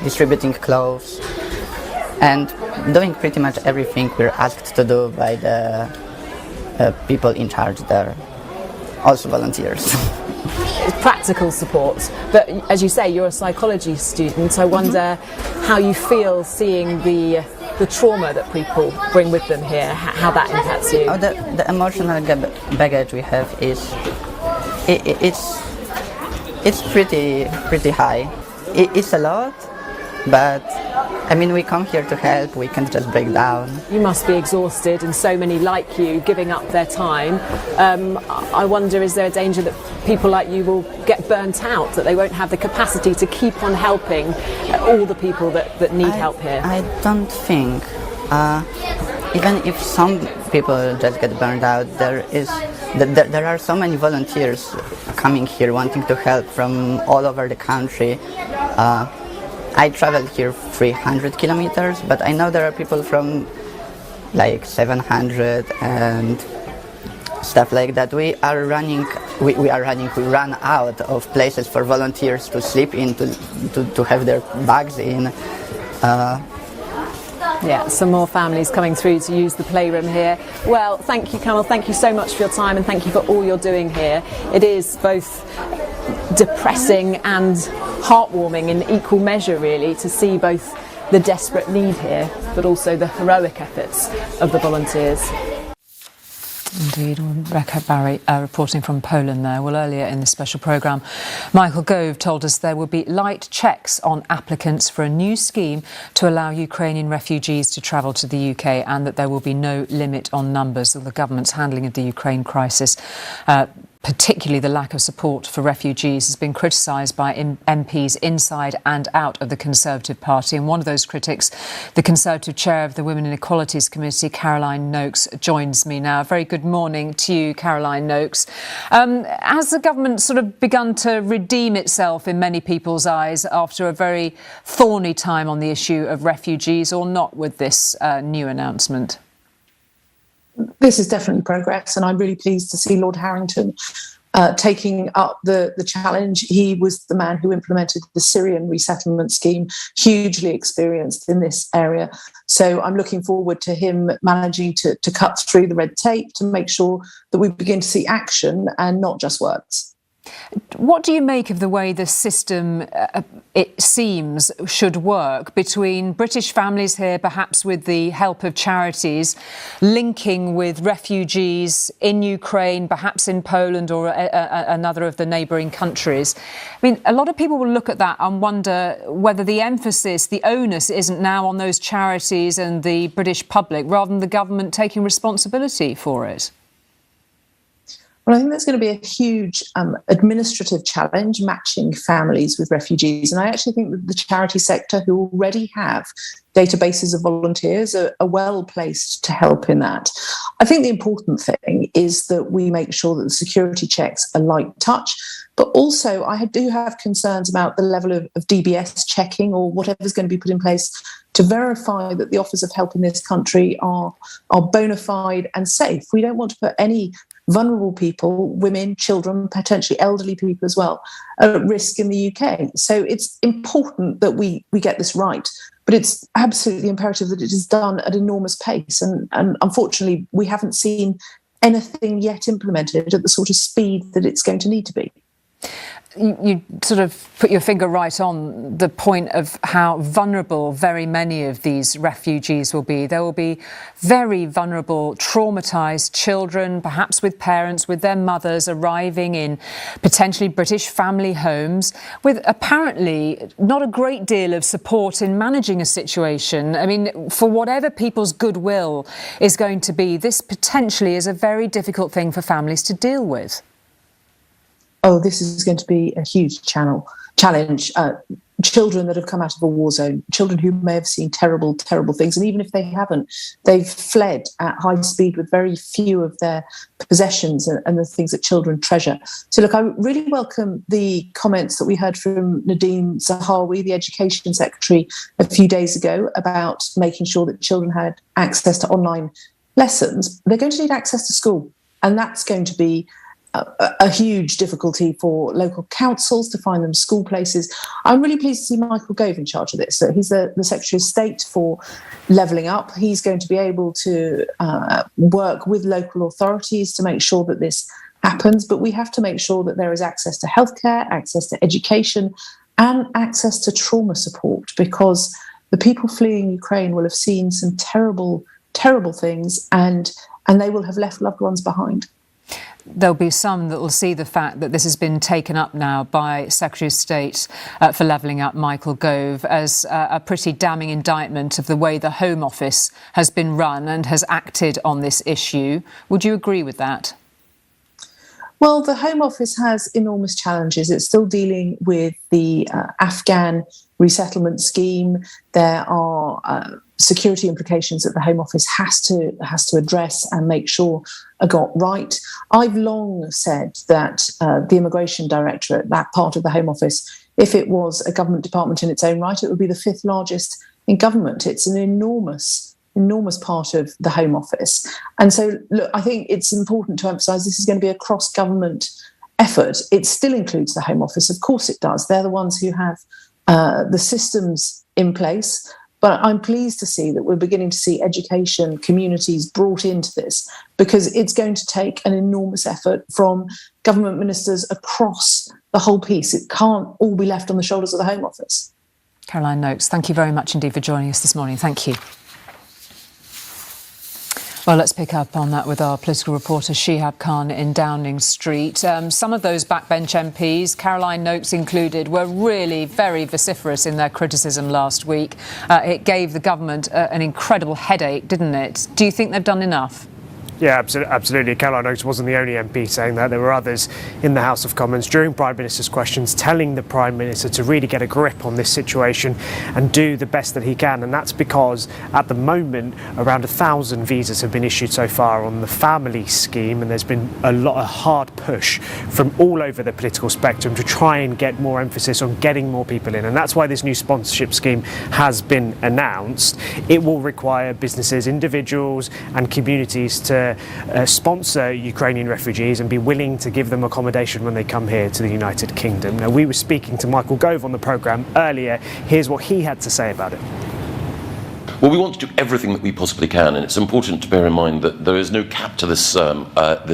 distributing clothes, and doing pretty much everything we're asked to do by the people in charge there, also volunteers. Practical support, but as you say, you're a psychology student. I wonder how you feel seeing the trauma that people bring with them here, how that impacts you. Oh, the emotional baggage we have is it's pretty high. It's a lot, but I mean, we come here to help, we can't just break down. You must be exhausted, and so many like you giving up their time. I wonder, is there a danger that people like you will get burnt out, that they won't have the capacity to keep on helping all the people that need help here? I don't think. Even if some people just get burned out, there are so many volunteers coming here wanting to help from all over the country. I traveled here 300 kilometers, but I know there are people from like 700 and stuff like that. We run out of places for volunteers to sleep in, to have their bags in. Yeah, some more families coming through to use the playroom here. Well, thank you, Kamal. Thank you so much for your time, and thank you for all you're doing here. It is both depressing and heartwarming in equal measure, really, to see both the desperate need here, but also the heroic efforts of the volunteers. Indeed, Rebecca Barry reporting from Poland there. Well, earlier in the special programme, Michael Gove told us there will be light checks on applicants for a new scheme to allow Ukrainian refugees to travel to the UK, and that there will be no limit on numbers. The government's handling of the Ukraine crisis, particularly the lack of support for refugees, has been criticised by MPs inside and out of the Conservative Party. And one of those critics, the Conservative chair of the Women and Equalities Committee, Caroline Noakes, joins me now. Very good morning to you, Caroline Noakes. Has the government sort of begun to redeem itself in many people's eyes after a very thorny time on the issue of refugees, or not with this new announcement? This is definitely progress, and I'm really pleased to see Lord Harrington taking up the challenge. He was the man who implemented the Syrian resettlement scheme, hugely experienced in this area. So I'm looking forward to him managing to cut through the red tape to make sure that we begin to see action and not just words. What do you make of the way the system, it seems, should work between British families here, perhaps with the help of charities, linking with refugees in Ukraine, perhaps in Poland or another of the neighbouring countries? I mean, a lot of people will look at that and wonder whether the emphasis, the onus isn't now on those charities and the British public, rather than the government taking responsibility for it. Well, I think there's going to be a huge administrative challenge matching families with refugees. And I actually think that the charity sector, who already have databases of volunteers, are well placed to help in that. I think the important thing is that we make sure that the security checks are light touch. But also, I do have concerns about the level of DBS checking or whatever's going to be put in place to verify that the offers of help in this country are bona fide and safe. We don't want to put any vulnerable people, women, children, potentially elderly people as well, at risk in the UK. So it's important that we get this right, but it's absolutely imperative that it is done at enormous pace. And unfortunately, we haven't seen anything yet implemented at the sort of speed that it's going to need to be. You sort of put your finger right on the point of how vulnerable very many of these refugees will be. There will be very vulnerable, traumatised children, perhaps with parents, with their mothers, arriving in potentially British family homes with apparently not a great deal of support in managing a situation. I mean, for whatever people's goodwill is going to be, this potentially is a very difficult thing for families to deal with. Oh, this is going to be a huge channel. challenge. Children that have come out of a war zone, children who may have seen terrible, terrible things. And even if they haven't, they've fled at high speed with very few of their possessions and the things that children treasure. So look, I really welcome the comments that we heard from Nadine Zahawi, the Education Secretary, a few days ago about making sure that children had access to online lessons. They're going to need access to school. And that's going to be a huge difficulty for local councils to find them school places. I'm really pleased to see Michael Gove in charge of this. So he's the Secretary of State for Levelling Up. He's going to be able to work with local authorities to make sure that this happens. But we have to make sure that there is access to healthcare, access to education, and access to trauma support, because the people fleeing Ukraine will have seen some terrible, terrible things, and they will have left loved ones behind. There'll be some that will see the fact that this has been taken up now by Secretary of State for Levelling Up, Michael Gove, as a pretty damning indictment of the way the Home Office has been run and has acted on this issue. Would you agree with that? Well, the Home Office has enormous challenges. It's still dealing with the Afghan resettlement scheme. There are security implications that the Home Office has to address and make sure are got right. I've long said that the Immigration Directorate, that part of the Home Office, if it was a government department in its own right, it would be the fifth largest in government. It's an enormous part of the Home Office. And so, look, I think it's important to emphasise this is going to be a cross-government effort. It still includes the Home Office. Of course it does. They're the ones who have the systems in place. But I'm pleased to see that we're beginning to see education communities brought into this, because it's going to take an enormous effort from government ministers across the whole piece. It can't all be left on the shoulders of the Home Office. Caroline Noakes, thank you very much indeed for joining us this morning. Thank you. Well, let's pick up on that with our political reporter Shihab Khan in Downing Street. Some of those backbench MPs, Caroline Noakes included, were really very vociferous in their criticism last week. It gave the government an incredible headache, didn't it? Do you think they've done enough? Yeah, absolutely. Caroline Noakes wasn't the only MP saying that. There were others in the House of Commons during Prime Minister's questions telling the Prime Minister to really get a grip on this situation and do the best that he can. And that's because at the moment around 1,000 visas have been issued so far on the family scheme, and there's been a hard push from all over the political spectrum to try and get more emphasis on getting more people in. And that's why this new sponsorship scheme has been announced. It will require businesses, individuals and communities to sponsor Ukrainian refugees and be willing to give them accommodation when they come here to the United Kingdom. Now, we were speaking to Michael Gove on the programme earlier. Here's what he had to say about it. Well, we want to do everything that we possibly can, and it's important to bear in mind that there is no cap to this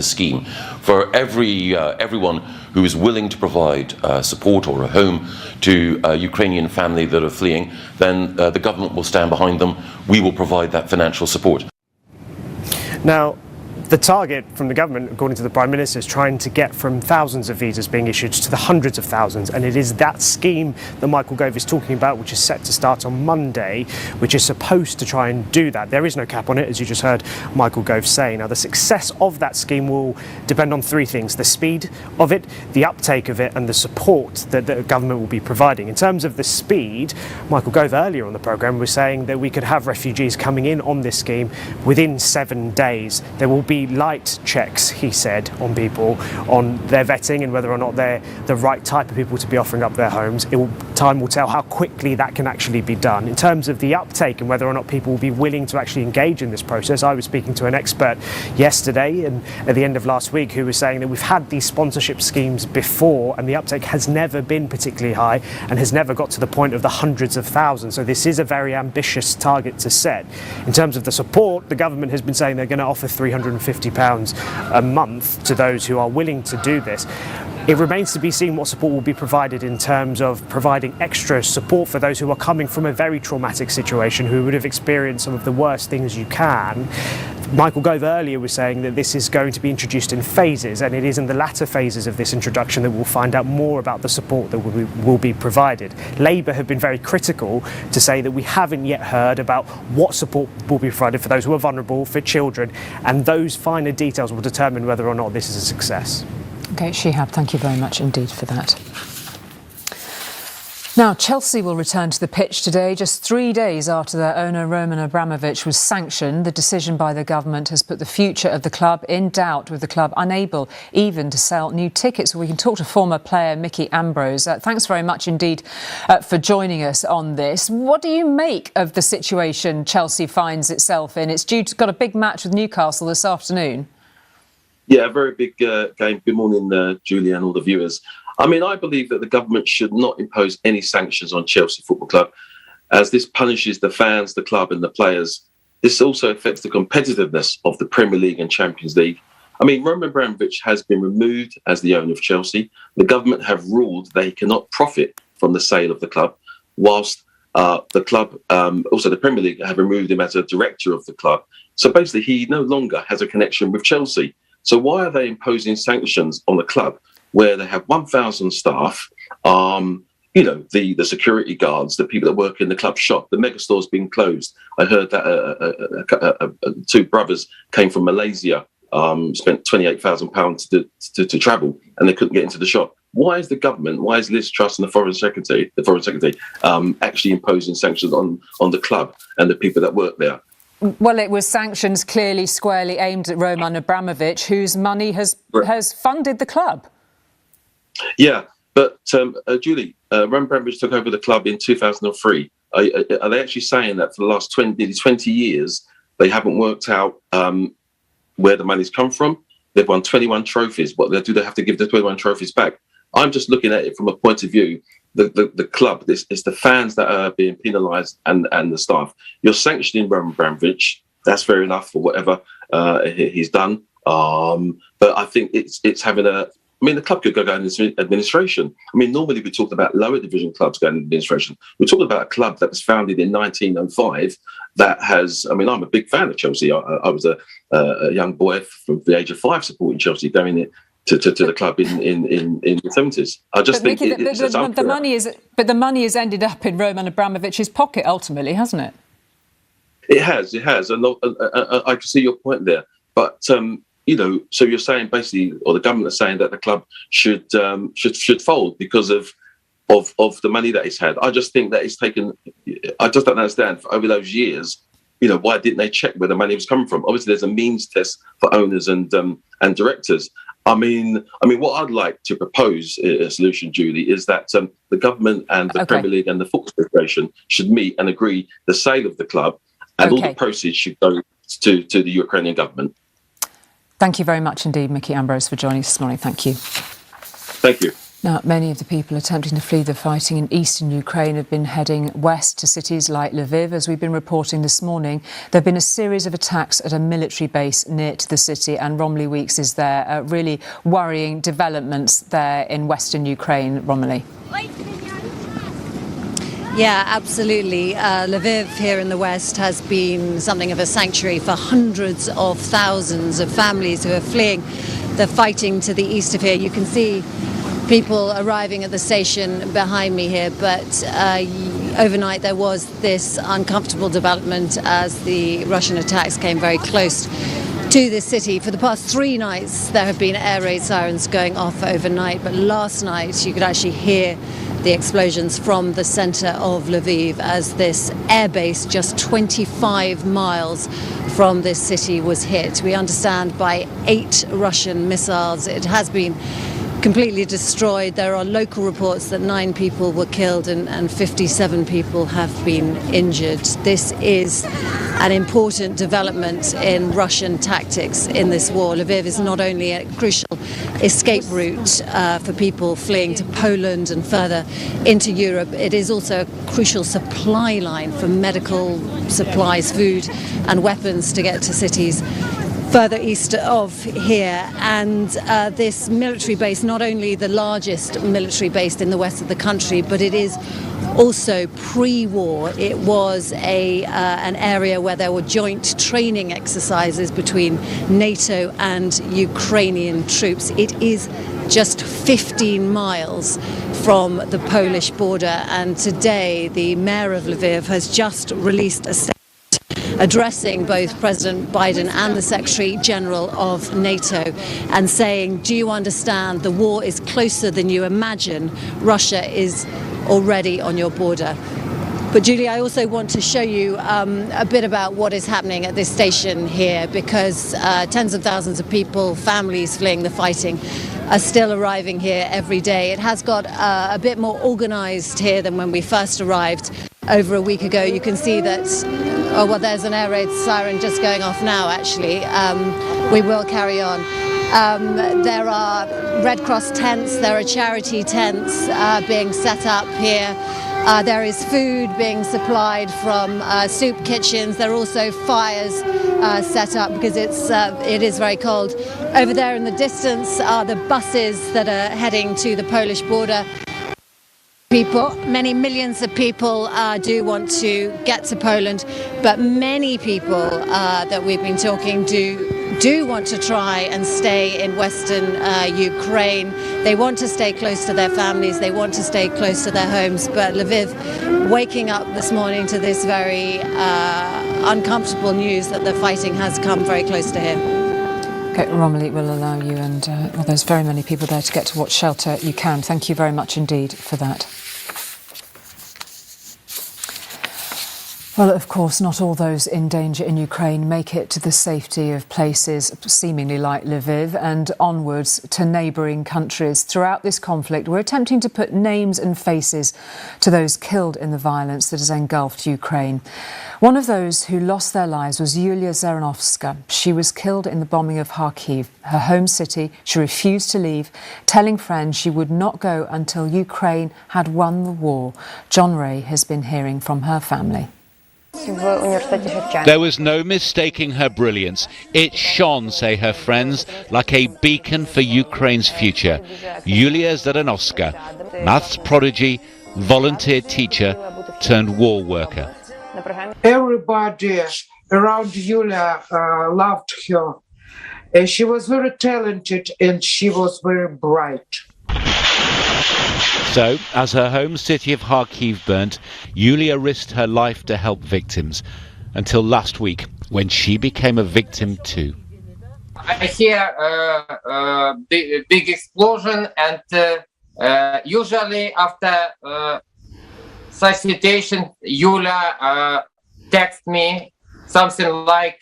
scheme. For everyone who is willing to provide support or a home to a Ukrainian family that are fleeing, then the government will stand behind them. We will provide that financial support. Now, the target from the government, according to the Prime Minister, is trying to get from thousands of visas being issued to the hundreds of thousands. And it is that scheme that Michael Gove is talking about, which is set to start on Monday, which is supposed to try and do that. There is no cap on it, as you just heard Michael Gove say. Now, the success of that scheme will depend on three things: the speed of it, the uptake of it, and the support that the government will be providing. In terms of the speed, Michael Gove earlier on the programme was saying that we could have refugees coming in on this scheme within 7 days. There will be light checks, he said, on people, on their vetting and whether or not they're the right type of people to be offering up their homes. Time will tell how quickly that can actually be done. In terms of the uptake and whether or not people will be willing to actually engage in this process, I was speaking to an expert yesterday and at the end of last week who was saying that we've had these sponsorship schemes before and the uptake has never been particularly high and has never got to the point of the hundreds of thousands. So this is a very ambitious target to set. In terms of the support, the government has been saying they're going to offer £350 a month to those who are willing to do this. It remains to be seen what support will be provided in terms of providing extra support for those who are coming from a very traumatic situation, who would have experienced some of the worst things you can. Michael Gove earlier was saying that this is going to be introduced in phases, and it is in the latter phases of this introduction that we'll find out more about the support that will be provided. Labour have been very critical to say that we haven't yet heard about what support will be provided for those who are vulnerable, for children, and those finer details will determine whether or not this is a success. OK, Shihab, thank you very much indeed for that. Now, Chelsea will return to the pitch today, just 3 days after their owner Roman Abramovich was sanctioned. The decision by the government has put the future of the club in doubt, with the club unable even to sell new tickets. We can talk to former player Mickey Ambrose. Thanks very much indeed for joining us on this. What do you make of the situation Chelsea finds itself in? It's got a big match with Newcastle this afternoon. Yeah, a very big game. Good morning, Julie, and all the viewers. I mean, I believe that the government should not impose any sanctions on Chelsea Football Club, as this punishes the fans, the club and the players. This also affects the competitiveness of the Premier League and Champions League. I mean, Roman Abramovich has been removed as the owner of Chelsea. The government have ruled they cannot profit from the sale of the club, whilst the club, also the Premier League, have removed him as a director of the club. So basically, he no longer has a connection with Chelsea. So why are they imposing sanctions on a club where they have 1,000 staff, the security guards, the people that work in the club shop, the mega store's been closed. I heard that two brothers came from Malaysia, spent £28,000 to travel, and they couldn't get into the shop. Why is the government, why is Liz Truss and the Foreign Secretary, actually imposing sanctions on the club and the people that work there? Well, it was sanctions clearly squarely aimed at Roman Abramovich, whose money has funded the club. Yeah, but Julie, Roman Abramovich took over the club in 2003. Are they actually saying that for the last 20 years, they haven't worked out where the money's come from? They've won 21 trophies. What do they have to give the 21 trophies back? I'm just looking at it from a point of view, the club, it's the fans that are being penalised and the staff. You're sanctioning Roman Abramovich. That's fair enough for whatever he's done. But I think it's having the club could go into administration. I mean, normally we talk about lower division clubs going into administration. We're talking about a club that was founded in 1905 that has, I'm a big fan of Chelsea. I was a young boy from the age of 5 supporting Chelsea, going it to the club in the 70s. I just think the money has ended up in Roman Abramovich's pocket ultimately, hasn't it? It has, and I can see your point there. But so you're saying basically, or the government is saying that the club should fold because of the money that it's had. I just think that it's taken. I just don't understand. For over those years, why didn't they check where the money was coming from? Obviously, there's a means test for owners and directors. I mean, what I'd like to propose a solution, Julie, is that the government and the Premier League and the Football Federation should meet and agree the sale of the club, and all the proceeds should go to the Ukrainian government. Thank you very much indeed, Mickey Ambrose, for joining us this morning. Thank you. Thank you. Now, many of the people attempting to flee the fighting in eastern Ukraine have been heading west to cities like Lviv. As we've been reporting this morning, there have been a series of attacks at a military base near to the city, and Romilly Weeks is there. Really worrying developments there in western Ukraine. Romilly. Yeah, absolutely. Lviv here in the west has been something of a sanctuary for hundreds of thousands of families who are fleeing the fighting to the east of here. You can see people arriving at the station behind me here, but overnight there was this uncomfortable development as the Russian attacks came very close to the city. For the past 3 nights there have been air raid sirens going off overnight, but last night you could actually hear the explosions from the centre of Lviv as this airbase just 25 miles from this city was hit. We understand by 8 Russian missiles. It has been completely destroyed. There are local reports that 9 people were killed and 57 people have been injured. This is an important development in Russian tactics in this war. Lviv is not only a crucial escape route for people fleeing to Poland and further into Europe, it is also a crucial supply line for medical supplies, food and weapons to get to cities further east of here. And this military base, not only the largest military base in the west of the country, but it is also pre-war. It was an area where there were joint training exercises between NATO and Ukrainian troops. It is just 15 miles from the Polish border, and today the mayor of Lviv has just released a statement addressing both President Biden and the Secretary General of NATO and saying, do you understand the war is closer than you imagine? Russia is already on your border. But Julie, I also want to show you a bit about what is happening at this station here, because tens of thousands of people, families fleeing the fighting, are still arriving here every day. It has got a bit more organised here than when we first arrived over a week ago. You can see that, oh well, there's an air raid siren just going off now actually. We will carry on. There are Red Cross tents, there are charity tents being set up here. There is food being supplied from soup kitchens. There are also fires set up because it is very cold. Over there in the distance are the buses that are heading to the Polish border. Many millions of people do want to get to Poland, but many people that we've been talking do want to try and stay in Western Ukraine. They want to stay close to their families, they want to stay close to their homes, but Lviv waking up this morning to this very uncomfortable news that the fighting has come very close to here. Okay, Romilly will allow you and well, there's very many people there to get to what shelter you can. Thank you very much indeed for that. Well, of course, not all those in danger in Ukraine make it to the safety of places seemingly like Lviv and onwards to neighbouring countries. Throughout this conflict, we're attempting to put names and faces to those killed in the violence that has engulfed Ukraine. One of those who lost their lives was Yulia Zeranovska. She was killed in the bombing of Kharkiv, her home city. She refused to leave, telling friends she would not go until Ukraine had won the war. John Ray has been hearing from her family. There was no mistaking her brilliance. It shone, say her friends, like a beacon for Ukraine's future. Yulia Zeranovska, maths prodigy, volunteer teacher turned war worker. Everybody around Yulia loved her. She was very talented and she was very bright. So, as her home city of Kharkiv burnt, Yulia risked her life to help victims, until last week, when she became a victim too. I hear a big explosion, and usually after such situation, Yulia texts me something like,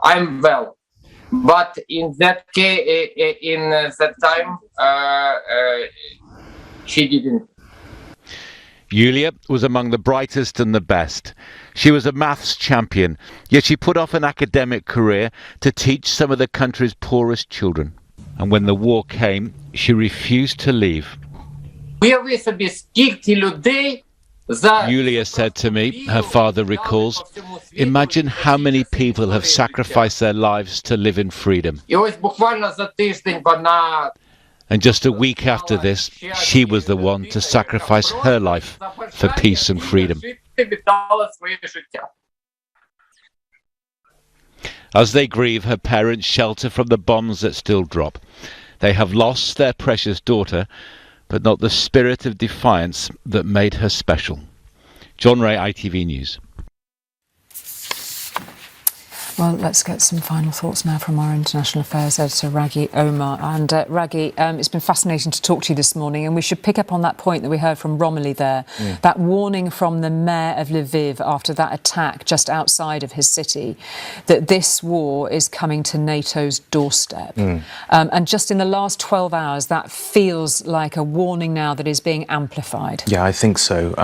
I'm well. But in that case, in that time, she didn't. Yulia was among the brightest and the best. She was a maths champion, yet she put off an academic career to teach some of the country's poorest children. And when the war came, she refused to leave. Yulia said to me, her father recalls, imagine how many people have sacrificed their lives to live in freedom. And just a week after this, she was the one to sacrifice her life for peace and freedom. As they grieve, her parents shelter from the bombs that still drop. They have lost their precious daughter, but not the spirit of defiance that made her special. John Ray, ITV News. Well, let's get some final thoughts now from our international affairs editor, Raghi Oman. And Raghi, it's been fascinating to talk to you this morning, and we should pick up on that point that we heard from Romilly there, that warning from the mayor of Lviv after that attack just outside of his city, that this war is coming to NATO's doorstep. And just in the last 12 hours, that feels like a warning now that is being amplified. Yeah, I think so.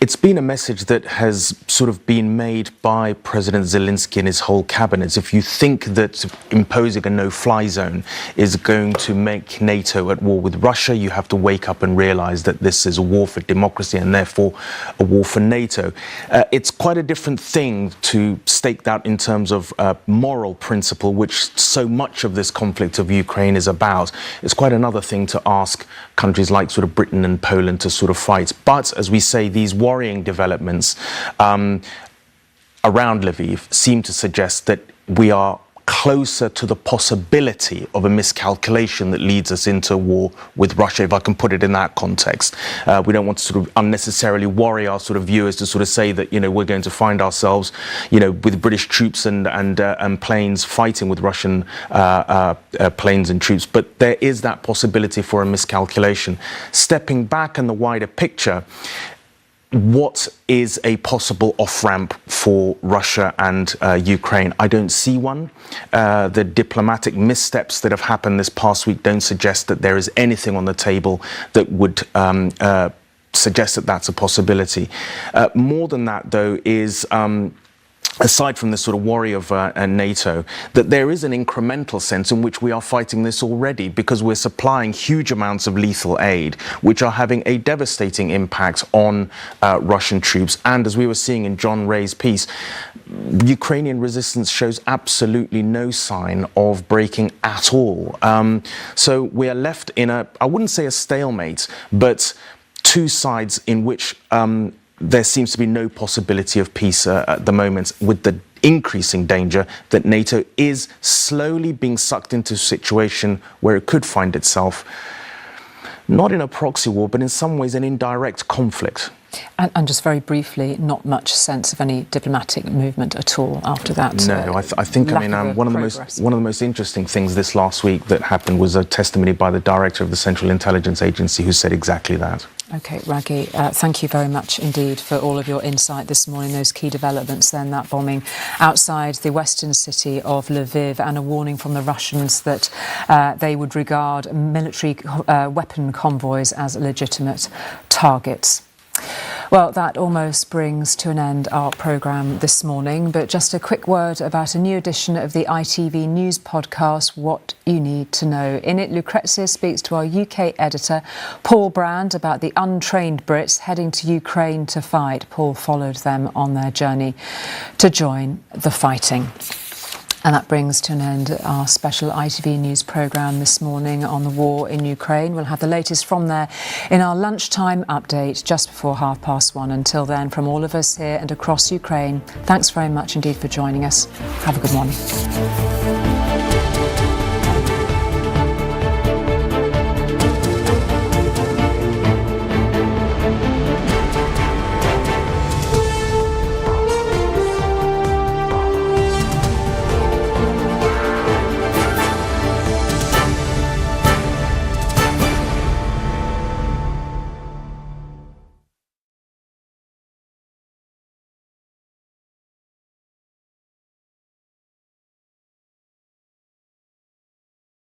It's been a message that has sort of been made by President Zelenskyy and his whole cabinet. If you think that imposing a no-fly zone is going to make NATO at war with Russia, you have to wake up and realize that this is a war for democracy and therefore a war for NATO. It's quite a different thing to stake that in terms of moral principle, which so much of this conflict of Ukraine is about. It's quite another thing to ask countries like sort of Britain and Poland to sort of fight. But as we say, these worrying developments around Lviv seem to suggest that we are closer to the possibility of a miscalculation that leads us into war with Russia, if I can put it in that context. We don't want to sort of unnecessarily worry our sort of viewers to sort of say that, we're going to find ourselves, with British troops and planes fighting with Russian planes and troops. But there is that possibility for a miscalculation. Stepping back in the wider picture, what is a possible off-ramp for Russia and Ukraine? I don't see one. The diplomatic missteps that have happened this past week don't suggest that there is anything on the table that would suggest that that's a possibility. More than that, though, is aside from the sort of worry of NATO, that there is an incremental sense in which we are fighting this already, because we're supplying huge amounts of lethal aid, which are having a devastating impact on Russian troops. And as we were seeing in John Ray's piece, Ukrainian resistance shows absolutely no sign of breaking at all. So we are left in I wouldn't say a stalemate, but two sides in which there seems to be no possibility of peace at the moment, with the increasing danger that NATO is slowly being sucked into a situation where it could find itself not in a proxy war, but in some ways an indirect conflict. And just very briefly, not much sense of any diplomatic movement at all after that. No, I think one of the most interesting things this last week that happened was a testimony by the director of the Central Intelligence Agency, who said exactly that. OK, Raghi, thank you very much indeed for all of your insight this morning, those key developments then, that bombing outside the western city of Lviv, and a warning from the Russians that they would regard military weapon convoys as legitimate targets. Well, that almost brings to an end our programme this morning, but just a quick word about a new edition of the ITV News podcast, What You Need to Know. In it, Lucrezia speaks to our UK editor, Paul Brand, about the untrained Brits heading to Ukraine to fight. Paul followed them on their journey to join the fighting. And that brings to an end our special ITV News programme this morning on the war in Ukraine. We'll have the latest from there in our lunchtime update just before 1:30. Until then, from all of us here and across Ukraine, thanks very much indeed for joining us. Have a good morning.